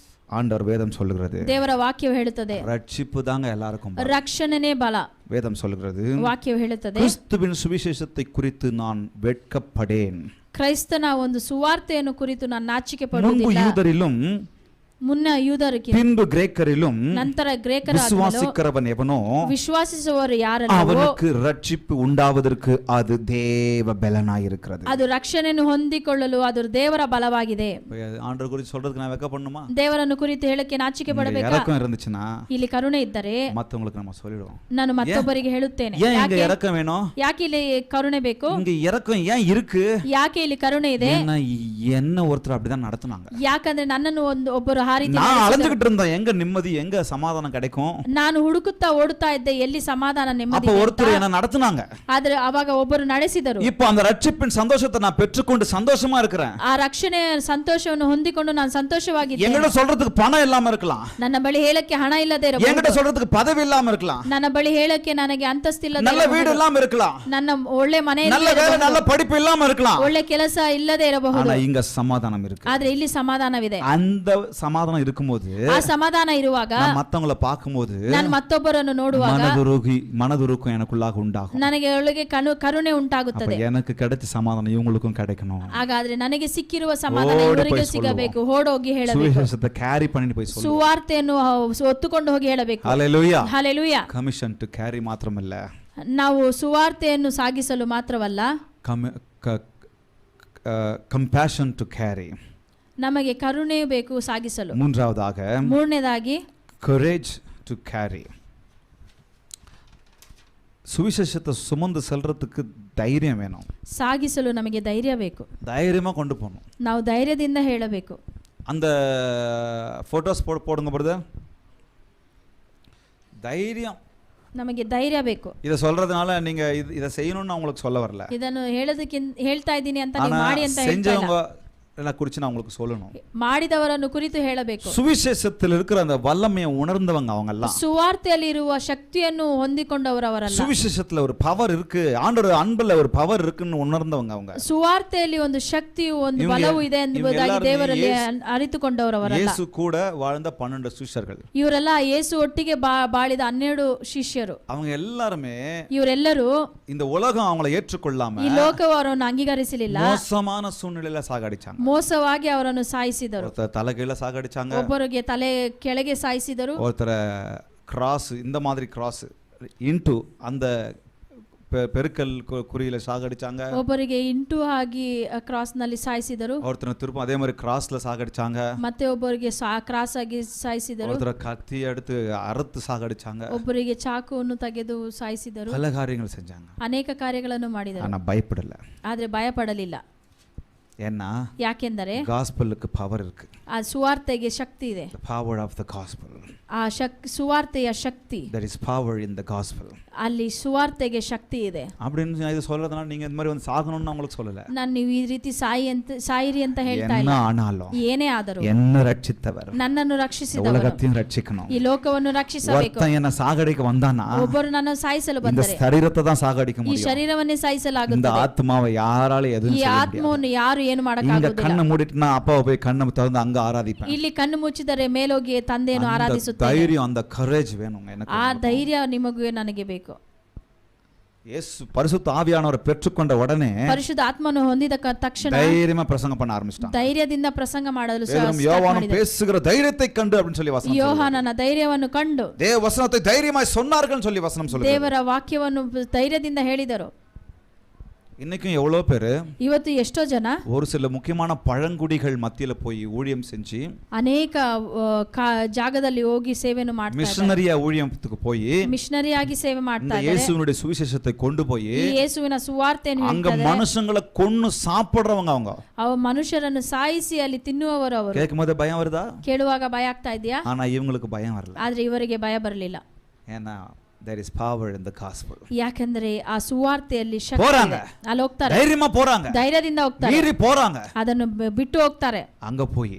Speaker 2: ஆண்டவர் வேதம் சொல்லுகிறது,
Speaker 1: ದೇವರ ವಾಕ್ಯವು ಹೇಳುತ್ತದೆ
Speaker 2: ரட்சிப்பு தாங்க எல்லாருக்கும் பலம்.
Speaker 1: ರಕ್ಷಣೆನೇ ಬಲ.
Speaker 2: வேதம் சொல்லுகிறது,
Speaker 1: ವಾಕ್ಯವು ಹೇಳುತ್ತದೆ
Speaker 2: கிறிஸ்துவின் சுவிசேஷத்தை குறித்து நான் வெட்கப்படேன்.
Speaker 1: ಕ್ರೈಸ್ತನ ಒಂದು ಸುವಾರ್ತೆಯನ್ನು ಕುರಿತು ನಾನು ನಾಚಿಕೆ
Speaker 2: முன்பு
Speaker 1: ಪಡುವುದಿಲ್ಲ.
Speaker 2: யூதரிலும்
Speaker 1: ಮುನ್ನ ಯೂದರಿಗೆ
Speaker 2: பின்பு கிரேக்கரிலும்
Speaker 1: ನಂತರ ಗ್ರೇಕರ
Speaker 2: விசுவாசிக்கிறவன் எவனோ
Speaker 1: ವಿಶ್ವಾಸಿಸುವವರು ಯಾರಲ್ಲವೋ
Speaker 2: அவனுக்கு ரட்சிப்பு உண்டாவதற்கு அது தேவ பலனாய் இருக்கிறது.
Speaker 1: ಅದು ರಕ್ಷಣೆಯನ್ನು ಹೊಂದಿಕೊಳ್ಳಲು ಅದು ದೇವರ ಬಲವಾಗಿದೆ.
Speaker 2: ஆண்டவர் குறித்து சொல்றதுக்கு நான் வெட்கப்படணுமா?
Speaker 1: ದೇವರನ್ನು ಕುರಿತು ಹೇಳಕ್ಕೆ ನಾಚಿಕೆ ಪಡಬೇಕಾ?
Speaker 2: இரக்கம் இருந்துச்சுன்னா
Speaker 1: ಇಲ್ಲಿ ಕರುಣೆ ಇದ್ದರೆ
Speaker 2: மத்தவங்களுக்கு நம்ம சொல்லிடுவோம்.
Speaker 1: ನಾನು ಮತ್ತೊಬ್ಬರಿಗೆ ಹೇಳುತ್ತೇನೆ,
Speaker 2: ஏன் இங்க இரக்கம் வேணும்?
Speaker 1: ಯಾಕೆ ಇಲ್ಲಿ ಕರುಣೆ ಬೇಕು?
Speaker 2: இங்க இரக்கம் ஏன் இருக்கு?
Speaker 1: ಯಾಕೆ ಇಲ್ಲಿ ಕರುಣೆ ಇದೆ?
Speaker 2: என்ன ஒருத்தர் அப்படிதான் நடத்துனாங்க.
Speaker 1: ಯಾಕಂದ್ರೆ ನನ್ನನ್ನು ಒಬ್ಬರು ಆ ರೀತಿ
Speaker 2: நான்
Speaker 1: ನಡೆಸಿದರು.
Speaker 2: அலைஞ்சுகிட்டு இருந்தேன், எங்க நிம்மதி, எங்க சமாதானம் கிடைக்கும்?
Speaker 1: ನಾನು ಹುಡುಕುತ್ತಾ ಓಡುತ್ತಾ ಇದ್ದೆ, ಎಲ್ಲಿ ಸಮಾಧಾನ ನೆಮ್ಮದಿ
Speaker 2: அப்ப
Speaker 1: ಅಂತ.
Speaker 2: ஒருத்தர் என்ன நடத்துனாங்க.
Speaker 1: ಆದ್ರೆ ಅವಾಗ ಒಬ್ಬರು ನಡೆಸಿದರು.
Speaker 2: இப்போ அந்த ரட்சிப்பின் சந்தோஷத்தை நான் பெற்றுக்கொண்டு சந்தோஷமா இருக்கிறேன்.
Speaker 1: ಆ ರಕ್ಷಣೆ ಸಂತೋಷವನ್ನು ಹೊಂದಿಕೊಂಡು ನಾನು ಸಂತೋಷವಾಗಿದ್ದೇನೆ.
Speaker 2: என்கிட்ட சொல்றதுக்கு பணம் இல்லாம இருக்கலாம்,
Speaker 1: ನನ್ನ ಬಳಿ ಹೇಳಕ್ಕೆ ಹಣ ಇಲ್ಲದೆ
Speaker 2: என்கிட்ட
Speaker 1: ಇರಬಹುದು,
Speaker 2: சொல்றதுக்கு பதவி இல்லாம இருக்கலாம்,
Speaker 1: ನನ್ನ ಬಳಿ ಹೇಳಕ್ಕೆ ನನಗೆ ಅಂತಸ್ತಿಲ್ಲದೆ
Speaker 2: நல்ல வீடு
Speaker 1: ಇರಬಹುದು,
Speaker 2: இல்லாம இருக்கலாம்,
Speaker 1: ನನ್ನ ಒಳ್ಳೆ ಮನೆ
Speaker 2: நல்ல
Speaker 1: ಇಲ್ಲದೆ
Speaker 2: வேலை
Speaker 1: ಇರಬಹುದು,
Speaker 2: நல்ல படிப்பு இல்லாம இருக்கலாம்.
Speaker 1: ಒಳ್ಳೆ ಕೆಲಸ ಇಲ್ಲದೆ ಇರಬಹುದು.
Speaker 2: ஆனா இங்க சமாதானம் இருக்கு.
Speaker 1: ಆದ್ರೆ ಇಲ್ಲಿ ಸಮಾಧಾನವಿದೆ.
Speaker 2: அந்த சமாதானம் இருக்கும்போது
Speaker 1: ಆ ಸಮಾಧಾನ ಇರುವಾಗ
Speaker 2: நான் மத்தவங்கள பார்க்கும்போது
Speaker 1: ನಾನು ಮತ್ತೊಬ್ಬರನ್ನು ನೋಡುವಾಗ
Speaker 2: மனதுருக்கம் எனக்குள்ளாக உண்டாகும்.
Speaker 1: ನನಗೆ ಒಳಗೆ ಕರುಣೆ
Speaker 2: அப்ப
Speaker 1: ಉಂಟಾಗುತ್ತದೆ.
Speaker 2: எனக்கு கிடைச்ச சமாதானம் இவங்களுக்கும் கிடைக்கணும்.
Speaker 1: ಹಾಗಾದ್ರೆ ನನಗೆ ಸಿಕ್ಕಿರುವ ಸಮಾಧಾನ
Speaker 2: ಓಡಿ
Speaker 1: ಇವರಿಗೂ
Speaker 2: போய்
Speaker 1: ಸಿಗಬೇಕು. ಓಡೋಗಿ ಹೇಳಬೇಕು,
Speaker 2: சுவிசேஷத்தை கேரி பண்ணிட்டு போய் சொல்லு.
Speaker 1: ಸುವಾರ್ತೆಯನ್ನು ಹೊತ್ತುಕೊಂಡು ಹೋಗಿ ಹೇಳಬೇಕು.
Speaker 2: ஹalleluya.
Speaker 1: ಹಲ್ಲೆಲೂಯಾ.
Speaker 2: கமிஷன் டு கேரி மாத்திரமல்ல,
Speaker 1: ನಾವು ಸುವಾರ್ತೆಯನ್ನು ಸಾಗಿಸಲು ಮಾತ್ರವಲ್ಲ,
Speaker 2: compassion to carry.
Speaker 1: ನಮಗೆ ಕರುಣೆಯೂ ಬೇಕು ಸಾಗಿಸಲು.
Speaker 2: மூன்றாவதாக
Speaker 1: ಮೂರನೇದಾಗಿ
Speaker 2: courage to carry. சுவிசேஷத்தை சுமந்து செல்றதுக்கு தைரியம் வேணும்.
Speaker 1: ಸಾಗಿಸಲು ನಮಗೆ ಧೈರ್ಯ ಬೇಕು.
Speaker 2: தைரியமா கொண்டு போகணும்.
Speaker 1: ನಾವು ಧೈರ್ಯದಿಂದ ಹೇಳಬೇಕು.
Speaker 2: அந்த ಫೋಟೋಸ್ போடுங்க பிரதர். தைரியம்,
Speaker 1: ನಮಗೆ ಧೈರ್ಯ ಬೇಕು.
Speaker 2: இதை சொல்றதுனால நீங்க இதை செய்யணும்னு நான் உங்களுக்கு சொல்ல வரல.
Speaker 1: ಇದನ್ನು ಹೇಳ್ತಾ ಇದ್ದೀನಿ ಅಂತ ನೀವು
Speaker 2: ஆனா
Speaker 1: ಮಾಡಿ ಅಂತ ಹೇಳ್ತಾ ಇಲ್ಲ.
Speaker 2: செஞ்சவங்க குறித்து நான் உங்களுக்கு சொல்லணும்.
Speaker 1: ಮಾಡಿದವರನ್ನು ಕುರಿತು ಹೇಳಬೇಕು.
Speaker 2: சுவிசேஷத்தில் இருக்கிற அந்த வல்லமையை உணர்ந்தவங்க அவங்க எல்லாம்.
Speaker 1: ಸುವಾರ್ತೆಯಲ್ಲಿ ಇರುವ ಶಕ್ತಿಯನ್ನು ಹೊಂದಿಕೊಂಡವರವರಲ್ಲ.
Speaker 2: சுவிசேஷத்துல ஒரு பவர் இருக்கு, ஆண்டவರ அன்புல ஒரு பவர் இருக்குன்னு உணர்ந்தவங்க அவங்க.
Speaker 1: ಸುವಾರ್ತೆಯಲ್ಲಿ ಒಂದು ಶಕ್ತಿಯು ಒಂದು ಬಲವು ಇದೆ ಎಂಬುದಾಗಿ ದೇವರಲ್ಲಿ ಅರಿತುಕೊಂಡವರವರಲ್ಲ.
Speaker 2: ಯೇಸು ಕೂಡ வாழ்ந்த 12 ಶಿಷ್ಯர்கள்.
Speaker 1: ಇವರೆಲ್ಲ ಯೇಸು ಒಟ್ಟಿಗೆ ಬಾಳಿದ 12 ಶಿಷ್ಯರು.
Speaker 2: அவங்க எல்லாரும்
Speaker 1: ಇವರೆಲ್ಲರೂ
Speaker 2: இந்த உலகம் அவங்களை ஏற்றுக்கொள்ளாம
Speaker 1: ಈ ಲೋಕವು ಅವರನ್ನು ಅಂಗೀಕರಿಸಲಿಲ್ಲ.
Speaker 2: மோசமான சூழ்நிலையில சாகடிச்சாங்க.
Speaker 1: ಮೋಸವಾಗಿ ಅವರನ್ನು ಸಾಯಿಸಿದರು.
Speaker 2: ஒருத்தர் தலைகீழ சாகடிச்சாங்க,
Speaker 1: ಒಬ್ಬರಿಗೆ ತಲೆ ಕೆಳಗೆ ಸಾಯಿಸಿದರು,
Speaker 2: ஒருத்தர கிராஸ் இந்த மாதிரி கிராஸ் இன்டு அந்த பெருக்கல் குறியில சாகடிச்சாங்க,
Speaker 1: ಒಬ್ಬರಿಗೆ ಇಂಟು ಆಗಿ ಕ್ರಾಸ್ ನಲ್ಲಿ ಸಾಯಿಸಿದರು,
Speaker 2: ஒருத்தர திரும்ப அதே மாதிரி கிராஸ்ல சாகடிச்சாங்க,
Speaker 1: ಮತ್ತೆ ಒಬ್ಬರಿಗೆ ಕ್ರಾಸ್ ಆಗಿ ಸಾಯಿಸಿದರು,
Speaker 2: ஒருத்தர கத்தி எடுத்து அறுத்து சாகடிச்சாங்க,
Speaker 1: ಒಬ್ಬರಿಗೆ ಚಾಕುವನ್ನು ತೆಗೆದು ಸಾಯಿಸಿದರು.
Speaker 2: பல காரியங்கள் செஞ்சாங்க.
Speaker 1: ಅನೇಕ ಕಾರ್ಯಗಳನ್ನು ಮಾಡಿದರು.
Speaker 2: ஆனா பயப்படல.
Speaker 1: ಆದ್ರೆ ಭಯ ಪಡಲಿಲ್ಲ.
Speaker 2: ஏன்னா
Speaker 1: ಯಾಕೆಂದರೆ
Speaker 2: காஸ்பலுக்கு பவர் இருக்கு.
Speaker 1: ಆ ಸುವಾರ್ತೆಗೆ ಶಕ್ತಿ ಇದೆ.
Speaker 2: The power of the gospel.
Speaker 1: ಆ ಸುವಾರ್ತೆಯ ಶಕ್ತಿ,
Speaker 2: there is power in the gospel.
Speaker 1: ಅಲ್ಲಿ ಸುವಾರ್ತೆಗೆ ಶಕ್ತಿ ಇದೆ.
Speaker 2: அப்படின்னு இது சொல்றதுனால நீங்க இந்த மாதிரி வந்து சாகணும்னு உங்களுக்கு சொல்லல.
Speaker 1: ನಾನು ನೀವು ಈ ರೀತಿ ಸಾಯಿರಿ ಅಂತ ಹೇಳ್ತಾ ಇಲ್ಲ.
Speaker 2: என்ன ஆனாலும்,
Speaker 1: ಏನೇ ಆದರೂ
Speaker 2: என்ன ரட்சித்தவர்,
Speaker 1: ನನ್ನನ್ನು ರಕ್ಷಿಸಿದವರು,
Speaker 2: உலகத்தையும் ரட்சிக்கணும்.
Speaker 1: ಈ ಲೋಕವನ್ನು ರಕ್ಷಿಸಬೇಕು.
Speaker 2: ஒருத்தன் என்ன சாகடிக்க வந்தானா
Speaker 1: ಒಬ್ಬರು ನನ್ನ ಸಾಯಿಸಲು
Speaker 2: இந்த
Speaker 1: ಬಂದರೆ
Speaker 2: சரீரத்தை தான் சாகடிக்க
Speaker 1: ಈ
Speaker 2: முடியும்.
Speaker 1: ಶರೀರವನ್ನೇ
Speaker 2: இந்த
Speaker 1: ಸಾಯಿಸಲಾಗುತ್ತದೆ.
Speaker 2: ஆத்மாவை யாரால எதுவும்
Speaker 1: ಈ
Speaker 2: செய்ய முடியாது.
Speaker 1: ಆತ್ಮವನ್ನು ಯಾರು ಏನು
Speaker 2: இங்க
Speaker 1: ಮಾಡಕ್ಕಾಗುವುದಿಲ್ಲ.
Speaker 2: கண்ணை மூடிட்டு நான் அப்பாவை போய் கண்ணை திறந்து அங்க ஆராதிப்பேன்.
Speaker 1: ಇಲ್ಲಿ ಕಣ್ಣು ಮುಚ್ಚಿದರೆ ಮೇಲೋಗಿ ತಂದೆಯನ್ನು
Speaker 2: அந்த
Speaker 1: ಆರಾಧಿಸುತ್ತೇನೆ.
Speaker 2: தைரியம், அந்த courage வேணும் எனக்கு.
Speaker 1: ಆ ಧೈರ್ಯ ನಿಮಗೂ ನನಗೆ ಬೇಕು.
Speaker 2: இயேசு பரிசுத்த ஆவியானவரை பெற்றுக்கொண்ட உடனே
Speaker 1: ಪರಿಶುದ್ಧ ಆತ್ಮನು ಹೊಂದಿದ ತಕ್ಷಣ
Speaker 2: தைரியமா பிரசங்கம் பண்ண ஆரம்பிச்சிட்டான்.
Speaker 1: ಧೈರ್ಯದಿಂದ ಪ್ರಸಂಗ ಮಾಡಲು
Speaker 2: யோவானும் பேசுகிற தைரியத்தை கண்டு அப்படின்னு சொல்லி வசனம்.
Speaker 1: ಯೋಹಾನನ ಧೈರ್ಯವನ್ನು ಕಂಡು
Speaker 2: தேவ வசனத்தை தைரியமாய் சொன்னார்கள் சொல்லி வசனம் சொல்லுது.
Speaker 1: ದೇವರ ವಾಕ್ಯವನ್ನು ಧೈರ್ಯದಿಂದ ಹೇಳಿದರು.
Speaker 2: இன்னைக்கும் எவ்வளவு பேரு,
Speaker 1: ಇವತ್ತು ಎಷ್ಟೋ ಜನ
Speaker 2: ஒரு சில முக்கியமான பழங்குடிகள் மத்தியில போய் ஊழியம் செஞ்சு
Speaker 1: ಅನೇಕ ಜಾಗದಲ್ಲಿ ಹೋಗಿ ಸೇವೆಯನ್ನು ಮಾಡ್ತಾರೆ.
Speaker 2: மிஷனரியா ஊழியத்துக்கு போய்
Speaker 1: ಮಿಷನರಿ ಆಗಿ ಸೇವೆ
Speaker 2: இந்த
Speaker 1: ಮಾಡ್ತಾರೆ.
Speaker 2: இயேசுவினுடைய சுவிசேஷத்தை கொண்டு போய்
Speaker 1: ಈ ಯೇಸುವಿನ ಸುವಾರ್ತೆಯನ್ನು
Speaker 2: அங்க
Speaker 1: ಹೇಳ್ತಾರೆ.
Speaker 2: மனுஷங்களை கொன்னு சாப்பிடுறவங்க அவங்க.
Speaker 1: ಅವ ಮನುಷ್ಯರನ್ನು ಸಾಯಿಸಿ ಅಲ್ಲಿ ತಿನ್ನುವವರು ಅವರು.
Speaker 2: கேட்கும்போது பயம் வருதா?
Speaker 1: ಕೇಳುವಾಗ ಭಯ ಆಗ್ತಾ ಇದೆಯಾ?
Speaker 2: ஆனா இவங்களுக்கு பயம் வரல.
Speaker 1: ಆದ್ರೆ ಇವರಿಗೆ ಭಯ ಬರಲಿಲ್ಲ.
Speaker 2: ஏன்னா there is power in the gospel.
Speaker 1: ಯಾಕಂದ್ರೆ ಆ ಸುವಾರ್ತೆಯಲ್ಲಿ ಶಕ್ತಿ
Speaker 2: போறாங்க,
Speaker 1: ಇದೆ. ಅಲ್ಲಿ ಹೋಗ್ತಾರೆ,
Speaker 2: தைரியமா போறாங்க,
Speaker 1: ಧೈರ್ಯದಿಂದ ಹೋಗ್ತಾರೆ,
Speaker 2: மீறி போறாங்க,
Speaker 1: ಅದನ್ನು ಬಿಟ್ಟು ಹೋಗ್ತಾರೆ.
Speaker 2: அங்க போய்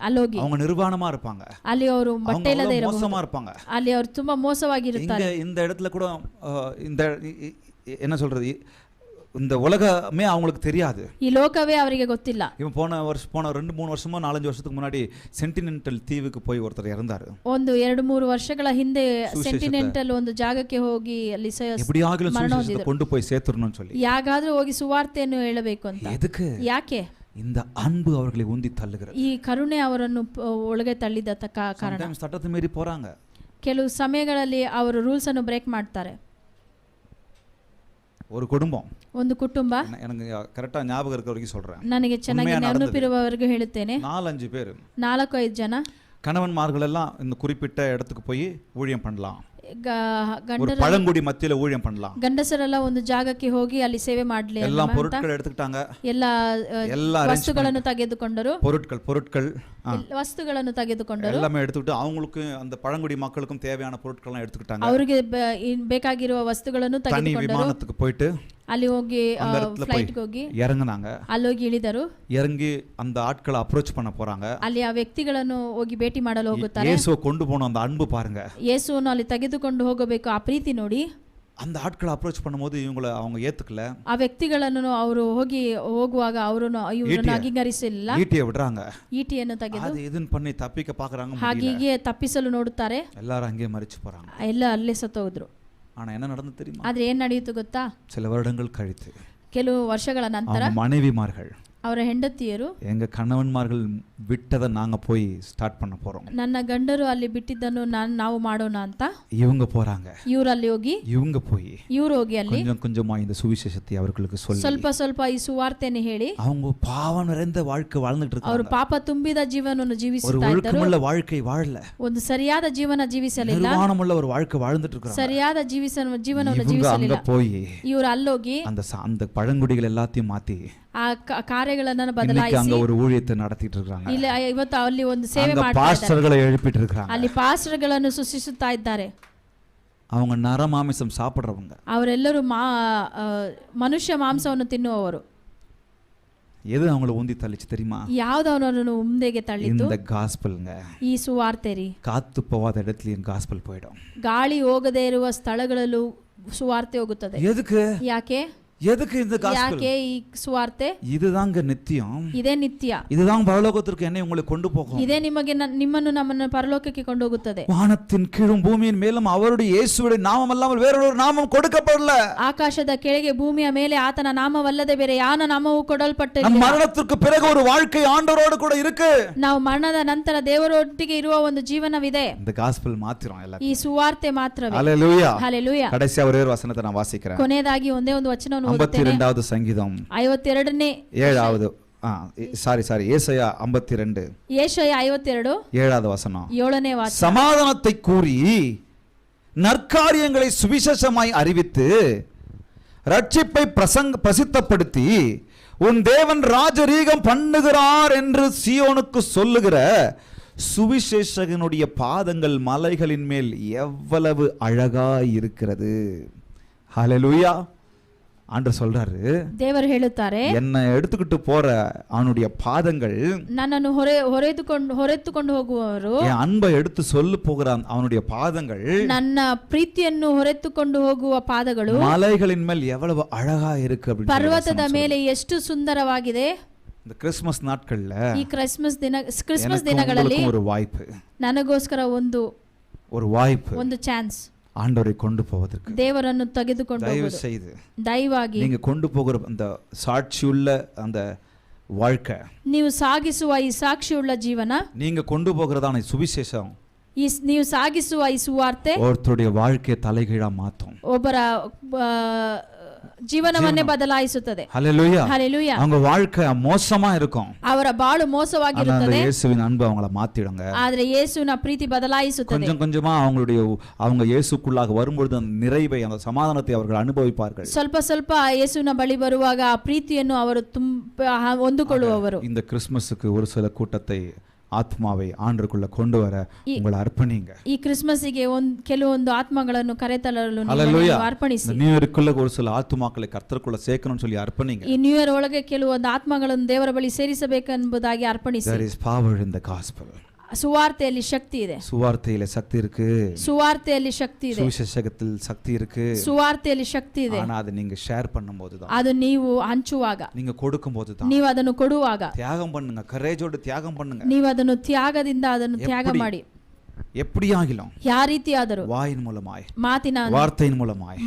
Speaker 1: ಅಲ್ಲೋಗಿ
Speaker 2: அவங்க நிர்வாணமா இருப்பாங்க,
Speaker 1: ಅಲ್ಲಿ ಅವರು ಬಟ್ಟೆ ಇಲ್ಲದೆ
Speaker 2: அவங்க மோசமா
Speaker 1: ಇರಬಹುದು,
Speaker 2: இருப்பாங்க.
Speaker 1: ಅಲ್ಲಿ ಅವರು ತುಂಬಾ ಮೋಸವಾಗಿರುತ್ತಾರೆ.
Speaker 2: இந்த இடத்துல கூட இந்த என்ன சொல்றது, இந்த உலகமே அவங்களுக்கு தெரியாது.
Speaker 1: ಈ ಲೋಕವೇ ಅವರಿಗೆ ಗೊತ್ತಿಲ್ಲ.
Speaker 2: இவன் போன 2-3 வருஷமோ 4-5 வருஷத்துக்கு முன்னாடி சென்டினென்டல் தீவுக்கு போய் ஒருத்தர் இறந்தாரு.
Speaker 1: ಒಂದು 2-3 ವರ್ಷಗಳ ಹಿಂದೆ ಸೆಂಟಿನೆಂಟಲ್ ಒಂದು ಜಾಗಕ್ಕೆ ಹೋಗಿ ಅಲ್ಲಿ
Speaker 2: எப்படியாகிலும் சுவிசேஷத்தை கொண்டு போய் சேர்த்துறணும்னு சொல்லி,
Speaker 1: ಯಾಗಾದ್ರೂ ಹೋಗಿ ಸುವಾರ್ತೆಯನ್ನು ಹೇಳಬೇಕು ಅಂತ.
Speaker 2: எதுக்கு?
Speaker 1: ಯಾಕೆ?
Speaker 2: இந்த அன்பு அவர்களை உந்தி தள்ளுகிறது.
Speaker 1: ಈ ಕರುಣೆ ಅವರನ್ನು ಒಳಗೆ ತಳ್ಳಿದ ಕಾರಣ.
Speaker 2: சட்டத்தை மீறி போறாங்க.
Speaker 1: ಕೆಲವು ಸಮಯಗಳಲ್ಲಿ ಅವರು ರೂಲ್ಸ್ ಅನ್ನು ಬ್ರೇಕ್ ಮಾಡ್ತಾರೆ.
Speaker 2: ஒரு குடும்பம்,
Speaker 1: ಒಂದು ಕುಟುಂಬ,
Speaker 2: எனக்கு கரெக்டா ஞாபகம் இருக்க வரைக்கும் சொல்றேன்,
Speaker 1: ನನಗೆ ಚೆನ್ನಾಗಿ ನೆನಪಿರುವವರೆಗೂ ಹೇಳುತ್ತೇನೆ.
Speaker 2: 4-5 பேர்,
Speaker 1: 4-5 ಜನ
Speaker 2: கணவன்மார்கள் எல்லாம் இந்த குறிப்பிட்ட இடத்துக்கு போய் ஊழியம் பண்ணலாம். ஒரு பழங்குடி மத்தியில ஊழியம் பண்ணலாம்.
Speaker 1: ಗಂಡಸರೆಲ್ಲ ಒಂದು ಜಾಗಕ್ಕೆ ಹೋಗಿ ಅಲ್ಲಿ ಸೇವೆ ಮಾಡಲಿ
Speaker 2: ಎಲ್ಲ பொருட்கள் எடுத்துக்கிட்டாங்க.
Speaker 1: ಎಲ್ಲ ವಸ್ತುಗಳನ್ನು ತೆಗೆದುಕೊಂಡರು.
Speaker 2: பொருட்கள்
Speaker 1: ವಸ್ತುಗಳನ್ನು ತೆಗೆದುಕೊಂಡರು.
Speaker 2: எல்லாமே எடுத்துக்கிட்டு அவங்களுக்கு அந்த பழங்குடி மக்களுக்கும் தேவையான பொருட்களெல்லாம் எடுத்துக்கிட்டாங்க.
Speaker 1: ಅವರಿಗೆ ಬೇಕಾಗಿರುವ ವಸ್ತುಗಳನ್ನು ತೆಗೆದುಕೊಂಡರು.
Speaker 2: விமானத்துக்கு போயிட்டு
Speaker 1: ಅಲ್ಲಿ ಹೋಗಿ ಫ್ಲೈಟ್ ಹೋಗಿ
Speaker 2: இறங்குனாங்க.
Speaker 1: ಅಲ್ಲಿ ಹೋಗಿ ಇಳಿದರು.
Speaker 2: இறங்கி அந்த ஆட்களை அப்ரோச் பண்ண போறாங்க.
Speaker 1: ಅಲ್ಲಿ ಆ ವ್ಯಕ್ತಿಗಳನ್ನು ಹೋಗಿ ಭೇಟಿ ಮಾಡಲು ಹೋಗುತ್ತಾರೆ.
Speaker 2: ಯೇಸುவை கொண்டு போன அந்த அன்பு பாருங்க.
Speaker 1: ಯೇಸುವನ್ನು ಅಲ್ಲಿ ತೆಗೆದುಕೊಂಡು ಹೋಗಬೇಕು ಆ ಪ್ರೀತಿ ನೋಡಿ.
Speaker 2: அந்த ஆட்களை அப்ரோச் பண்ணும்போது இவங்களை அவங்க ஏத்துக்கல.
Speaker 1: ಆ ವ್ಯಕ್ತಿಗಳನ್ನು ಅವರು ಹೋಗುವಾಗ ಅವರನ್ನು ಇವ್ರನ್ನು ಅಂಗೀಕರಿಸಲಿಲ್ಲ.
Speaker 2: ಈಟಿயை விடுறாங்க.
Speaker 1: ಈಟಿಯನ್ನು ತೆಗೆದು
Speaker 2: ಅದು ಇದನ್ನ பண்ணி ತಪ್ಪಿಕ பார்க்கறாங்க.
Speaker 1: ಹಾಗೆ ತಪ್ಪಿಸಲು ನೋಡುತ್ತಾರೆ.
Speaker 2: எல்லாரும் அங்கே மரிச்சு போறாங்க.
Speaker 1: ಎಲ್ಲ ಅಲ್ಲೇ ಸತ್ತು ಹೋದ್ರು.
Speaker 2: ஆனா என்ன நடந்தது தெரியுமா?
Speaker 1: ಆದ್ರೆ ಏನು ನಡೆಯಿತು ಗೊತ್ತಾ?
Speaker 2: சில வருடங்கள் கழித்து
Speaker 1: ಕೆಲವು ವರ್ಷಗಳ ನಂತರ
Speaker 2: மனைவிமார்கள்
Speaker 1: ಅವರ ಹೆಂಡತಿಯರು
Speaker 2: எங்க கணவன்மார்கள் விட்டதை நாங்க போய் ஸ்டார்ட் பண்ண போறோம்.
Speaker 1: ನನ್ನ ಗಂಡರು ಅಲ್ಲಿ ಬಿಟ್ಟಿದ್ದನ್ನು ನಾವು ಮಾಡೋಣ ಅಂತ
Speaker 2: இவங்க போறாங்க.
Speaker 1: ಇವರು ಅಲ್ಲಿ ಹೋಗಿ
Speaker 2: இவங்க போய்
Speaker 1: ಇವರು ಹೋಗಿ ಅಲ್ಲಿ
Speaker 2: கொஞ்சம் கொஞ்சமா இந்த சுவிசேஷத்தை அவர்களுக்கு சொல்லி
Speaker 1: ಸ್ವಲ್ಪ ಈ ಸುವಾರ್ತೆಯನ್ನು ಹೇಳಿ
Speaker 2: அவங்க பாவம் நிறைந்த வாழ்க்கை வாழ்ந்துட்டு இருக்காங்க.
Speaker 1: ಅವರು ಪಾಪ ತುಂಬಿದ ಜೀವನವನ್ನು ಜೀವಿಸುತ್ತಾ
Speaker 2: ஒரு
Speaker 1: ಇದ್ದರು.
Speaker 2: ஒழுக்கமுள்ள வாழ்க்கை வாழல.
Speaker 1: ಒಂದು ಸರಿಯಾದ ಜೀವನ ಜೀವಿಸಲಿಲ್ಲ.
Speaker 2: ನಿರ್ವಾಣமுள்ள ஒரு வாழ்க்கை வாழ்ந்துட்டு இருக்காங்க.
Speaker 1: ಸರಿಯಾದ ಜೀವನವನ್ನು
Speaker 2: இவங்க
Speaker 1: ಜೀವಿಸಲಿಲ್ಲ.
Speaker 2: அங்க போய்
Speaker 1: ಇವರು ಅಲ್ಲೋಗಿ
Speaker 2: அந்த பழங்குடிகள் எல்லாத்தையும் மாத்தி
Speaker 1: ಆ ಕಾರ್ಯಗಳನ್ನು
Speaker 2: இன்னைக்கு
Speaker 1: ಬದಲಾಯಿಸಿ
Speaker 2: அங்க ஒரு ஊழியத்தை நடத்திட்டு இருக்காங்க.
Speaker 1: ಇಲ್ಲಿ ಇವತ್ತು ಅಲ್ಲಿ ಒಂದು ಸೇವೆ
Speaker 2: அங்க
Speaker 1: ಮಾಡ್ತಾ ಇದ್ದಾರೆ.
Speaker 2: பாஸ்டர்களை எழுப்பிட்டு இருக்காங்க.
Speaker 1: ಅಲ್ಲಿ ಪಾಸ್ಟರ್ಗಳನ್ನು ಸೃಷ್ಟಿಸುತ್ತಾ ಇದ್ದಾರೆ.
Speaker 2: அவங்க நரமாமிசம் சாப்பிடுறவங்க.
Speaker 1: ಅವರೆಲ್ಲರೂ ಮನುಷ್ಯ ಮಾಂಸವನ್ನು ತಿನ್ನುವವರು.
Speaker 2: எது அவங்கள ஊந்தி தள்ளிச்சு தெரியுமா?
Speaker 1: ಯಾವುದು ಅವನನ್ನು ಮುಂದೆಗೆ ತಳ್ಳಿತು?
Speaker 2: இந்த காஸ்பல்ங்க.
Speaker 1: ಈ ಸುವಾರ್ತೆ ರೀ.
Speaker 2: காத்து போகாத இடத்துலயும் காஸ்பல் போய்டும்.
Speaker 1: ಗಾಳಿ ಹೋಗದೇ ಇರುವ ಸ್ಥಳಗಳಲ್ಲೂ ಸುವಾರ್ತೆ ಹೋಗುತ್ತದೆ.
Speaker 2: எதுக்கு?
Speaker 1: ಯಾಕೆ?
Speaker 2: எதுக்கு இந்த காஸ்பல்?
Speaker 1: ಯಾಕೆ ಈ ಸುವಾರ್ತೆ?
Speaker 2: இதுதாங்க நித்தியம்.
Speaker 1: ಇದೇ ನಿತ್ಯ.
Speaker 2: இதுதான் பரலோகத்திற்கு என்னை உங்களை கொண்டு போகும்.
Speaker 1: ಇದೇ ನಿಮಗೆ ನಿಮ್ಮನ್ನು ನಮ್ಮನ್ನು ಪರಲೋಕಕ್ಕೆ ಕೊಂಡು ಹೋಗುತ್ತದೆ.
Speaker 2: வானத்தின் கீழும் பூமியின் மேலும் அவருடைய இயேசுவுடைய நாமம் அல்லாமல் வேறொரு நாமம் கொடுக்கப்படல.
Speaker 1: ಆಕಾಶದ ಕೆಳಗೆ ಭೂಮಿಯ ಮೇಲೆ ಆತನ ನಾಮವಲ್ಲದೆ ಬೇರೆ ಯಾನ ನಾಮವೂ ಕೊಡಲ್ಪಟ್ಟಿಲ್ಲ.
Speaker 2: ನಮ್ಮ ಮರಣத்திற்கு பிறகு ஒரு வாழ்க்கை ஆண்டவரோடு கூட இருக்கு.
Speaker 1: ನಾವು ಮರಣದ ನಂತರ ದೇವರೊಟ್ಟಿಗೆ ಇರುವ ಒಂದು ಜೀವನವಿದೆ.
Speaker 2: இந்த காஸ்பல் மாத்திரம் ಎಲ್ಲ.
Speaker 1: ಈ ಸುವಾರ್ತೆ ಮಾತ್ರವೇ.
Speaker 2: ஹalleluya.
Speaker 1: ஹalleluya.
Speaker 2: கடைசியா ஒரே ஒரு வசனத்தை நான் வாசிக்கிறேன்.
Speaker 1: ಕೊನೆಯದಾಗಿ ಒಂದೇ ಒಂದು ವಚನವನ್ನು ಓದುತ್ತೇನೆ.
Speaker 2: 52வது சங்கீதம்
Speaker 1: 52ನೇ
Speaker 2: 7வது சாரி ஏசாயா 52
Speaker 1: ஏசாயா 52
Speaker 2: 7வது வசனம்
Speaker 1: 7ನೇ ವಾಕ್ಯ.
Speaker 2: சமாதானத்தை கூறி நற்காரியங்களை சுவிசேஷமாய் அறிவித்து ரட்சிப்பை பிரசித்தப்படுத்தி உன் தேவன் ராஜரீகம் பண்ணுகிறார் என்று சீயோனுக்கு சொல்லுகிற சுவிசேஷகனுடைய பாதங்கள் மலைகளின் மேல் எவ்வளவு அழகாய் இருக்கிறது. ஹalleluya. ஆண்டவர் சொல்றாரு,
Speaker 1: ದೇವರು ಹೇಳುತ್ತಾರೆ,
Speaker 2: என்ன எடுத்துக்கிட்டு போற அவனுடைய பாதங்கள்,
Speaker 1: ನನ್ನನ್ನು ಹೊರೆತುಕೊಂಡು ಹೋಗುವವರು,
Speaker 2: என் அன்பை எடுத்து சொல்லு போகிறான் அவனுடைய பாதங்கள்,
Speaker 1: ನನ್ನ ಪ್ರೀತಿಯನ್ನು ಹೊರೆತುಕೊಂಡು ಹೋಗುವ ಪಾದಗಳು
Speaker 2: மலைகளின் மேல் எவ்வளவு அழகா இருக்கு அப்படி
Speaker 1: ಪರ್ವತದ ಮೇಲೆ ಎಷ್ಟು ಸುಂದರವಾಗಿದೆ.
Speaker 2: இந்த கிறிஸ்மஸ் நாட்கள்ல
Speaker 1: ಈ ಕ್ರಿಸ್ಮಸ್ ದಿನಗಳಲ್ಲಿ
Speaker 2: ஒரு வாய்ப்பு,
Speaker 1: ನನಗೋಸ್ಕರ ಒಂದು
Speaker 2: வாய்ப்பு,
Speaker 1: ಒಂದು ಚಾನ್ಸ್,
Speaker 2: ஆண்டவரை கொண்டு போவதற்கு
Speaker 1: தேவரನ್ನು ತೆಗೆದುಕೊಂಡು
Speaker 2: தயவு
Speaker 1: ಹೋಗುವುದು.
Speaker 2: செய்து
Speaker 1: ದಯವಾಗಿ
Speaker 2: நீங்க கொண்டு போகிற அந்த சாட்சியுள்ள அந்த வாழ்க்கை,
Speaker 1: ನೀವು ಸಾಗಿಸುವ ಈ ಸಾಕ್ಷಿಯುಳ್ಳ ಜೀವನ,
Speaker 2: நீங்க கொண்டு போகிறதான சுவிசேஷம்,
Speaker 1: ನೀವು ಸಾಗಿಸುವ ಈ ಸುವಾರ್ತೆ
Speaker 2: ஒருத்தருடைய வாழ்க்கையை தலைகீழா மாத்தும்,
Speaker 1: ಒಬ್ಬರ ಜೀವನವನ್ನೇ ಬದಲಾಯಿಸುತ್ತದೆ.
Speaker 2: ஹalleluya.
Speaker 1: ஹalleluya.
Speaker 2: அவங்க வாழ்க்கை மோசமா இருக்கும்,
Speaker 1: ಅವರ ಬಾಳು ಮೋಸವಾಗಿರುತ್ತದೆ.
Speaker 2: இயேசுவின் அன்பு அவங்கள மாத்திடுங்க.
Speaker 1: ಆದರೆ ಯೇಸುವಿನ ಪ್ರೀತಿ ಬದಲಾಯಿಸುತ್ತದೆ.
Speaker 2: கொஞ்சம் கொஞ்சமா அவங்க இயேசுக்குள்ளாக வரும்போது அந்த நிறைவை, அந்த சமாதானத்தை அவர்கள் அனுபவிப்பார்கள்.
Speaker 1: ಸ್ವಲ್ಪ ಯೇಸುವಿನ ಬಳಿ ಬರುವಾಗ ಆ ಪ್ರೀತಿಯನ್ನು ಅವರು ಹೊಂದಿಕೊಳ್ಳುವವರು.
Speaker 2: இந்த கிறிஸ்மஸுக்கு ஒரு சில கூட்டத்தை, ಆತ್ಮಾவை ಆಂಡ್ರಕುள்ள கொண்டு வர உங்களை ಅರ್ಪಣಿங்க.
Speaker 1: ಈ ಕ್ರಿಸ್ಮಸ್ಗೆ ಕೆಲವೊಂದು ಆತ್ಮಗಳನ್ನು ಕರೆತರಲು ಅರ್ಪಣಿಸಿ.
Speaker 2: ನ್ಯೂ ಇಯರ್க்குள்ள ஒரு சில ஆத்துமாக்களை கர்த்தருக்குள்ள சேர்க்கணும்னு சொல்லி ಅರ್ಪಣಿங்க.
Speaker 1: ಈ ನ್ಯೂ ಇಯರ್ ಒಳಗೆ ಕೆಲವೊಂದು ಆತ್ಮಗಳನ್ನು ದೇವರ ಬಳಿ ಸೇರಿಸಬೇಕೆಂಬುದಾಗಿ ಅರ್ಪಣಿಸಿ.
Speaker 2: There is power in the gospel.
Speaker 1: ಸುವಾರ್ತೆಯಲ್ಲಿ ಶಕ್ತಿ ಇದೆ.
Speaker 2: ಸುವಾರ್ತೆಯಲ್ಲಿ ಶಕ್ತಿ இருக்கு.
Speaker 1: ಸುವಾರ್ತೆಯಲ್ಲಿ ಶಕ್ತಿ ಇದೆ.
Speaker 2: ಸುವಿಶೇಷத்தில் ಶಕ್ತಿ இருக்கு.
Speaker 1: ಸುವಾರ್ತೆಯಲ್ಲಿ ಶಕ್ತಿ ಇದೆ.
Speaker 2: ஆனா அது நீங்க ஷேர் பண்ணும்போது தான்,
Speaker 1: ಅದು ನೀವು ಹಂಚುವಾಗ,
Speaker 2: நீங்க கொடுக்கும்போது தான்,
Speaker 1: ನೀವು ಅದನ್ನು ಕೊಡುವಾಗ,
Speaker 2: தியாகம் பண்ணுங்க, கரேஜோட தியாகம் பண்ணுங்க.
Speaker 1: ನೀವು ಅದನ್ನು ತ್ಯಾಗದಿಂದ ಅದನ್ನು ತ್ಯಾಗ ಮಾಡಿ,
Speaker 2: எப்படியாகிலும்
Speaker 1: ಯಾವ ರೀತಿಯಾದರೂ
Speaker 2: வாயின் மூலமாய்,
Speaker 1: ಮಾತಿನ
Speaker 2: வார்த்தையின் மூலமாய்,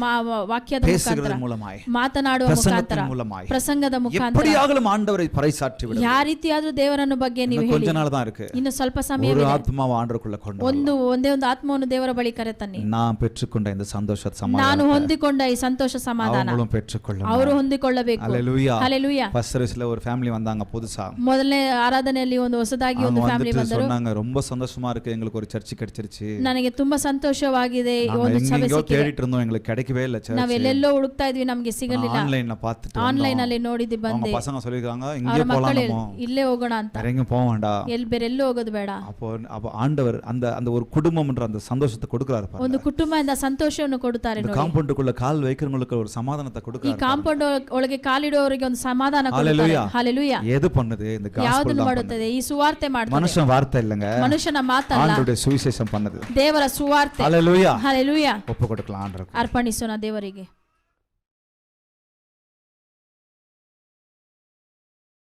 Speaker 1: ವಾಕ್ಯದ
Speaker 2: பேசுகிற
Speaker 1: ಮುಖಾಂತರ,
Speaker 2: மூலமாய்,
Speaker 1: ಮಾತನಾಡುವ ಮುಖಾಂತರ, ಪ್ರಸಂಗದ ಮುಖಾಂತರ,
Speaker 2: எப்படியாகிலும் ஆண்டவரை பறைசாற்றி விடுங்க.
Speaker 1: ಯಾವ ರೀತಿಯಾದರೂ ದೇವರನ್ನು ಬಗ್ಗೆ ನೀವು ಹೇಳಿ.
Speaker 2: கொஞ்ச நாள் தான் இருக்கு,
Speaker 1: ಇನ್ನು ಸ್ವಲ್ಪ ಸಮಯವಿದೆ.
Speaker 2: ஒரு ஆத்மாவை ஆண்டவருக்குள்ள கொண்டு
Speaker 1: ಒಂದೇ ಒಂದು ಆತ್ಮವನ್ನು ದೇವರ ಬಳಿ ಕರೆತನ್ನಿ.
Speaker 2: நான் பெற்றுக்கொண்ட இந்த சந்தோஷ சமாதானம்,
Speaker 1: ನಾನು ಹೊಂದಿಕೊಂಡ ಈ ಸಂತೋಷ ಸಮಾಧಾನ
Speaker 2: அவங்களும் பெற்றுக்கொள்ளணும்.
Speaker 1: ಅವರು ಹೊಂದಿಕೊಳ್ಳಬೇಕು.
Speaker 2: ஹalleluya.
Speaker 1: ஹalleluya.
Speaker 2: ஃபர்ஸ்ட் சர்வீஸ்ல ஒரு ஃபேமிலி வந்தாங்க புதுசா.
Speaker 1: ಮೊದಲನೇ ಆರಾಧನೆಯಲ್ಲಿ ಒಂದು ಹೊಸದಾಗಿ ಒಂದು ಫ್ಯಾಮಿಲಿ ಬಂದರು.
Speaker 2: சொன்னாங்க, ரொம்ப சந்தோஷமா இருக்கு, எங்களுக்கு ஒரு சர்ச் கிடைச்சிருச்சு,
Speaker 1: ನನಗೆ ತುಂಬಾ ಸಂತೋಷವಾಗಿದೆ, ಒಂದು ಸಭೆ
Speaker 2: எங்கெங்கோ
Speaker 1: ಸಿಕ್ಕಿದೆ.
Speaker 2: தேடிட்டு இருந்தோம், எங்களுக்கு கிடைக்கவே இல்ல சர்ச்.
Speaker 1: ನಾವೆಲ್ಲೆಲ್ಲೋ ಹುಡುಕ್ತಾ ಇದ್ವಿ, ನಮಗೆ ಸಿಗಲಿಲ್ಲ.
Speaker 2: ஆன்லைன்ல பார்த்துட்டு
Speaker 1: ಆನ್ಲೈನ್ ಅಲ್ಲಿ ನೋಡಿದ್ವಿ, ಬಂದೆ.
Speaker 2: அவங்க பசங்க சொல்லிருக்காங்க
Speaker 1: ಅವರ
Speaker 2: இங்கே
Speaker 1: ಮಕ್ಕಳು
Speaker 2: போலாம்,
Speaker 1: ಇಲ್ಲೇ ಹೋಗೋಣ ಅಂತ.
Speaker 2: வேற எங்கேயும் போக வேண்டாம்.
Speaker 1: ಬೇರೆಲ್ಲೂ ಹೋಗೋದು ಬೇಡ.
Speaker 2: அப்போ ஆண்டவர் அந்த அந்த ஒரு குடும்பம்ன்ற அந்த சந்தோஷத்தை கொடுக்கறாரு பாருங்க.
Speaker 1: ಒಂದು ಕುಟುಂಬದಿಂದ ಸಂತೋಷವನ್ನು ಕೊಡುತ್ತಾರೆ ನೋಡಿ.
Speaker 2: ಕಾಂಪೌಂಡ್க்குள்ள ಕಾಲ್ வைக்கிறவங்களுக்கு ஒரு சமாதானத்தை
Speaker 1: ಈ
Speaker 2: கொடுக்கறாரு.
Speaker 1: ಕಾಂಪೌಂಡ್ ಒಳಗೆ ಕಾಲಿಡುವವರಿಗೆ ಒಂದು ಸಮಾಧಾನ ಕೊಡುತ್ತಾರೆ. ಹalleluya.
Speaker 2: எது பண்ணுது? இந்த காஸ்பல்
Speaker 1: ಯಾವುದು ಮಾಡುತ್ತದೆ? ಈ ಸುವಾರ್ತೆ ಮಾಡುತ್ತದೆ.
Speaker 2: ಮನುಷ್ಯನ ವಾರ್ತೆ இல்லங்க,
Speaker 1: ಮನುಷ್ಯನ ಮಾತಲ್ಲ,
Speaker 2: ஆண்டவருடைய சுவிசேஷம் பண்ணுது.
Speaker 1: ದೇವರ ಸುವಾರ್ತೆ.
Speaker 2: ஹalleluya.
Speaker 1: ಹalleluya.
Speaker 2: ஒப்பு கொடுக்கலாம் ஆண்டவருக்கு.
Speaker 1: ಅರ್ಪಣಿಸೋಣ ದೇವರಿಗೆ.